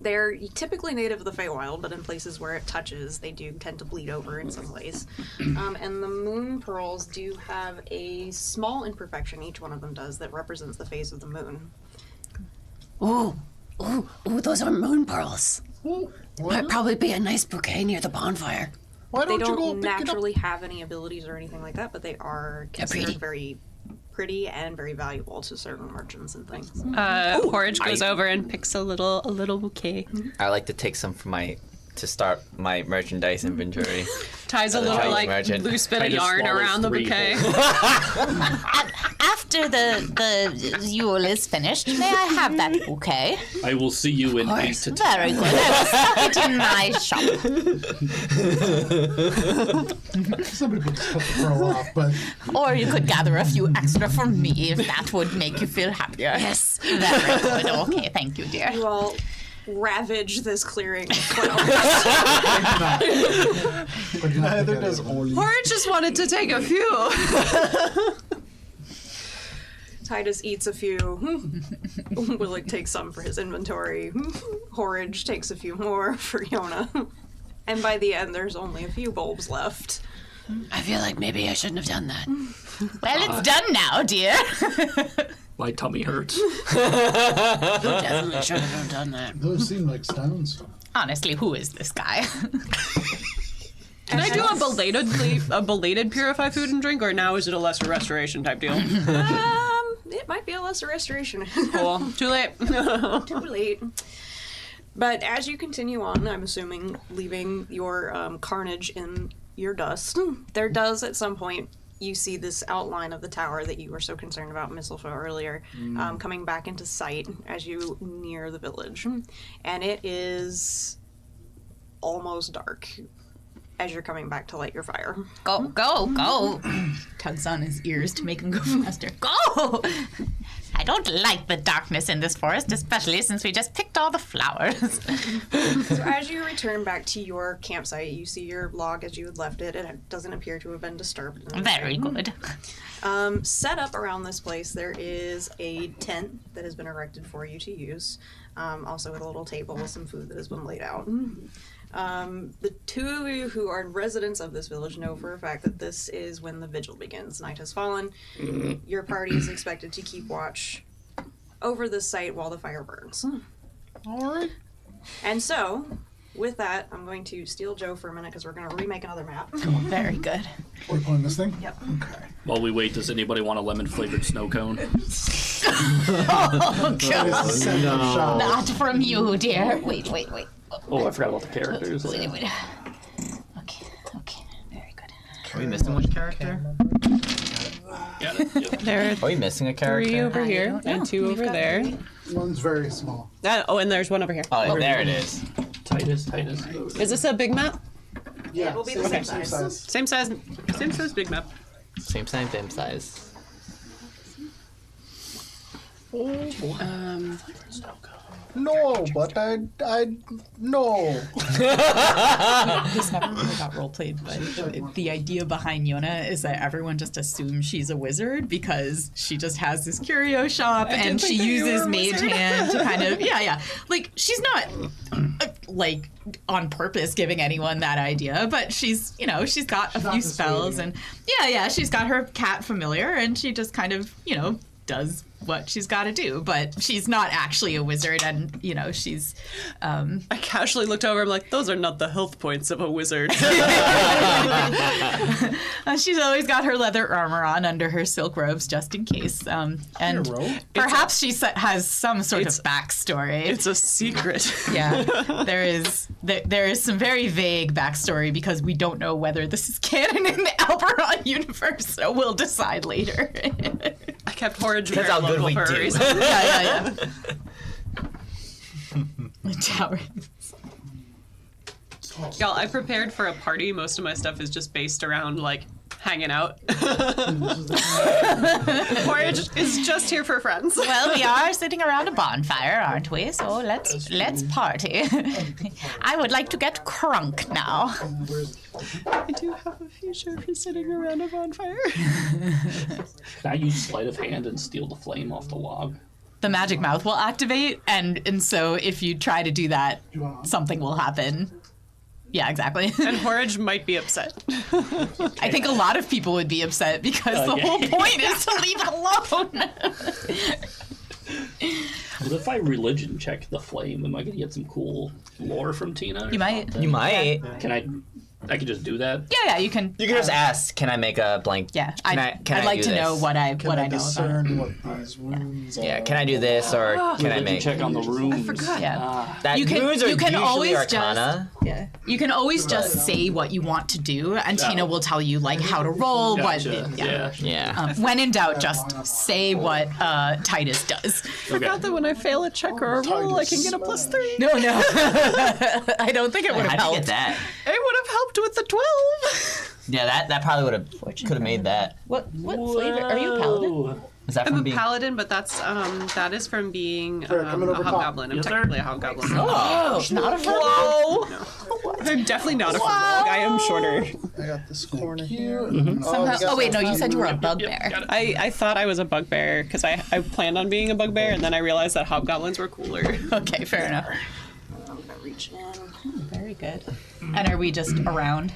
They're typically native of the Feywild, but in places where it touches, they do tend to bleed over in some ways. And the moon pearls do have a small imperfection, each one of them does, that represents the phase of the moon. Ooh, those are moon pearls. Might probably be a nice bouquet near the bonfire. Why They don't you go don't pick it up? naturally have any abilities or anything like that, but they are considered pretty. very pretty and very valuable to certain merchants and things. Horage goes over and picks a little bouquet. I like to take some for to start my merchandise inventory. Ties a little Chinese like merchant. loose bit of Titus yarn swallows around the 3 bouquet. After the Yule is finished, may I have that bouquet? I will see you in 8 to 10. Very good. I will stock it in my shop. Some people just cut the pearl off, but Or you could gather a few extra for me if that would make you feel happier. Yes. Very good. Okay, thank you, dear. You all ravage this clearing of flowers. but you're not Neither gonna does get it. Oli. Horage just wanted to take a few. Titus eats a few. Willick takes some for his inventory. Horage takes a few more for Yona. And by the end, there's only a few bulbs left. I feel like maybe I shouldn't have done that. Well, it's done now, dear. My tummy hurts. You definitely shouldn't have done that. Those seem like stones. Honestly, who is this guy? Can I do a belated purify food and drink, or now is it a lesser restoration type deal? It might be a lesser restoration. Cool. Too late. Too late. But as you continue on, I'm assuming leaving your carnage in your dust, there does at some point you see this outline of the tower that you were so concerned about, Mistlefo, earlier, coming back into sight as you near the village. And it is almost dark as you're coming back to light your fire. Go, go, go. Tugs on his ears to make him go faster. Go! I don't like the darkness in this forest, especially since we just picked all the flowers. So as you return back to your campsite, you see your log as you had left it, and it doesn't appear to have been disturbed. in any Very way. good. Set up around this place, there is a tent that has been erected for you to use, also with a little table with some food that has been laid out. The two of you who are residents of this village know for a fact that this is when the vigil begins. Night has fallen. Your party is expected to keep watch over this site while the fire burns. All right. And so, with that, I'm going to steal Joe for a minute because we're going to remake another map. Very good. We're pulling this thing? Yep. Okay. While we wait, does anybody want a lemon flavored snow cone? Oh, God. Shot. Not from you, dear. Wait. Oh, I forgot about the characters. Wait. Okay. Very good. Are we missing one character? Got it. Yep. There are Are we missing a character? 3 over here don't know. and 2 We've over got there. 3. One's very small. And there's one over here. Oh, there it is. Titus. Is this a big map? Yeah, it will be the same size. Same size big map. Same size, same size. No, but I no. This never really got roleplayed, but the idea behind Yona is that everyone just assumes she's a wizard because she just has this curio shop and she uses mage hand to kind of like she's not like on purpose giving anyone that idea, but she's she's got a few spells and she's got her cat familiar and she just kind of does what she's got to do, but she's not actually a wizard, and she's I casually looked over. I'm like, those are not the health points of a wizard. She's always got her leather armor on under her silk robes just in case, and perhaps she has some sort of backstory. It's a secret. Yeah, there is some very vague backstory because we don't know whether this is canon in the Alberon universe, so we'll decide later. I kept Horridge very That's how good local we for a do. reason. Yeah. The tower. Y'all, I prepared for a party. Most of my stuff is just based around like hanging out. Horridge is just here for friends. Well, we are sitting around a bonfire, aren't we? So let's party. I would like to get crunk now. I do have a future for sitting around a bonfire. Can I use sleight of hand and steal the flame off the log? The magic mouth will activate, and so if you try to do that, something will happen. Yeah, exactly. And Horridge might be upset. I think a lot of people would be upset because the whole point is to leave it alone. What if I religion check the flame? Am I gonna get some cool lore from Tina? You might. You might. Can I can just do that? Yeah, you can. You can just ask, can I make a blank? Yeah, I'd I'd like to know what I Can know I about it. discern what these wounds are? Yeah, can I do this or can I Religion make? check on the runes. Yeah. That You can- runes are you can usually always Arcana. Yeah. You can always just say what you want to do, and Tina will tell you like how to roll. Gotcha. What? Yeah. When in doubt, just say what Titus does. Forgot that when I fail a check or a roll, I can get a +3. No. I don't think it would have How'd you helped. get that? It would have helped with the 12. Yeah, that probably could have made that. What flavor? Are you a paladin? Is that I'm from a being? paladin, but that is from being Fair, coming a over top. hobgoblin. I'm Yes, sir. technically a hobgoblin. Oh, Not a whoa! I'm definitely not a furbolg. I am shorter. I got this corner Here. here. Oh wait, no, you said you were a bugbear. Got it. I thought I was a bugbear because I planned on being a bugbear, and then I realized that hobgoblins were cooler. Okay, fair enough. I'm gonna reach in. Very good. And are we just around?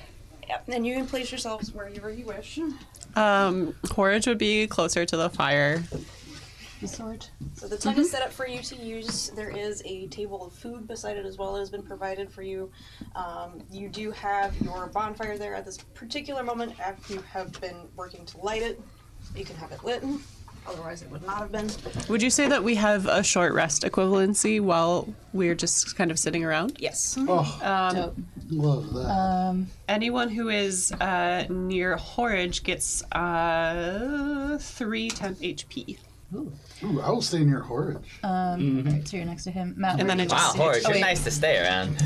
Yep. And you can place yourselves wherever you wish. Horridge would be closer to the fire. The sword. So the tent is set up for you to use. There is a table of food beside it as well that has been provided for you. You do have your bonfire there at this particular moment after you have been working to light it. You can have it lit. Otherwise it would not have been. Would you say that we have a short rest equivalency while we're just kind of sitting around? Yes. Oh, love that. Anyone who is near Horridge gets 3 temp HP. Ooh, I will stay near Horridge. Right, so you're next to him. Matt, And then it Wow, just Horridge, Oh, you're wait. nice to stay around.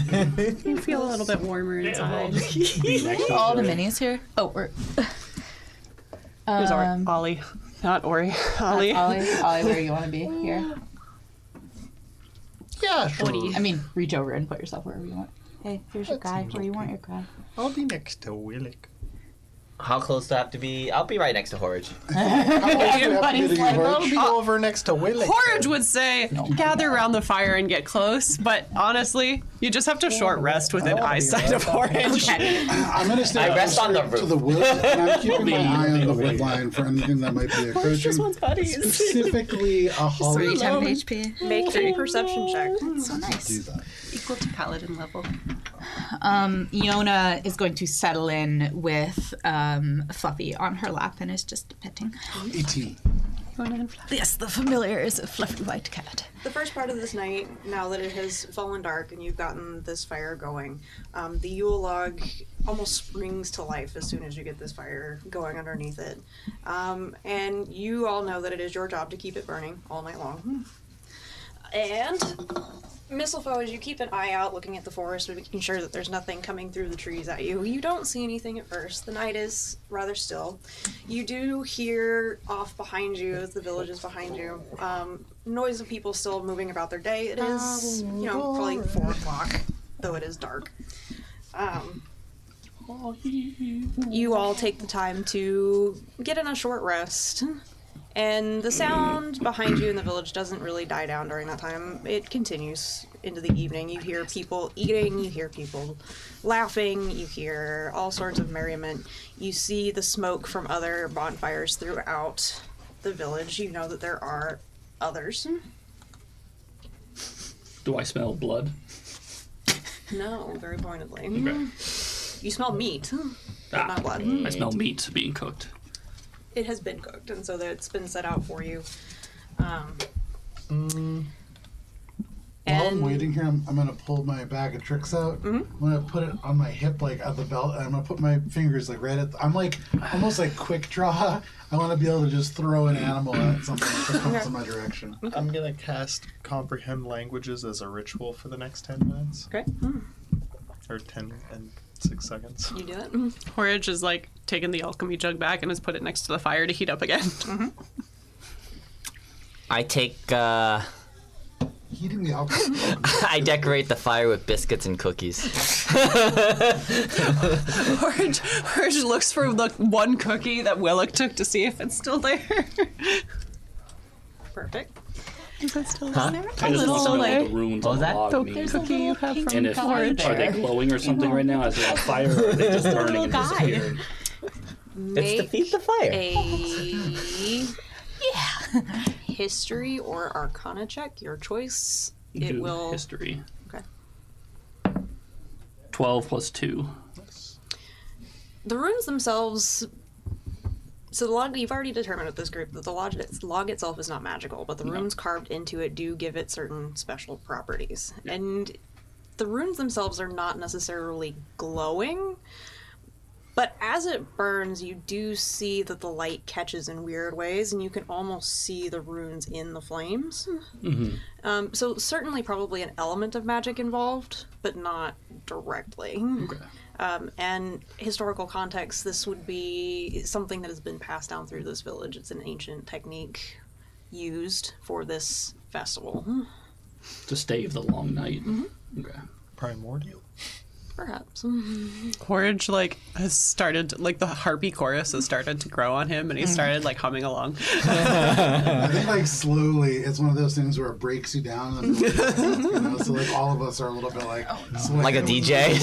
you feel a little bit warmer inside. all the minis here. Oh, we're Who's Ollie? Not Ori. Ollie. Ollie, where you want to be? Here. Yeah, sure. I mean, reach over and put yourself wherever you want. Hey, here's your guy. Where you want your guy? I'll be next to Willick. How close do I have to be? I'll be right next to Horridge. How close do you have to be to you, I'll Horridge? be over next to Willick. Horridge would say, gather around the fire and get close, but honestly, you just have to short rest within wanna be eyesight right of Horridge. I'm gonna stay I rest on the closer to roof. the wood, and I'm keeping my eye on the wood line for anything that might be approaching. buddies. Specifically, a holly. temp HP. Make a perception check. So nice. Do that. Equal to paladin level. Iona is going to settle in with Fluffy on her lap and is just petting. 18. Yes, the familiar is a fluffy white cat. The first part of this night, now that it has fallen dark and you've gotten this fire going, the Yule log almost springs to life as soon as you get this fire going underneath it. And you all know that it is your job to keep it burning all night long. And Mistletoe, as you keep an eye out looking at the forest, making sure that there's nothing coming through the trees at you, you don't see anything at first. The night is rather still. You do hear off behind you, as the village is behind you, noise of people still moving about their day. It is, probably 4 o'clock, though it is dark. You all take the time to get in a short rest. And the sound behind you in the village doesn't really die down during that time. It continues into the evening. You hear people eating, you hear people laughing, you hear all sorts of merriment. You see the smoke from other bonfires throughout the village. You know that there are others. Do I smell blood? No, very pointedly. Okay. You smell meat, but not blood. I smell meat being cooked. It has been cooked, and so that it's been set out for you. While I'm waiting here, I'm going to pull my bag of tricks out. I'm going to put it on my hip, like at the belt, and I'm going to put my fingers like right at. I'm like almost like quick draw. I want to be able to just throw an animal at something that comes in my direction. I'm gonna cast Comprehend Languages as a ritual for the next 10 minutes. Okay. Or 10 and 6 seconds. You do it. Porridge is like taking the alchemy jug back and has put it next to the fire to heat up again. I take. Heating the alcohol. I decorate the fire with biscuits and cookies. Porridge looks for the one cookie that Willock took to see if it's still there. Perfect. Is it still Huh? there? I just want to know what like- the runes What on was the that? log The mean. cookie you have from And if Porridge. are they glowing or something right now? Is it on fire or are they just burning and guy. disappearing? It's to feed the fire. History or Arcana check, your choice. It Do will. history. Okay. 12 plus 2. The runes themselves. So the log, you've already determined with this group that the log itself is not magical, but the runes carved into it do give it certain special properties. And the runes themselves are not necessarily glowing, but as it burns, you do see that the light catches in weird ways, and you can almost see the runes in the flames. So certainly probably an element of magic involved, but not directly. Okay. And historical context, this would be something that has been passed down through this village. It's an ancient technique used for this festival. To stave the long night. Okay. Primordial. Perhaps. Porridge has started the harpy chorus has started to grow on him, and he started humming along. I think slowly, it's one of those things where it breaks you down. And, so all of us are a little bit like Like a DJ.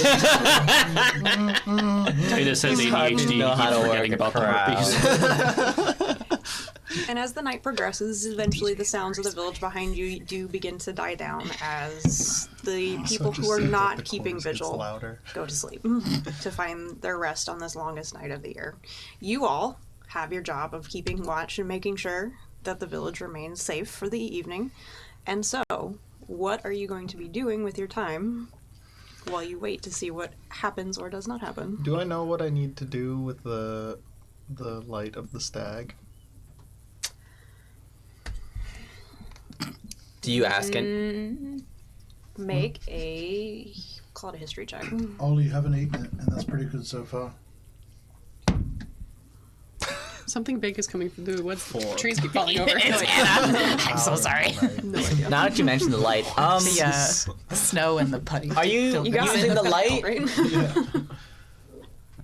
Titus has ADHD. know how to He's work forgetting a about the crowd. harpies. And as the night progresses, eventually the sounds of the village behind you do begin to die down as the people who are not keeping vigil Louder. go to sleep to find their rest on this longest night of the year. You all have your job of keeping watch and making sure that the village remains safe for the evening. And so, what are you going to be doing with your time while you wait to see what happens or does not happen? Do I know what I need to do with the light of the stag? Do you ask it? Make a, call it a history check. Ollie, you haven't eaten it, and that's pretty good so far. Something big is coming through the woods. Trees keep falling over. It's Anna. I'm so sorry. Now that you mention the light, The snow and the putty. are you got using it. the light? Right?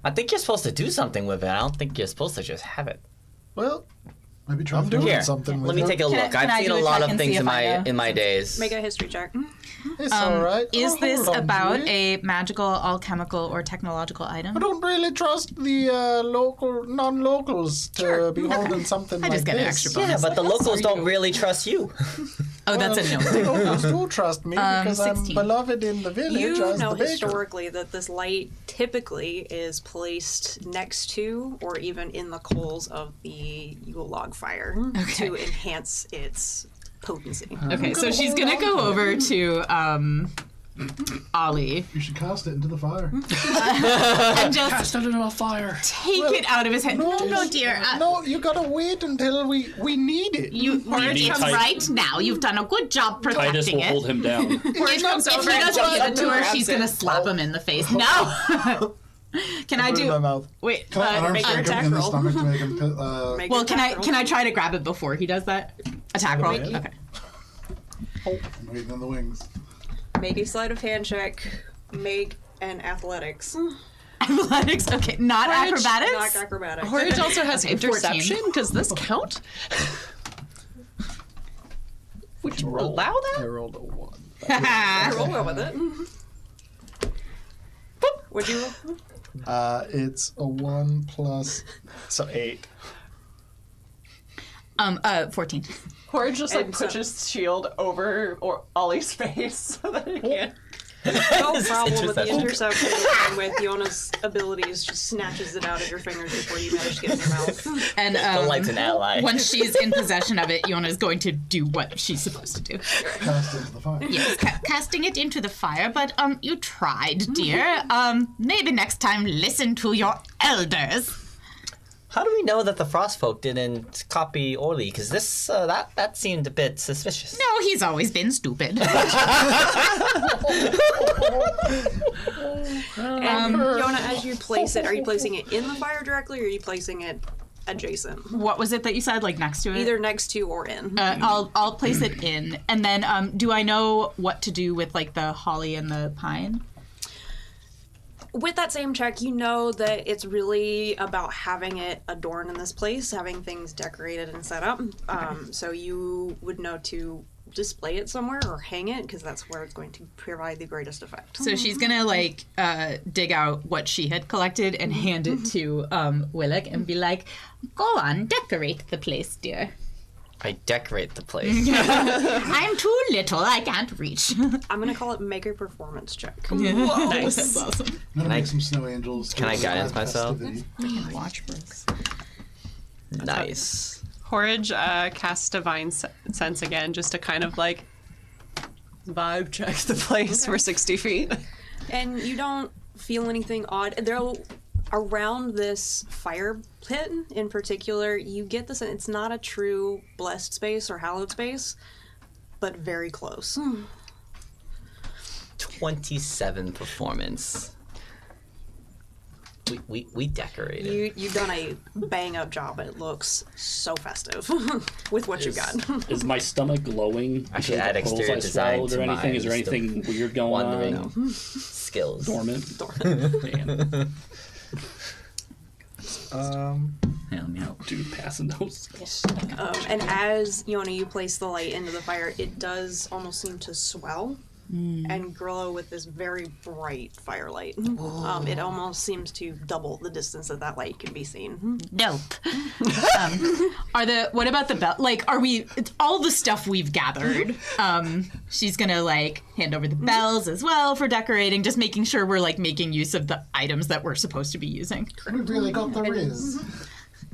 I think you're supposed to do something with it. I don't think you're supposed to just have it. Well, Maybe try I'm doing Here, something with let me it. take a Can I- look. can I I've seen do a a lot check of and things see in if I my know? in my days. Make a history check. It's all right. Is Oh, this hold on, about Julie. a magical, alchemical, or technological item? I don't really trust the non-locals to be holding something I like just get this. an extra bonus. Yeah, but the locals don't really trust you. Oh, that's a The no. locals do trust me because I'm 16. beloved in the village You as know the baker. historically that this light typically is placed next to or even in the coals of the Yule log fire to enhance its potency. Okay, so she's gonna go over to Ollie You should cast it into the fire. and just Cast it into a fire. take it out of his hand. No, dear. No, you gotta wait until we need it. You need come Titus. right now. You've done a good job Titus protecting will it. hold him down. If he doesn't give it to her, she's gonna slap him in the face. No. Can I Put it in my do? mouth. Wait. Can I arm make your strike attack him in the roll. stomach to make him... Make Well, an can I attack can I try to grab it before he does that? Attack roll. Yeah. Okay. I'm waiting on the wings. roll. Make a sleight of hand check. Make an athletics. Athletics. Okay. Not Courage, acrobatics. Not acrobatics. Horridge also has Okay, 14. interception. Does this count? Would you allow I that? rolled a 1. Roll well with it. Would you? It's a 1 plus, so 8. 14. Horridge just And so- pushes his shield over Ollie's face so that he can't. No problem with the interception. interception and with Yona's abilities, just snatches it out of your fingers before you manage to get it in your mouth. And The light's an ally. once she's in possession of it, Yona's going to do what she's supposed to do. Cast it into the fire. Yes, casting it into the fire, but you tried, dear. Maybe next time listen to your elders. How do we know that the frost folk didn't copy Orly? Because this that seemed a bit suspicious. No, he's always been stupid. And Yona, as you place it, are you placing it in the fire directly, or are you placing it adjacent? What was it that you said, like next to it? Either next to or in. I'll place it in, and then do I know what to do with like the holly and the pine? With that same check, you know that it's really about having it adorned in this place, having things decorated and set up. So you would know to display it somewhere or hang it, because that's where it's going to provide the greatest effect. So she's gonna like dig out what she had collected and hand it to Willick and be like, "Go on, decorate the place, dear." I decorate the place. I'm too little, I can't reach. I'm going to call it make a performance check. Nice. That's awesome. I'm gonna make some snow angels. Can I guidance add myself? festivity. Watch for us. Nice. Horridge casts Divine Sense again just to kind of like vibe check the place for 60 feet. And you don't feel anything odd. Though around this fire pit in particular, you get this, it's not a true blessed space or hallowed space, but very close. 27 performance. We decorated. You've done a bang up job. It looks so festive with what you got. Is my stomach glowing? I should because add of the pills exterior I design swallowed to or anything? mine, Is there just the anything weird going wandering on? skills. Dormant. Damn. Help me out, dude. Passing those. And as Yona, you place the light into the fire, it does almost seem to swell and glow with this very bright firelight. It almost seems to double the distance that light can be seen. Dope. What about the bell? Like, it's all the stuff we've gathered. She's gonna like hand over the bells as well for decorating, just making sure we're like making use of the items that we're supposed to be using. We really got the riz.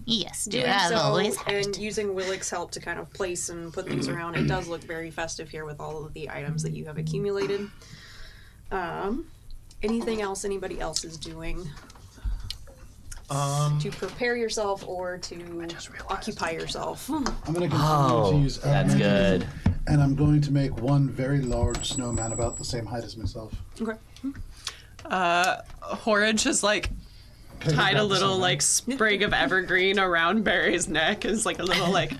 Yes, dear. Doing I've so, always had and it. using Willick's help to kind of place and put things around, it does look very festive here with all of the items that you have accumulated. Anything else anybody else is doing to prepare yourself or to occupy yourself? I'm gonna continue to Oh, use that's elementals, good. and I'm going to make one very large snowman about the same height as myself. Okay. Horridge has like tied a little like sprig of evergreen around Barry's neck as like a little like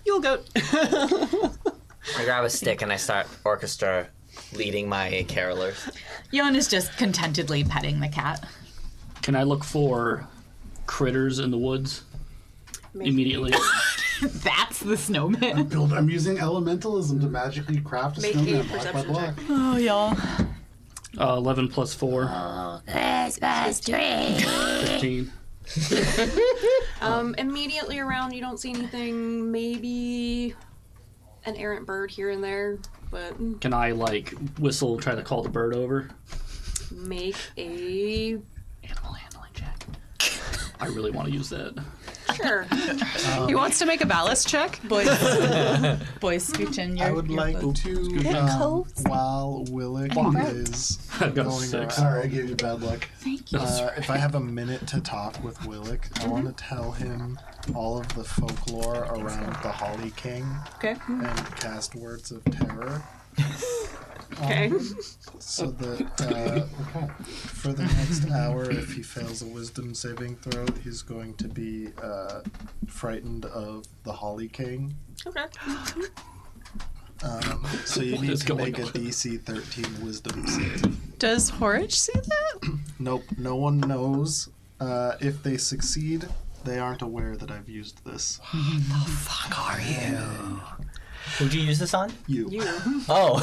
Yule goat. I grab a stick and I start orchestra leading my carolers. Yona's just contentedly petting the cat. Can I look for critters in the woods immediately? That's the snowman. I'm using elementalism to magically craft a Make snowman a block by perception block. check. Oh, y'all. 11 plus 4. Christmas tree. 15. Immediately around, you don't see anything. Maybe an errant bird here and there, but Can I like whistle, try to call the bird over? make a Animal handling check. I really want to use that. Sure. He wants to make a ballast check. Boys, scooching your I would your like boat. to, while Willick is I've got a going 6. around, Sorry, I gave you bad luck. if I have a minute to talk with Willick, I want to tell him all of the folklore around the Holly King Okay. and cast words of terror. Okay. So that for the next hour, if he fails a wisdom saving throw, he's going to be frightened of the Holly King. Okay. So you What need is to going make a on? DC 13 wisdom save. Does Horich see that? Nope, no one knows. If they succeed, they aren't aware that I've used this. Who'd you use this on? You. Oh.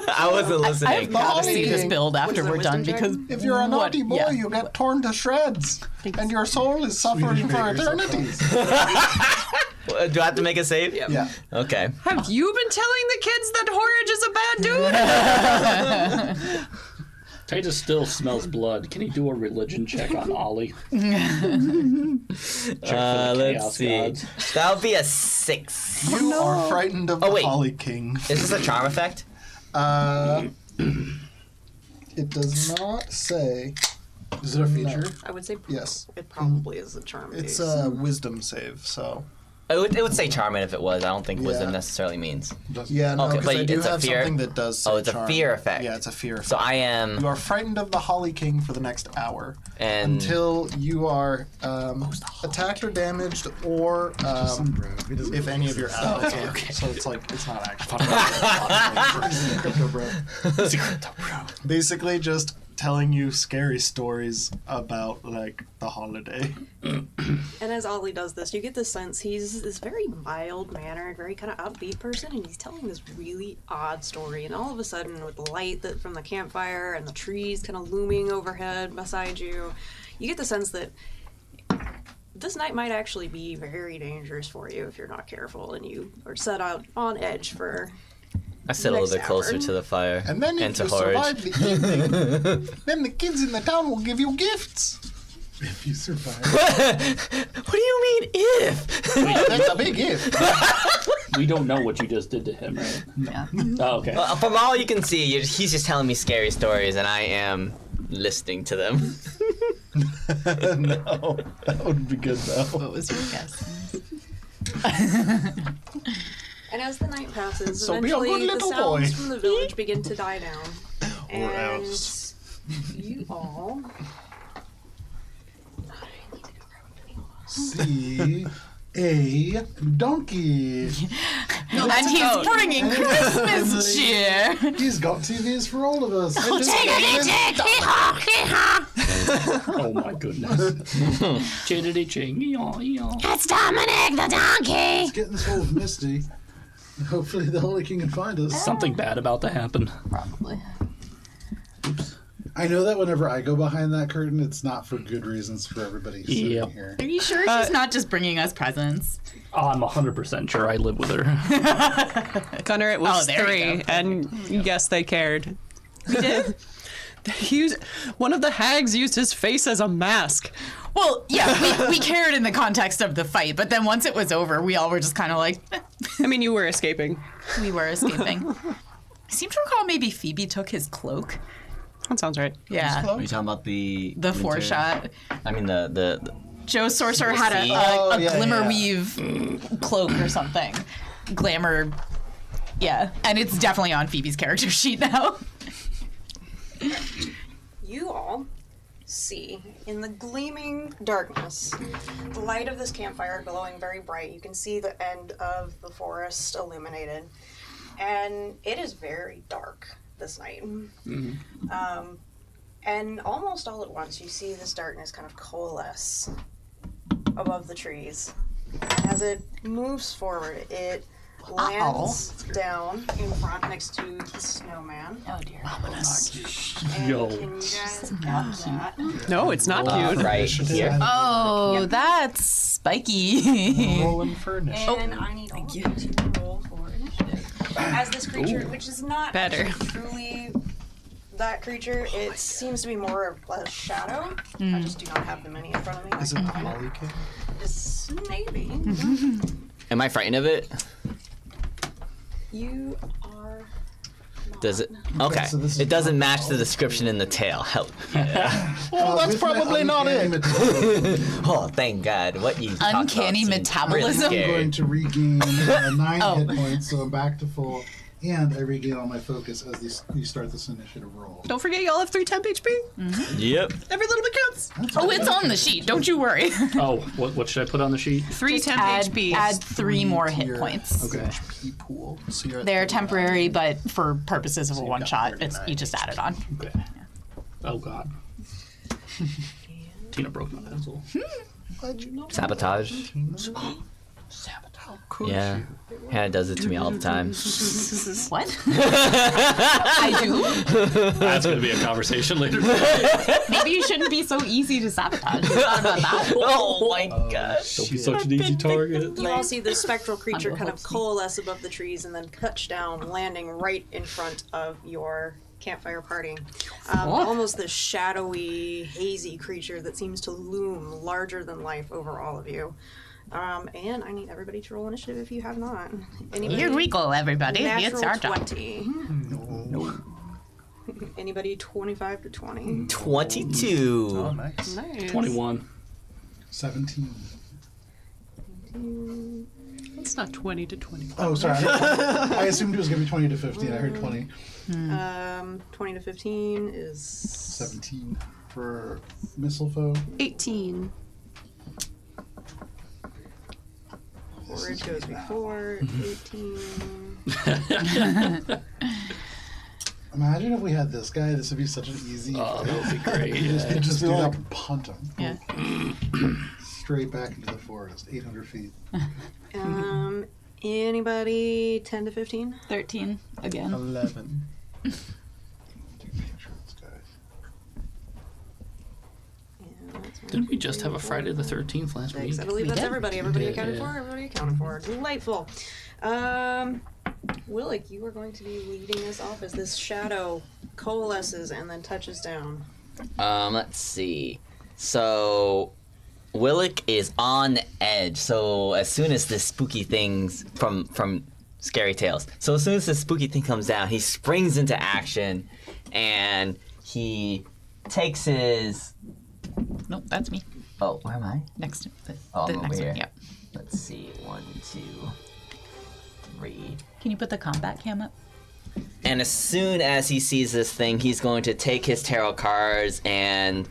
I wasn't listening. I've got to see this build after that, we're done wisdom because If you're a naughty boy, yeah. you get torn to shreds, and your soul is suffering Swedish for made yourself eternities. Do I have to make a save? Yep. Yeah. Okay. Have you been telling the kids that Horich is a bad dude? Titus still smells blood. Can he do a religion check on Ollie? Let's see. Gods. That would be a 6. You are frightened of Oh, the wait. Holly King. Is this a charm effect? It does not say. Is it a feature? I would say Yes. it probably is a charm It's base. a wisdom save, so. It would say charming if it was. I don't think wisdom Yeah. necessarily means. Yeah, no, Okay, because but I do it's a have fear- something that does say Oh, it's a charm. fear effect. Yeah, it's a fear effect. So I am. You are frightened of the Holly King for the next hour. And Until you are attacked or damaged, or if any of your allies are. So it's like, it's not actually. Crypto bro. Basically, just telling you scary stories about, like, the holiday. And as Ollie does this, you get the sense he's this very mild-mannered, very kind of upbeat person, and he's telling this really odd story. And all of a sudden, with the light that from the campfire and the trees kind of looming overhead beside you, you get the sense that this night might actually be very dangerous for you if you're not careful and you are set out on edge for. I sit a little Next bit closer hour. to the fire. And then if to you Horridge. survive the evening, then the kids in the town will give you gifts. If you survive. What do you mean if? That's a big gift. We don't know what you just did to him, right? Yeah. Oh, okay. From all you can see, he's just telling me scary stories, and I am listening to them. No, that would be good though. What was your guess? And as the night passes, So be a eventually good the little sounds boy. from the village begin to die down. Or And else. you all. See a donkey. And he's bringing Christmas cheer. He's got TVs for all of us. Oh my goodness. Chiddity ching, It's Dominic the donkey. Let's get in this hole with Misty. Hopefully the Holy King can find us. Something bad about to happen. Probably. I know that whenever I go behind that curtain, it's not for good reasons for everybody sitting Yep. here. Are you sure she's not just bringing us presents? Oh, I'm 100% sure I live with her. Gunnar, it was Oh, there you 3, go. and yes, they cared. We did. One of the hags used his face as a mask. Well, yeah, we cared in the context of the fight, but then once it was over, we all were just kind of like, I mean, you were escaping. we were escaping. I seem to recall maybe Phoebe took his cloak. That sounds right. Yeah. Are you talking about the The winter- four shot. I mean the Joe Sorcerer had a Oh, yeah, glimmer yeah. weave cloak or something. Glamour. Yeah. And it's definitely on Phoebe's character sheet now. You all see in the gleaming darkness, the light of this campfire glowing very bright. You can see the end of the forest illuminated, and it is very dark this night. And almost all at once, you see this darkness kind of coalesce above the trees. And as it moves forward, it lands down in front next to the snowman. Oh dear. And Yo. can you guys add that? No, it's not cute. right here. Oh, that's spiky. Rolling for initiative. And I need all of you to roll for initiative. As this creature, which is not Better. actually truly that creature, it seems to be more of a shadow. I just do not have the mini in front of me. Is it the Holly King? It's maybe. Am I frightened of it? You are. Does it? Okay. so this is It doesn't not match the description in the tail. Hell. Well, that's with my probably not uncanny it. metabolism, Oh, thank God. What you talked Uncanny about seemed metabolism? really I'm going scary. to regain 9 Oh. hit points, so I'm back to full, and I regain all my focus as you start this initiative roll. Don't forget, y'all have 3 temp HP. Yep. Every little bit counts. Oh, it's on the sheet. Don't you worry. Oh, what should I put on the sheet? 3 Just temp add, HP. add 3 more to hit your points. Okay. HP pool. So you're at They're 39. temporary, but for purposes of a you've one got shot, it's 39 you just add it on. Okay. Oh God. Tina broke my pencil. Sabotage. Yeah. Hannah does it to me all the time. What? I do? That's gonna be a conversation later. Maybe you shouldn't be so easy to sabotage. Thought about that. Oh my gosh. Don't be such an easy target. You all see this spectral creature kind of coalesce above the trees and then touch down, landing right in front of your campfire party. Almost this shadowy, hazy creature that seems to loom larger than life over all of you. And I need everybody to roll initiative if you have not. Anybody? Here we go, everybody. It's Natural our job. 20. Anybody 25 to 20? 22. Oh, nice. 21. 17. It's not 20 to 20. Oh, sorry. I assumed it was going to be 20 to 15. I heard 20. 20 to 15 is 17 for missile foe. 18. Forage goes before 18. Imagine if we had this guy. This would be such an easy. Oh, that would be great. It'd just be Yeah. like punt him. Yeah. Straight back into the forest, 800 feet. Anybody 10 to 15? 13 again. 11. Take a picture of this guy. Yeah, that's one, Didn't we two, just three, have a four, Friday the five, 13th last week? six. I believe We that's did. everybody. Everybody did, accounted yeah. for. Everybody accounted for. Delightful. Willick, you are going to be leading us off as this shadow coalesces and then touches down. Let's see. So, Willick is on edge. So as soon as this spooky things from Scary Tales. So as soon as this spooky thing comes down, he springs into action, and he takes his. Nope, that's me. Oh, where am I? Next. The Oh, I'm over next here. one. Yep. Let's see. 1, 2, 3. Can you put the combat cam up? And as soon as he sees this thing, he's going to take his tarot cards and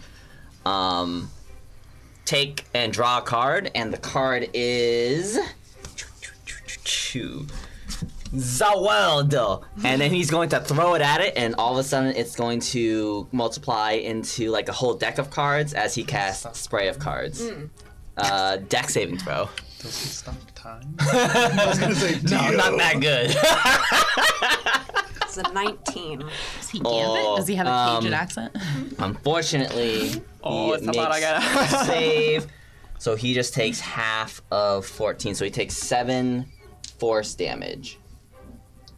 take and draw a card, and the card is Zawaldo. And then he's going to throw it at it, and all of a sudden it's going to multiply into like a whole deck of cards as he casts spray of cards. Deck saving throw. Does he stop time? I was going to say, No, I'm not that good. It's a 19. Does he Gambit? Does he have a Cajun accent? Unfortunately, Oh, he it's a lot I makes gotta- a save. So he just takes half of 14. So he takes 7 force damage.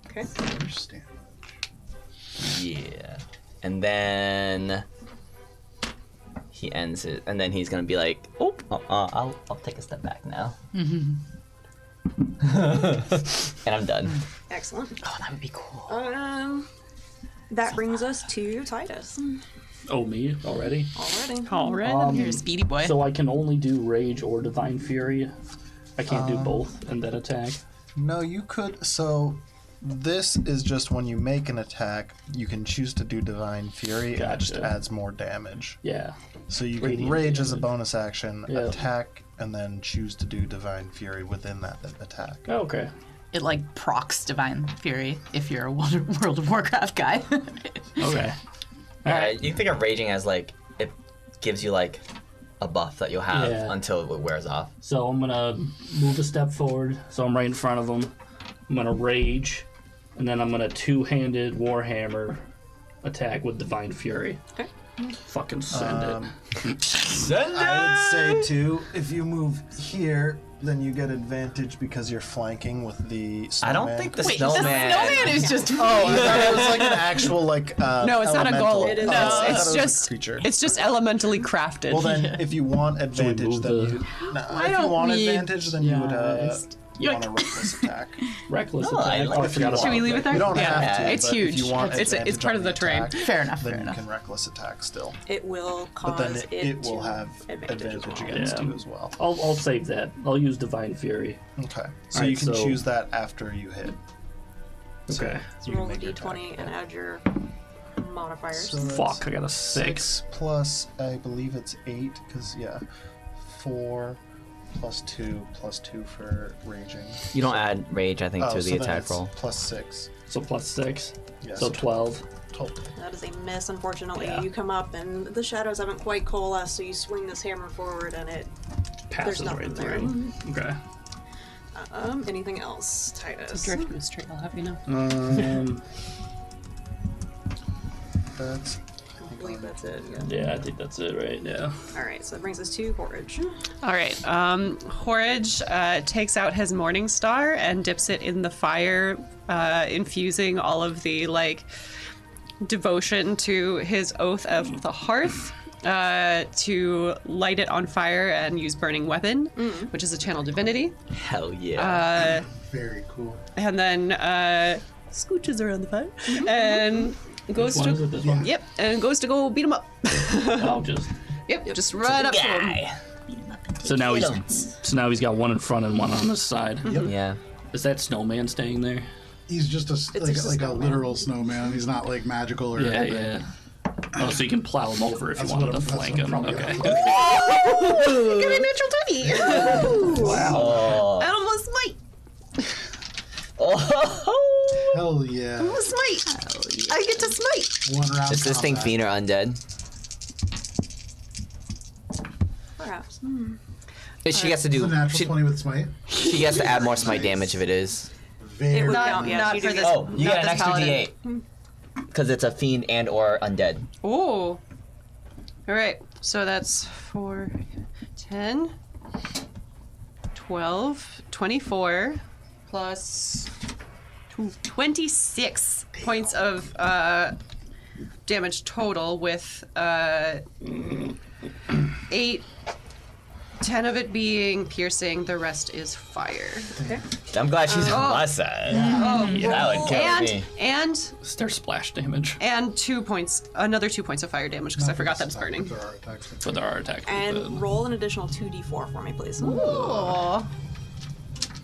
Okay. understand. Yeah. And then he ends it. And then he's gonna be like, "Oh, I'll take a step back now." And I'm done. Excellent. Oh, that would be cool. That brings us to Titus Oh, me already? already. Already. You're a speedy boy. So I can only do Rage or Divine Fury. I can't do both and then attack. No, you could. So this is just when you make an attack, you can choose to do Divine Fury, and it just Gotcha. adds more damage. Yeah. So you can Radiant rage as a damage. bonus action, Yeah. attack, and then choose to do Divine Fury within that attack. Okay. It like procs Divine Fury if you're a World of Warcraft guy. Okay. Alright, you can think of raging as like it gives you like a buff that you'll have Yeah. until it wears off. So I'm gonna move a step forward. So I'm right in front of him. I'm gonna rage, and then I'm gonna two-handed Warhammer attack with Divine Fury. Okay. Fucking send it. Send I would say too, if you move here, Then you get advantage because you're flanking with the snowman. I don't think the Wait, snowman. the snowman is just. Oh, I thought it was like an actual like. No, it's not a elemental. goal. It is Oh, not. I thought it It's was a just creature. it's just elementally crafted. Well, then, if you want advantage, move then the- you. No, I if you don't want need advantage, then you would just- want a reckless attack. Reckless No, I attack. like Oh, I it. forgot Should about we leave it there? You don't Yeah, have to. it's but huge. If you want It's advantage part on of the terrain. attack, Fair enough. Then Fair you enough. can reckless attack still. It will cause But then it will to have advantage as advantage well. against Yeah. you as well. I'll save that. I'll use Divine Fury. Okay. So Alright, you can so- choose that after you hit. So Okay. you can Roll a make your d20 attack. and add your modifiers. So that's Fuck, I got a 6. plus, I believe it's 8, because, 4 plus 2 for raging. You don't add rage, I think, to so the then attack it's roll. plus 6. So plus 6. Yeah, So 12. total. That is a miss, unfortunately. Yeah. You come up and the shadows haven't quite coalesced, so you swing this hammer forward and it. Passes nothing right there. through. Okay. Anything else, Titus? Drift mystery, I'll have you know. That's I believe that's it. Yeah. Yeah, I think that's it, right? Yeah. All right, so that brings us to Forage. All right. Horage takes out his Morning Star and dips it in the fire, infusing all of the devotion to his oath of the hearth to light it on fire and use burning weapon, which is a channel divinity, Hell yeah. Very cool. and then scooches around the fire and goes Which one is to it? This one? yep, and goes to go beat him up. I'll just. Yep, just right up to him. Guy. So now he's got one in front and one on the side. Yeah. Is that snowman staying there? He's just It's just a a snowman. literal snowman. He's not like magical or Yeah, anything. yeah. Oh, so you can plow him over if That's you wanted what to I'm- flank that's him. what I'm Okay. probably- Get a natural 20. Oh. Animal smite. Oh. Hell yeah. Smite. I get to smite. One round. Is this thing combat. fiend or undead? Perhaps. She gets to It's do. a natural 20 with smite. She gets to add more smite damage if it is. Very would Not, count, yeah, not you for do this. get- Oh, you not get an this extra paladin. D8 because it's a fiend and or undead. Oh. All right. So that's 4, 10, 12, 24, plus 26 points of damage total with 8, 10 of it being piercing, the rest is fire. I'm glad she's on my side. That would kill me. And Is there splash damage 2 points, another 2 points of fire damage because I forgot that it's burning. There are attacks. for our attack? And roll an additional 2d4 for me, please. Aw.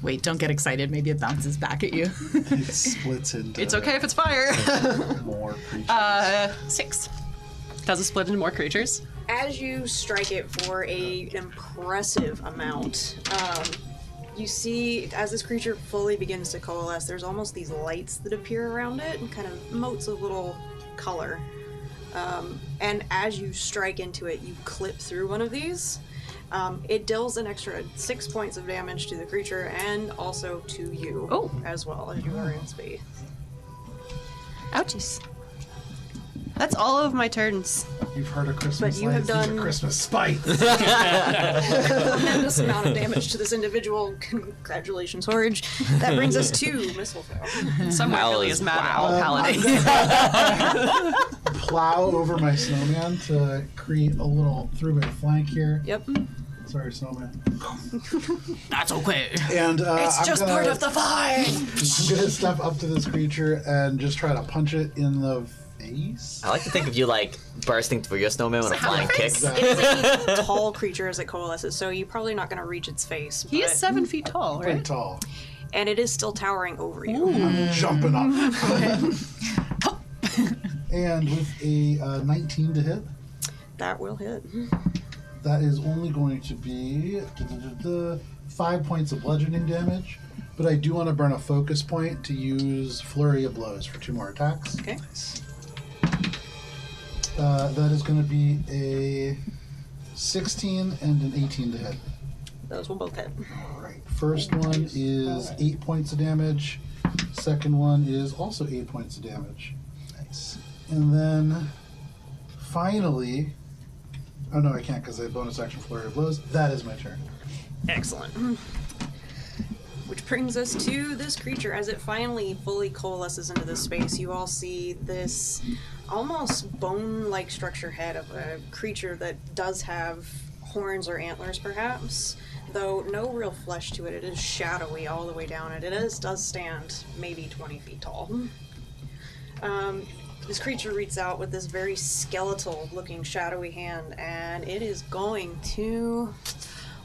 Wait, don't get excited. Maybe it bounces back at you. It splits into It's okay if it's fire. more creatures. 6. Does it split into more creatures? As you strike it for an impressive amount, you see as this creature fully begins to coalesce, there's almost these lights that appear around it and kind of motes of little color. And as you strike into it, you clip through one of these. It deals an extra 6 points of damage to the creature and also to you as well as you are in space. Ouchies. That's all of my turns. You've heard of Christmas But you have lights. These are done- Christmas spites. Tremendous amount of damage to this individual. Congratulations, Horage. That brings us to Mistletoe. Somewhere Hell really is is mad at wow. all paladins. Plow over my snowman to create a little three-way flank here. Yep. Sorry, snowman. That's okay. And It's I'm just gonna, part of the fire. I'm gonna step up to this creature and just try to punch it in the face. I like to think of you like bursting through your snowman with a flying kick. It's a tall creature as it coalesces, so you're probably not going to reach its face. He is but- 7 feet tall, Pretty right? tall. and it is still towering over you. I'm jumping up. And with a 19 to hit, That will hit. that is only going to be 5 points of bludgeoning damage. But I do want to burn a focus point to use Flurry of Blows for 2 more attacks. Okay. That is going to be a 16 and an 18 to hit. Those will both hit. All right. First one is 8 points of damage. Second one is also 8 points of damage. Nice. And then finally, oh no, I can't because I have bonus action Flurry of Blows. That is my turn. Excellent. Which brings us to this creature. As it finally fully coalesces into this space, you all see this almost bone-like structure head of a creature that does have horns or antlers, perhaps, though no real flesh to it. It is shadowy all the way down, and does stand maybe 20 feet tall. This creature reaches out with this very skeletal-looking, shadowy hand, and it is going to...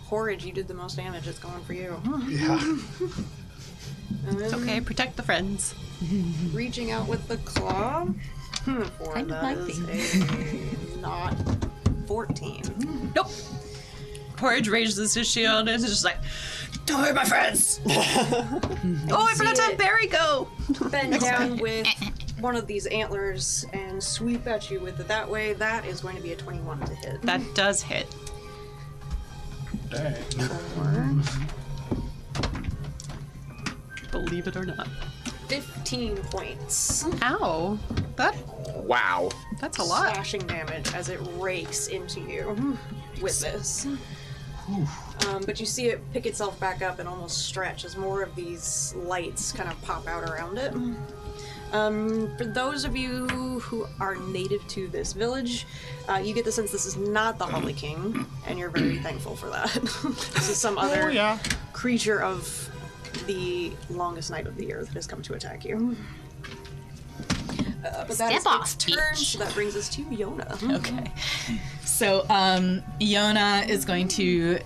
Horrid, you did the most damage. It's going for you. Yeah. It's okay. Protect the friends. Reaching out with the claw. For Kind of that my is thing. a not 14. Nope. Porridge raises his shield and is just like, don't hurt my friends. Oh, I forgot to have Barry go. Bend down with one of these antlers and sweep at you with it that way. That is going to be a 21 to hit. That does hit. Dang. Believe it or not. 15 points. Ow. Wow. That's a lot. Slashing damage as it rakes into you with this. But you see it pick itself back up and almost stretch as more of these lights kind of pop out around it. For those of you who are native to this village, you get the sense this is not the Holly King, and you're very thankful for that. This is some other creature of the longest night of the year that has come to attack you. But that is Step off, its turn, so that brings us to Yona. Okay. So, Yona is going to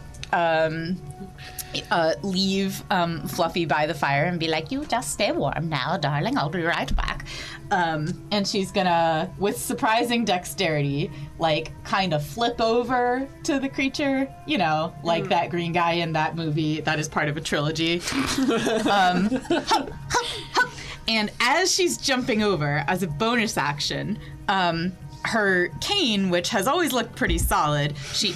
leave Fluffy by the fire and be like, "You just stay warm now, darling. I'll be right back." And she's gonna, with surprising dexterity, like kind of flip over to the creature. You know, like that green guy in that movie that is part of a trilogy. And as she's jumping over, as a bonus action, her cane, which has always looked pretty solid, she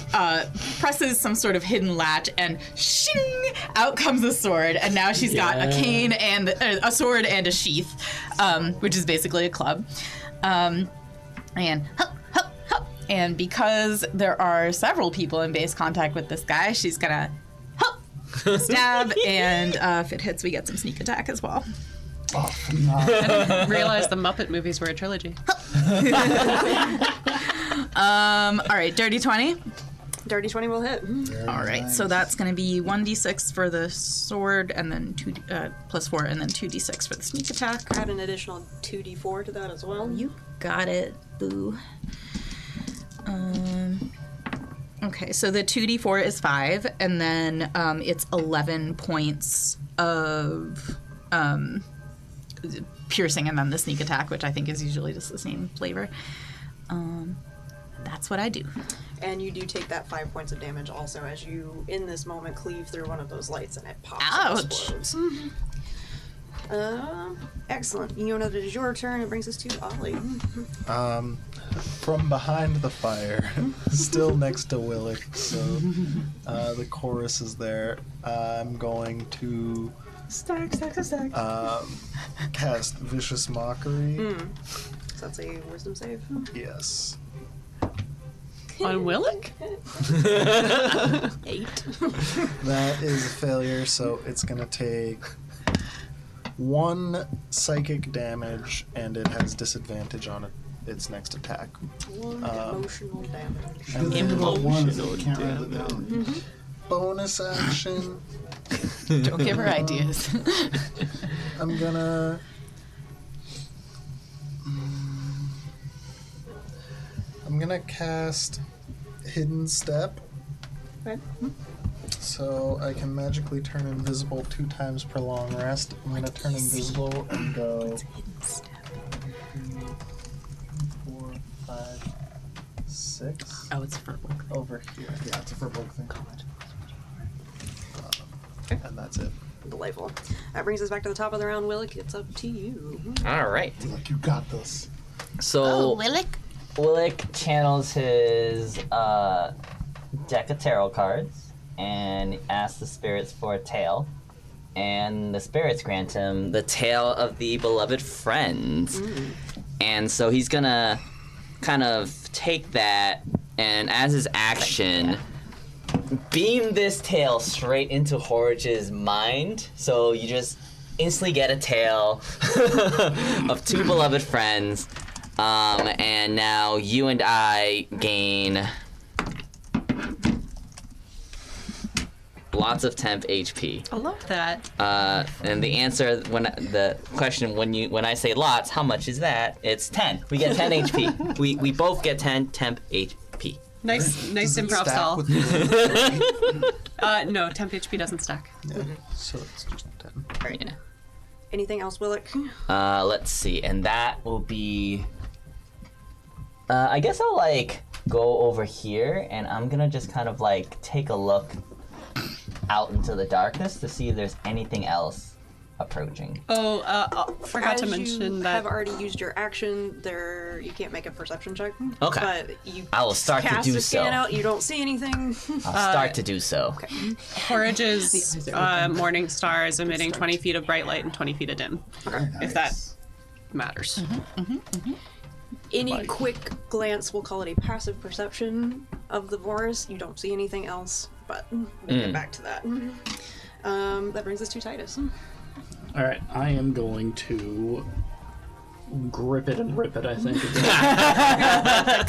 presses some sort of hidden latch, and shing! Out comes a sword, and now she's got a cane and a sword and a sheath, which is basically a club. And hup, hup, hup. And because there are several people in base contact with this guy, she's gonna stab, and if it hits, we get some sneak attack as well. Oh, no. I didn't realize the Muppet movies were a trilogy. All right, dirty 20. Dirty 20 will hit. All right, so that's going to be 1d6 for the sword, and then plus 4, and then 2d6 for the sneak attack. Add an additional 2d4 to that as well. You got it, boo. Okay, so the 2d4 is 5, and then it's 11 points of piercing, and then the sneak attack, which I think is usually just the same flavor. That's what I do. And you do take that 5 points of damage also as you, in this moment, cleave through one of those lights and it pops and Ouch. explodes. Excellent. Yona, it is your turn. It brings us to Ollie. From behind the fire, still next to Willick, so the chorus is there. I'm going to cast Vicious Mockery. So that's a wisdom save. Yes. On Willick? 8. That is a failure, so it's gonna take 1 psychic damage, and it has disadvantage on its next attack. 1 emotional damage. And then Emotional damage. bonus action, Don't give her ideas. I'm gonna... I'm gonna cast Hidden Step, Okay. so I can magically turn invisible 2 times per long rest. I'm gonna turn invisible and go 3, 4, 5, 6 Oh, it's purple. over here. Yeah, it's a purple thing. And that's it. Delightful. That brings us back to the top of the round. Willick, it's up to you. All right. Like, you got this. So Willick. Willick channels his deck of tarot cards and asks the spirits for a tale. And the spirits grant him the tale of the beloved friends. And so he's gonna kind of take that, and as his action, beam this tale straight into Horridge's mind, so you just instantly get a tale of two beloved friends, and now you and I gain lots of temp HP. I love that. And the answer when I say lots, how much is that? It's 10. We get 10 HP. We both get 10 temp HP. Nice Does it improv stack style. with the- No, temp HP doesn't stack. Yeah, so it's just 10. Yeah. Anything else, Willick? Let's see, and that will be. I guess I'll like go over here, and I'm gonna just kind of like take a look out into the darkness to see if there's anything else approaching. Forgot to As mention you that. have already used your action, you can't make a perception check. Okay. But you I will start to cast do a scan so. out, you don't see anything. I'll start to do so. Horridge's morning star is emitting 20 feet of bright light and 20 feet of dim. If that matters. Any quick glance, we'll call it a passive perception of the forest. You don't see anything else, but we'll get back to that. That brings us to Titus. All right, I am going to grip it and rip it. I think.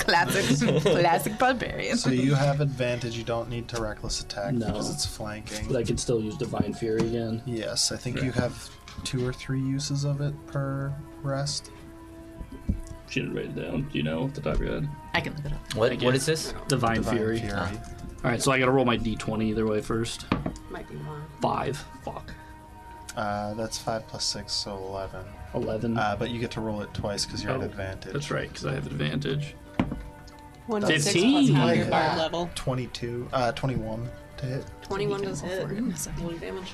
Classic barbarian. So you have advantage. You don't need to reckless attack No. because it's flanking. But I can still use Divine Fury again. Yes, I think you have 2 or 3 uses of it per rest. She didn't write it down. Do you know off the top of your head? I can look it up. What is this? Divine, Divine Fury. Fury. All right, so I got to roll my d20 either way first. Might be more. 5. Fuck. That's 5 plus 6, so 11. 11. But you get to roll it twice because you're at Oh, advantage. That's right, because I have advantage. 1d6 15. plus half your Yeah. bard level. 21 to hit. 21 does hit. for it in a second. Roll your damage.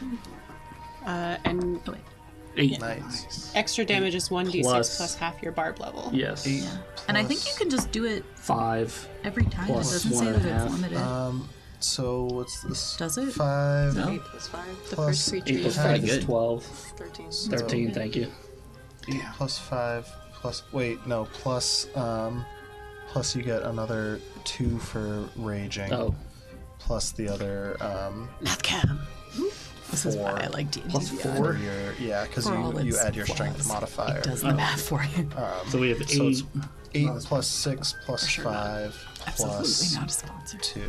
And 8. Nice. extra damage is 1d6 Plus- plus half your bard level. Yes. 8 And I think you can just do it 5. every time. It Plus doesn't one say and that a it's half. limited. So what's this? Does it? 5 No. 8 plus 5. The plus first creature 8 plus you 5 pretty is good. 12. 13. 13, thank you. plus 5 plus plus plus you get another 2 for raging. Oh, Plus the other Math cam. This is why 4 I like D&D. plus Beyond. 4. for your because For all you its add your strength flaws, modifier. It does the math for you. So we have 8. So it's 8 plus 6 plus sure not. 5 Absolutely plus not a sponsor. 2.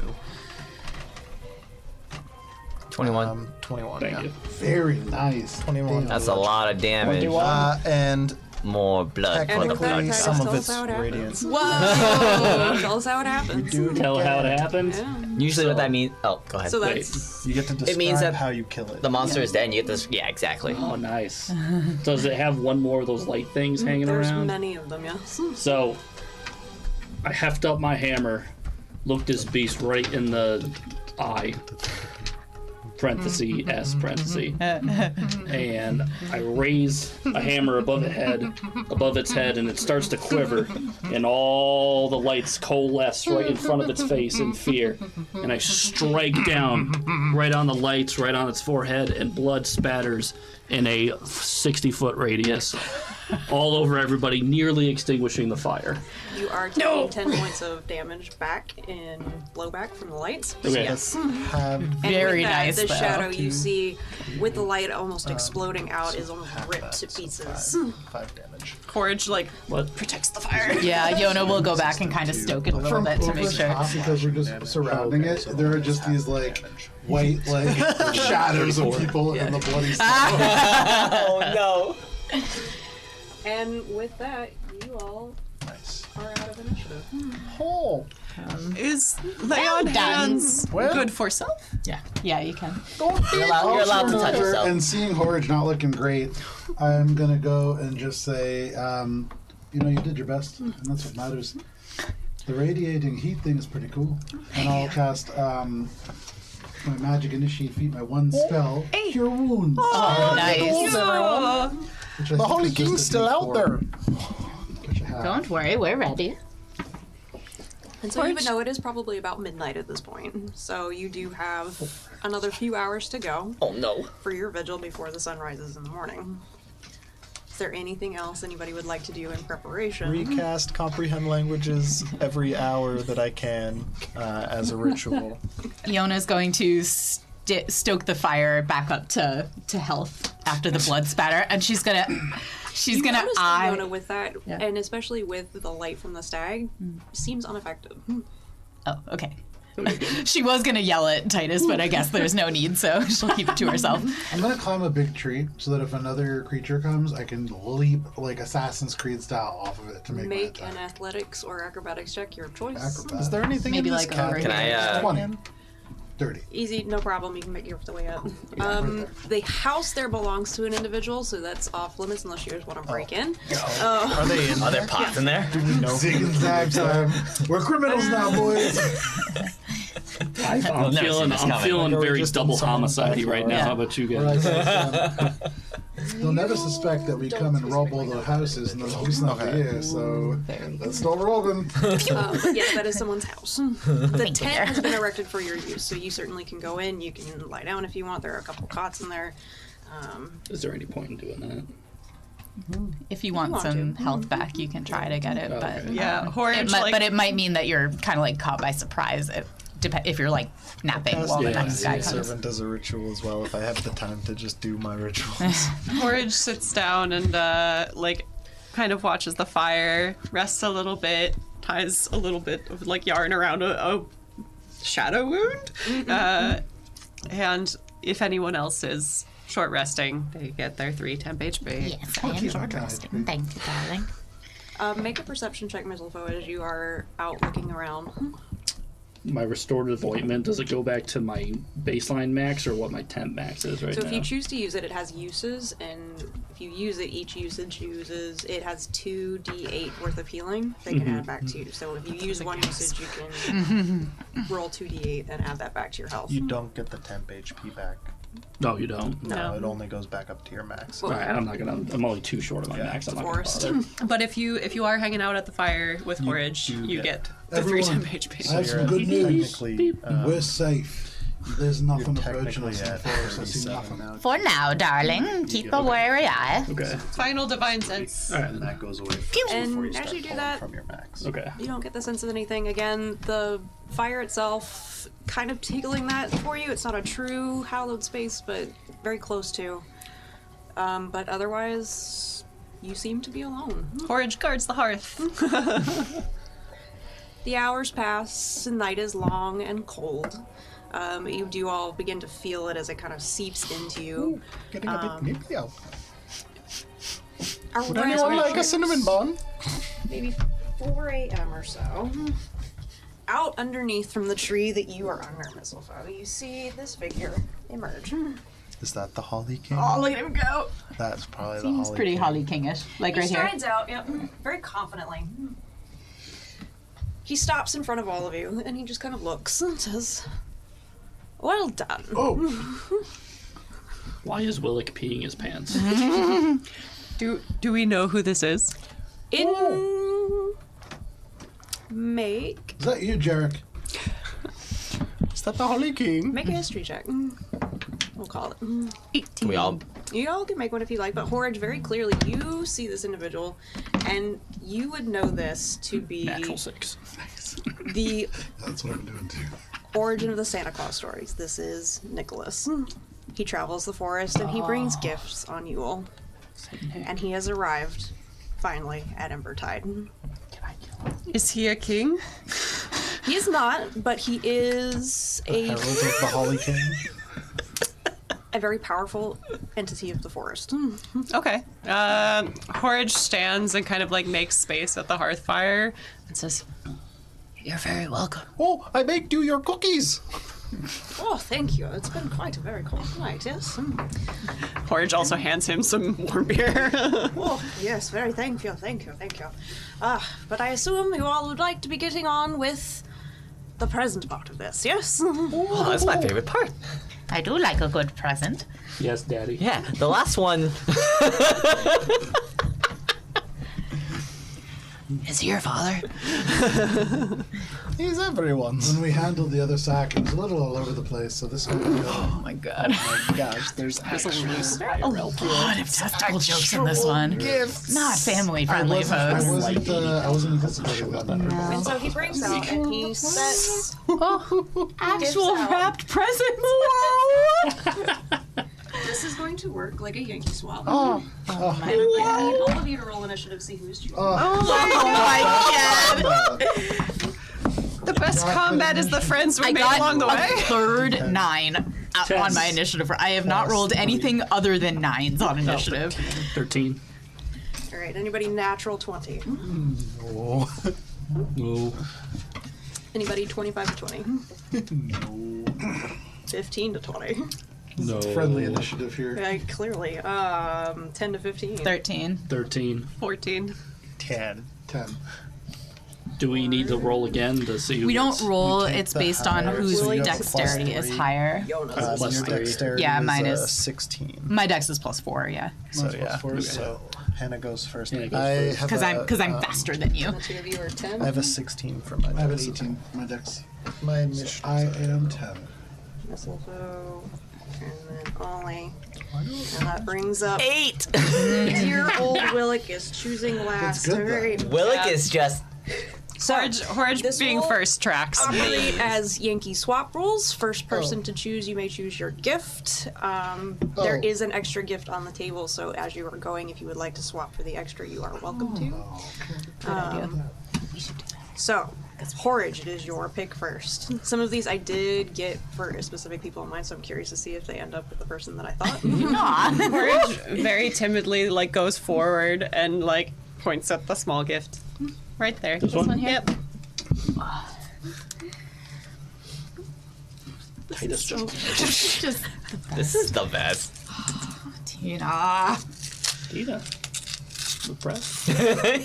21. 21. Thank yeah. you. Very nice. 21. That's a lot of damage. And More blood for the technically, blood Titus some of tells it's how it happens. radiant. Whoa! Tell us how it happens. Do it Tell how it again. happened. Yeah. Usually what that means. Oh, go ahead. So Wait. that's You get to describe means that how you kill it. The monster is dead and you get this. Yeah, exactly. Oh, nice. Does it have one more of those light things hanging there's around? many of them. Yes. So, I heft up my hammer, look this beast right in the eye, parenthesis, S, parenthesis, and I raise a hammer above its head, and it starts to quiver, and all the lights coalesce right in front of its face in fear, and I strike down right on the lights, right on its forehead, and blood spatters in a 60-foot radius all over everybody, nearly extinguishing the fire. You are taking 10 points of damage back in blowback from the lights. Okay. Yes. Have And Very with that, nice, the though. shadow you see with the light almost exploding out is almost half ripped that, to so pieces. 5 damage. Horridge, What? protects the fire. Yeah, Yona will go back and kind of stoke it a little bit to make Over sure. top, because we're just surrounding it, there are just these like white like shadows of people in the bloody snow. Oh no. And with that, you all Nice. are out of initiative. Oh. Is lay on done. hands Well- good for self? Yeah, you can. You're allowed to touch Over yourself. And seeing Horridge not looking great, I'm gonna go and just say, you did your best, and that's what matters. The radiating heat thing is pretty cool, and I'll cast my magic initiate feat, my one spell, Cure Wounds. Nice. Which I The think Holy is just King's a still out D4, there. which I have. Don't worry, we're ready. And so you would know it is probably about midnight at this point. So you do have another few hours to go Oh no. for your vigil before the sun rises in the morning. there anything else anybody would like to do in preparation? Recast comprehend languages every hour that I can as a ritual. Iona's going to stoke the fire back up to health after the blood spatter, and she's gonna Notice eye. Fiona with that, Yeah. and especially with the light from the stag, seems ineffective. Oh, okay. She was gonna yell at Titus, but I guess there's no need, so she'll keep it to herself. I'm gonna climb a big tree so that if another creature comes, I can leap like Assassin's Creed style off of it to make my Make attack. an athletics or acrobatics check, your choice. Acrobat. Is there anything Maybe in this like cat? over Can I? 20. 30. Easy, no problem. You can make your way up. right there. The house there belongs to an individual, so that's off limits unless you just want to break in. Are they in Are there there? pots in there? Zig and zag time. We're criminals now, boys. I'm never feeling seen this coming. feeling Like, are we very just double in someone's homicide right now. Yeah. How about you Right, guys? They'll never suspect that we come and rob all the houses and the police not here, so let's start robbing. But yes, that is someone's house. The tent has been erected for your use, so you certainly can go in. You can lie down if you want. There are a couple cots in there. Is there any point in doing that? If you want want some to. health back, you can try to get it, Oh, but okay. Yeah, Horage, but it might mean that you're kind of like caught by surprise if you're like napping while the Yeah, next guy yeah. comes. Servant as a ritual as well if I have the time to just do my rituals. Horage sits down and like kind of watches the fire, rests a little bit, ties a little bit of like yarn around a shadow wound, and if anyone else is short resting, they get their 3 temp HP. Yes, I am short resting. Thank you, darling. Make a perception check, Mistletoe, as you are out looking around. My restorative ointment, does it go back to my baseline max or what my temp max is right So now? if you choose to use it, it has uses, and if you use it, each usage it has 2d8 worth of healing they can add back to you. So if you use one usage, you can roll 2d8 and add that back to your health. You don't get the temp HP back. No, you don't. No, it only goes back up to your max. Well, All right, I'm only too short of my max. I'm not gonna Forest. bother. But if you are hanging out at the fire with Horage, do you get- get the 3 Everyone, temp HP. I have some You're good news. technically, We're safe. There's nothing you're approaching technically us in the at forest. I see 37 nothing. now. For now, darling, keep a wary eye. Okay. Final divine sense. All right. And that goes away And before you as start you do pulling that- from your max. Okay. You don't get the sense of anything. Again, the fire itself kind of tickling that for you. It's not a true hallowed space, but very close to. But otherwise, you seem to be alone. Horage guards the hearth. The hours pass, the night is long and cold. You do all begin to feel it as it kind of seeps into you. Getting a bit nippy out. Would Anyone like a cinnamon bun? Maybe 4 a.m. or so. Out underneath from the tree that you are under, Mistletoe, you see this figure emerge. Is that the Holly King? Oh, look at him go! That's probably Seems the Holly pretty King. Holly Kingish, like He right here. strides out, yep, very confidently. He stops in front of all of you, and he just kind of looks and says, "Well done." Oh, Why is Willick peeing his pants? Do we know who this is? Make is that you, Jarek? Is that the Holly King? a history check. We'll call it. We all. You all can make one if you like, but Horage, very clearly, you see this individual, and you would know this to be Natural 6. the That's what I'm doing too. origin of the Santa Claus stories. This is Nicholas. He travels the forest and he brings gifts on Yule. And he has arrived, finally, at Embertide. Is he a king? He is not, but he is Herald of the Holly King? a very powerful entity of the forest. Okay. Horage stands and kind of like makes space at the hearth fire and says, You're very welcome. Oh, I baked you your cookies! Oh, thank you. It's been quite a very cold night, yes. Horage also hands him some warm beer. Oh, yes, very thank you. But I assume you all would like to be getting on with the present part of this, yes? Oh, that's my favorite part. I do like a good present. Yes, Daddy. Yeah, the last one. Is he your father? He's everyone's. When we handled the other sack, it was a little all over the place, so this one. Oh my god. Oh my gosh, there's There's a loose A lot of testicle jokes in this one. Not family friendly, I folks. wasn't investigating that. And so he breaks out and he sets Actual out. wrapped presents. This is going to work like a Yankee swap. Oh, And I need all of you to roll initiative, see who's choosing. Oh my god. The best combat is the friends we I made got along the a way. third 9 on my initiative. I have not rolled anything other than 9s on initiative. 13. All right, anybody natural 20? oh. No. Anybody 25 to 20? 15 to 20. No. Friendly initiative here. Clearly. 10 to 15. 13. 13. 14. 10. 10. Do we need to roll again to see who We don't gets- roll, take it's the based on higher, whose so you have dexterity is +3. higher. Jonas. Plus Your 3. dexterity Yeah, is, mine is- 16. My dex is +4, yeah. So Mine's yeah, +4, so Hannah goes first. Hannah goes I first. have Because I'm faster than you. The two of you are 10. I have a 16 for my I have an dex. 18. My dex. My initiative. I am 10. Mistletoe. And then Ollie. And that brings up 8. dear old Willick is choosing last. good, though. Alright. Willick is just. Horge this being will first tracks. Operate as Yankee swap rules. First person to choose, you may choose your gift. There is an extra gift on the table, so as you are going, if you would like to swap for the extra, you are welcome to. So, Horridge, it is your pick first. Some of these I did get for specific people in mind, so I'm curious to see if they end up with the person that I thought. Horge very timidly goes forward and points at the small gift. Right there. This one? Yep. Titus Just This is the best. Tina. Tina. Impressed. I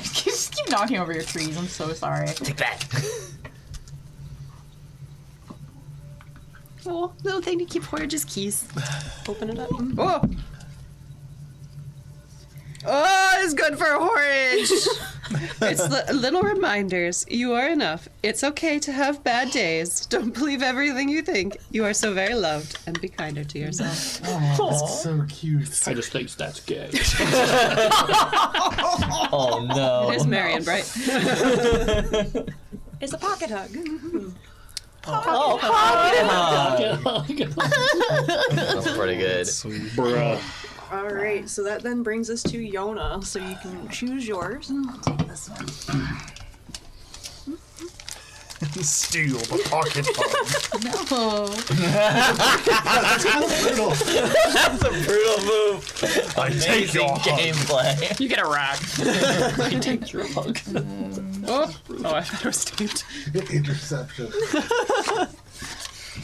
just keep knocking over your trees. I'm so sorry. Take that. Oh, little thing to keep Horge's keys. Open it up. Oh! Oh, it's good for Horridge! It's little reminders. You are enough. It's okay to have bad days. Don't believe everything you think. You are so very loved, and be kinder to yourself. Oh, that's so cute. Titus thinks that's gay. Oh no. It is Marion, right? It's a pocket hug. Oh, that's pretty good. Bruh. Alright, so that then brings us to Yona, so you can choose yours. Take this one. Steal the pocket phone. No. Brutal. That's a brutal move. I take Amazing your hug. gameplay. You get a rack. I take your hug. Oh, I thought it was taped. Interception.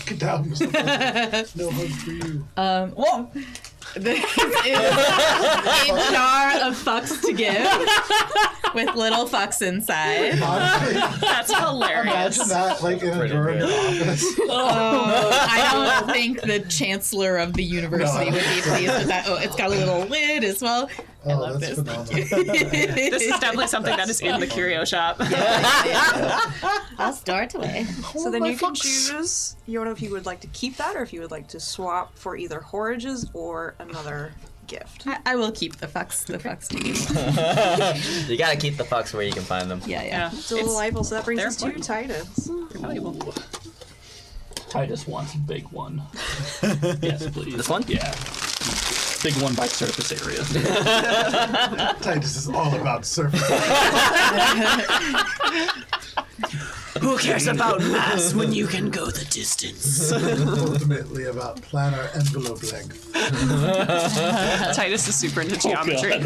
Get down, Mr. President. No hug for you. Well, this is a jar of fucks to give with little fucks inside. Honestly, That's hilarious. imagine that in a drawer in your office. I don't think the chancellor of the university would be pleased with that. Oh, it's got a little lid as well. Oh, love that's this. phenomenal. This is definitely something that is in the curio shop. I'll start away. So then you can choose, Yona, if you would like to keep that or if you would like to swap for either Horridge's or another gift. I will keep the fucks. The fucks to keep. You gotta keep the fucks where you can find them. Yeah. Yeah, Still delightful, so that brings they're us to important. Titus. valuable. Titus wants a big one. Yes, please. This one? Yeah. Big one by surface area. Titus is all about surface. Who cares about mass when you can go the distance? Ultimately about planar envelope length. Titus is super into geometry. God.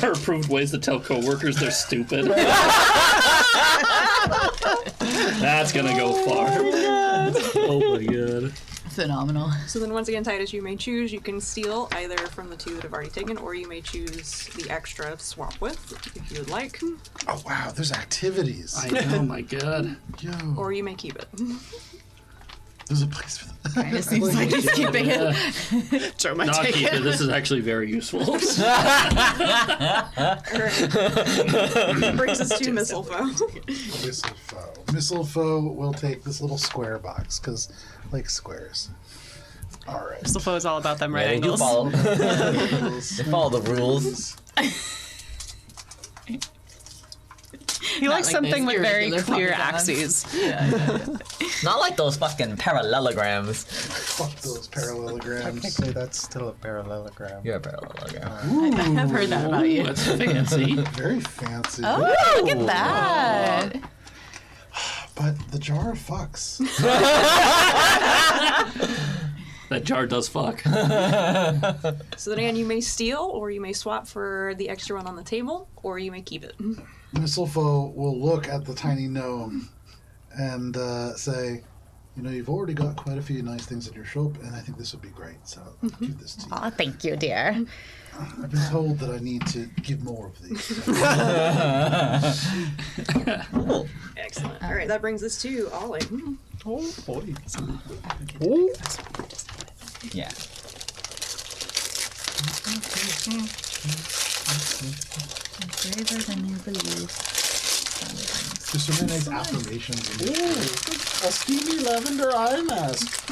HR approved ways to tell coworkers they're stupid. That's gonna go far. Oh my god. Phenomenal. So then once again, Titus, you may choose. You can steal either from the two that have already taken, or you may choose the extra to swap with, if you would like. Oh wow, there's activities. I know, my god. Yo. Or you may keep it. There's a place for that. Kind of seems like he's keeping it. Joe might Not take keep it. it. This is actually very useful. Brings us to Mistletoe. Mistletoe will take this little square box, because, like, squares. All right. Mistletoe is all about them right Yeah, they do angles. follow. They follow the rules. He likes like something those with very irregular clear polygons. axes. Not like those fucking parallelograms. Fuck those parallelograms. Technically, that's still a parallelogram. You're a parallelogram. I've heard that about you. That's fancy. Very fancy. Oh, look at that. But the jar of fucks. That jar does fuck. So then again, you may steal, or you may swap for the extra one on the table, or you may keep it. Mistletoe will look at the tiny gnome and say, you know, you've already got quite a few nice things in your shop, and I think this would be great, so I'll give this to you. Oh, thank you, dear. I've been told that I need to give more of these. Excellent. All right, that brings us to Ollie. Oh, boy. Yeah. Braver than you believe. There's so many nice affirmations. In Ooh, a steamy lavender eye mask.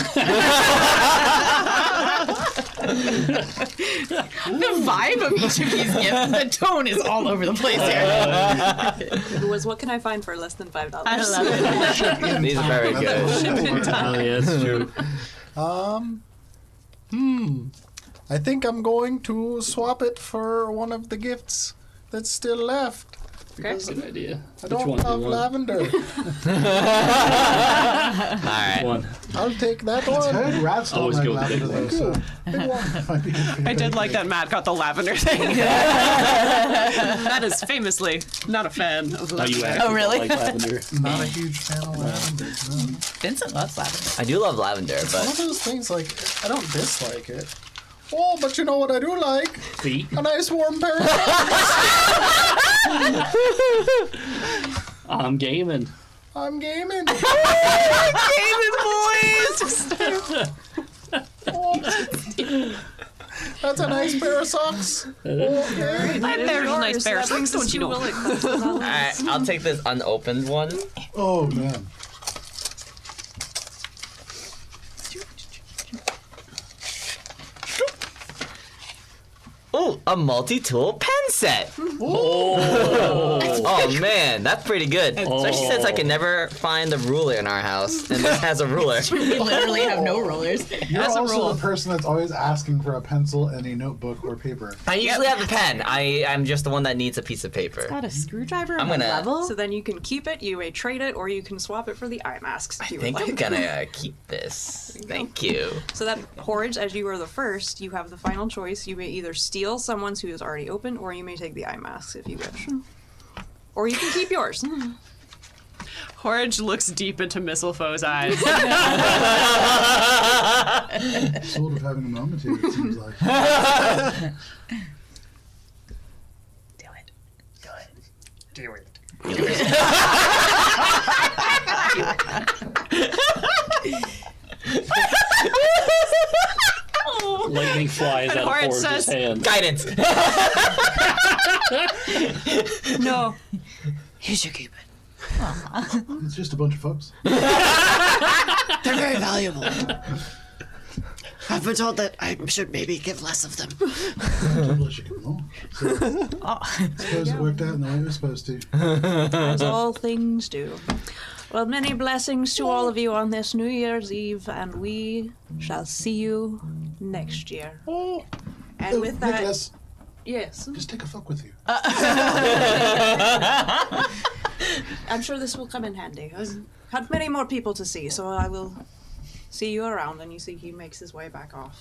The vibe of each of these gifts, the tone is all over the place here. It was, what can I find for less than $5? I love it. These are very good. Oh, yeah, that's true. I think I'm going to swap it for one of the gifts that's still left. Okay. Good idea. I don't have lavender. Alright. One. I'll take that I've one. heard rats don't Always like go with lavender, big though, so Big one. might be good for you. I did like that Matt got the lavender thing. That is famously not a fan of Now you lavender. actually really? don't like lavender. Not a huge fan of lavender. No. Vincent loves lavender. I do love lavender, One of but those things, like, I don't dislike it. Oh, but you know what I do like? Feet. A nice warm pair of socks. I'm gaming. I'm gaming. That's a nice pair of socks. Okay. There's a nice pair of That brings socks, us don't you to know? Willet. alright, I'll take this unopened one. Oh, man. Ooh, a multi-tool pen set. Oh man, that's pretty good. Especially since I can never find a ruler in our house, and this has a ruler. We literally have no rulers. You're As a also rule. the person that's always asking for a pencil and a notebook or paper. I usually have a pen. I'm just the one that needs a piece of paper. Got a screwdriver I'm on gonna- a level? So then you can keep it, you may trade it, or you can swap it for the eye masks if I you think would I'm like. gonna keep this. Thank you. So that Porridge, as you are the first, you have the final choice. You may either steal someone's who is already open, or you may take the eye masks if you wish. Or you can keep yours. Horridge looks deep into Mistletoe's eyes. Sort of having a moment here, it seems like. Lightning flies out of Horace Forge's says- hand. Guidance. No. You should keep it. It's just a bunch of folks. They're very valuable. I've been told that I should maybe give less of them. Totally should give them all. So, suppose it worked out in the way it was supposed to. As all things do. Well, many blessings to all of you on this New Year's Eve, and we shall see you next year. Oh, And with that, Nicholas, yes, just take a fuck with you. I'm sure this will come in handy. I've had many more people to see, so I will see you around. And you see he makes his way back off.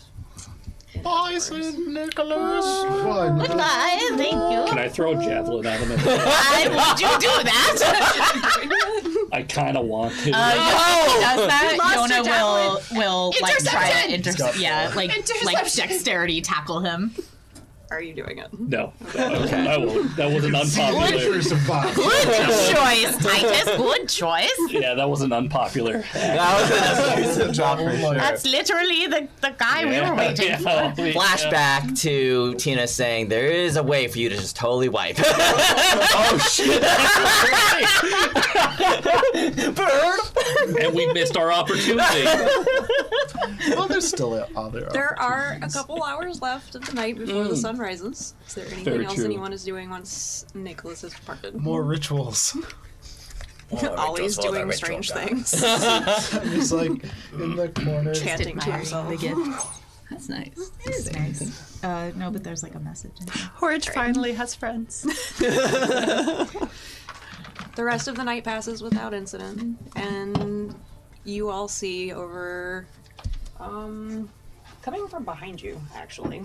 Bye, St. Nicholas. Fine. Bye, thank you. Can I throw a javelin at him? Why would you do that? I kind of want to. If he does that, lost Yona your will like try to Got like dexterity tackle him. Are you doing it? No, I won't. That wasn't unpopular. Pictures of Bob. Good choice, Titus. Good choice. Yeah, that wasn't unpopular. That was a job for sure. That's literally the guy we were waiting for. Flashback to Tina saying, there is a way for you to just totally wipe. Oh, shit. And we missed our opportunity. Well, there's still other. There are a couple hours left of the night before the sun rises. Is there anything Very else true. anyone is doing once Nicholas has departed? More rituals. Always doing strange things. Just like in the corner. Chanting to himself. That's nice. It is nice. No, but there's like a message in there. Horridge finally has friends. The rest of the night passes without incident, and you all see over, coming from behind you, actually,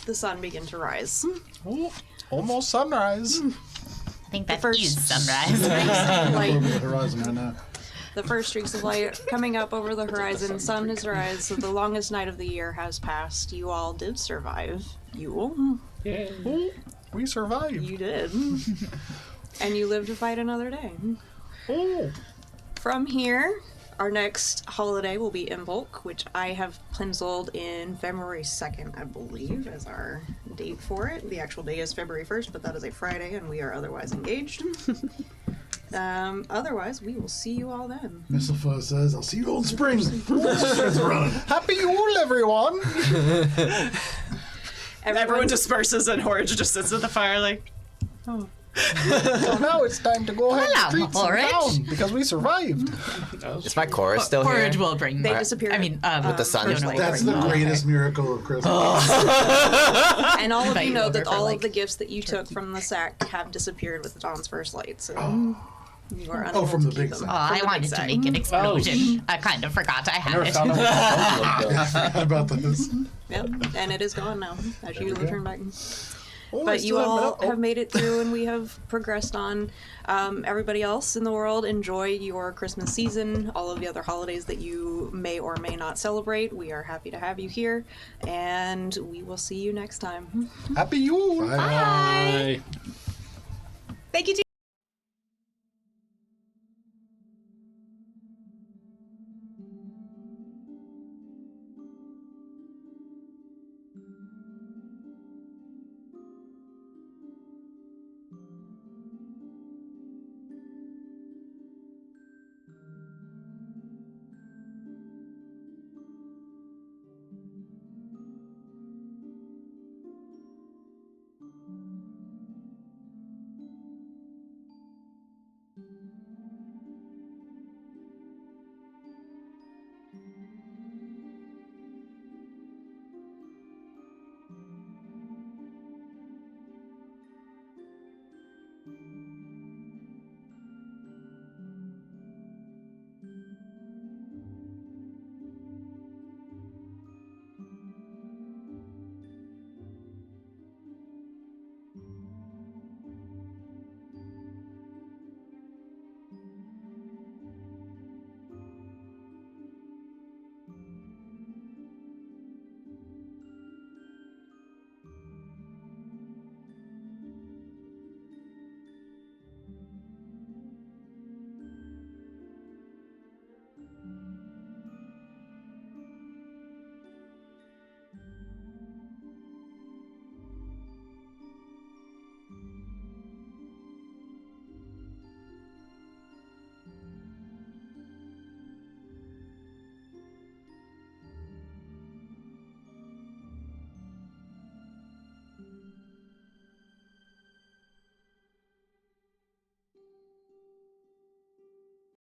the sun begin to rise. Ooh, almost sunrise. I think that first- is sunrise. Light, Over the horizon right now. the first streaks of light coming up over the horizon, sun has rise, so the longest night of the year has passed. You all did survive. Yule. Ooh, we survived. You did. And you live to fight another day. Ooh. From here, our next holiday will be Imbolc, which I have penciled in February 2nd, I believe, as our date for it. The actual day is February 1st, but that is a Friday, and we are otherwise engaged. Otherwise, we will see you all then. Mistletoe says, I'll see you all in spring. Starts running. Happy Yule, everyone. Everyone disperses and Horridge just sits at the fire like, So now it's time to go ahead Hello, and treat some Horridge. town because we survived. Is my chorus still here? Porridge will bring. They disappear. I mean, With the sun. don't know. That's the greatest miracle of Christmas. And all of Invite you you know over that for, all like, of the gifts that you took from the sack have disappeared with the dawn's first light, so you are unable Oh, from to the keep big them. sack. Oh, I the wanted big to sack. make an explosion. I kind of forgot I had Never it. found out what I forgot about this. Yep, and it is gone now, as you we go. turn back. Oh, I But you still have all it up. have made it through, and we have progressed on. Everybody else in the world, enjoy your Christmas season, all of the other holidays that you may or may not celebrate. We are happy to have you here, and we will see you next time. Happy Yule. Bye. Bye. Thank you.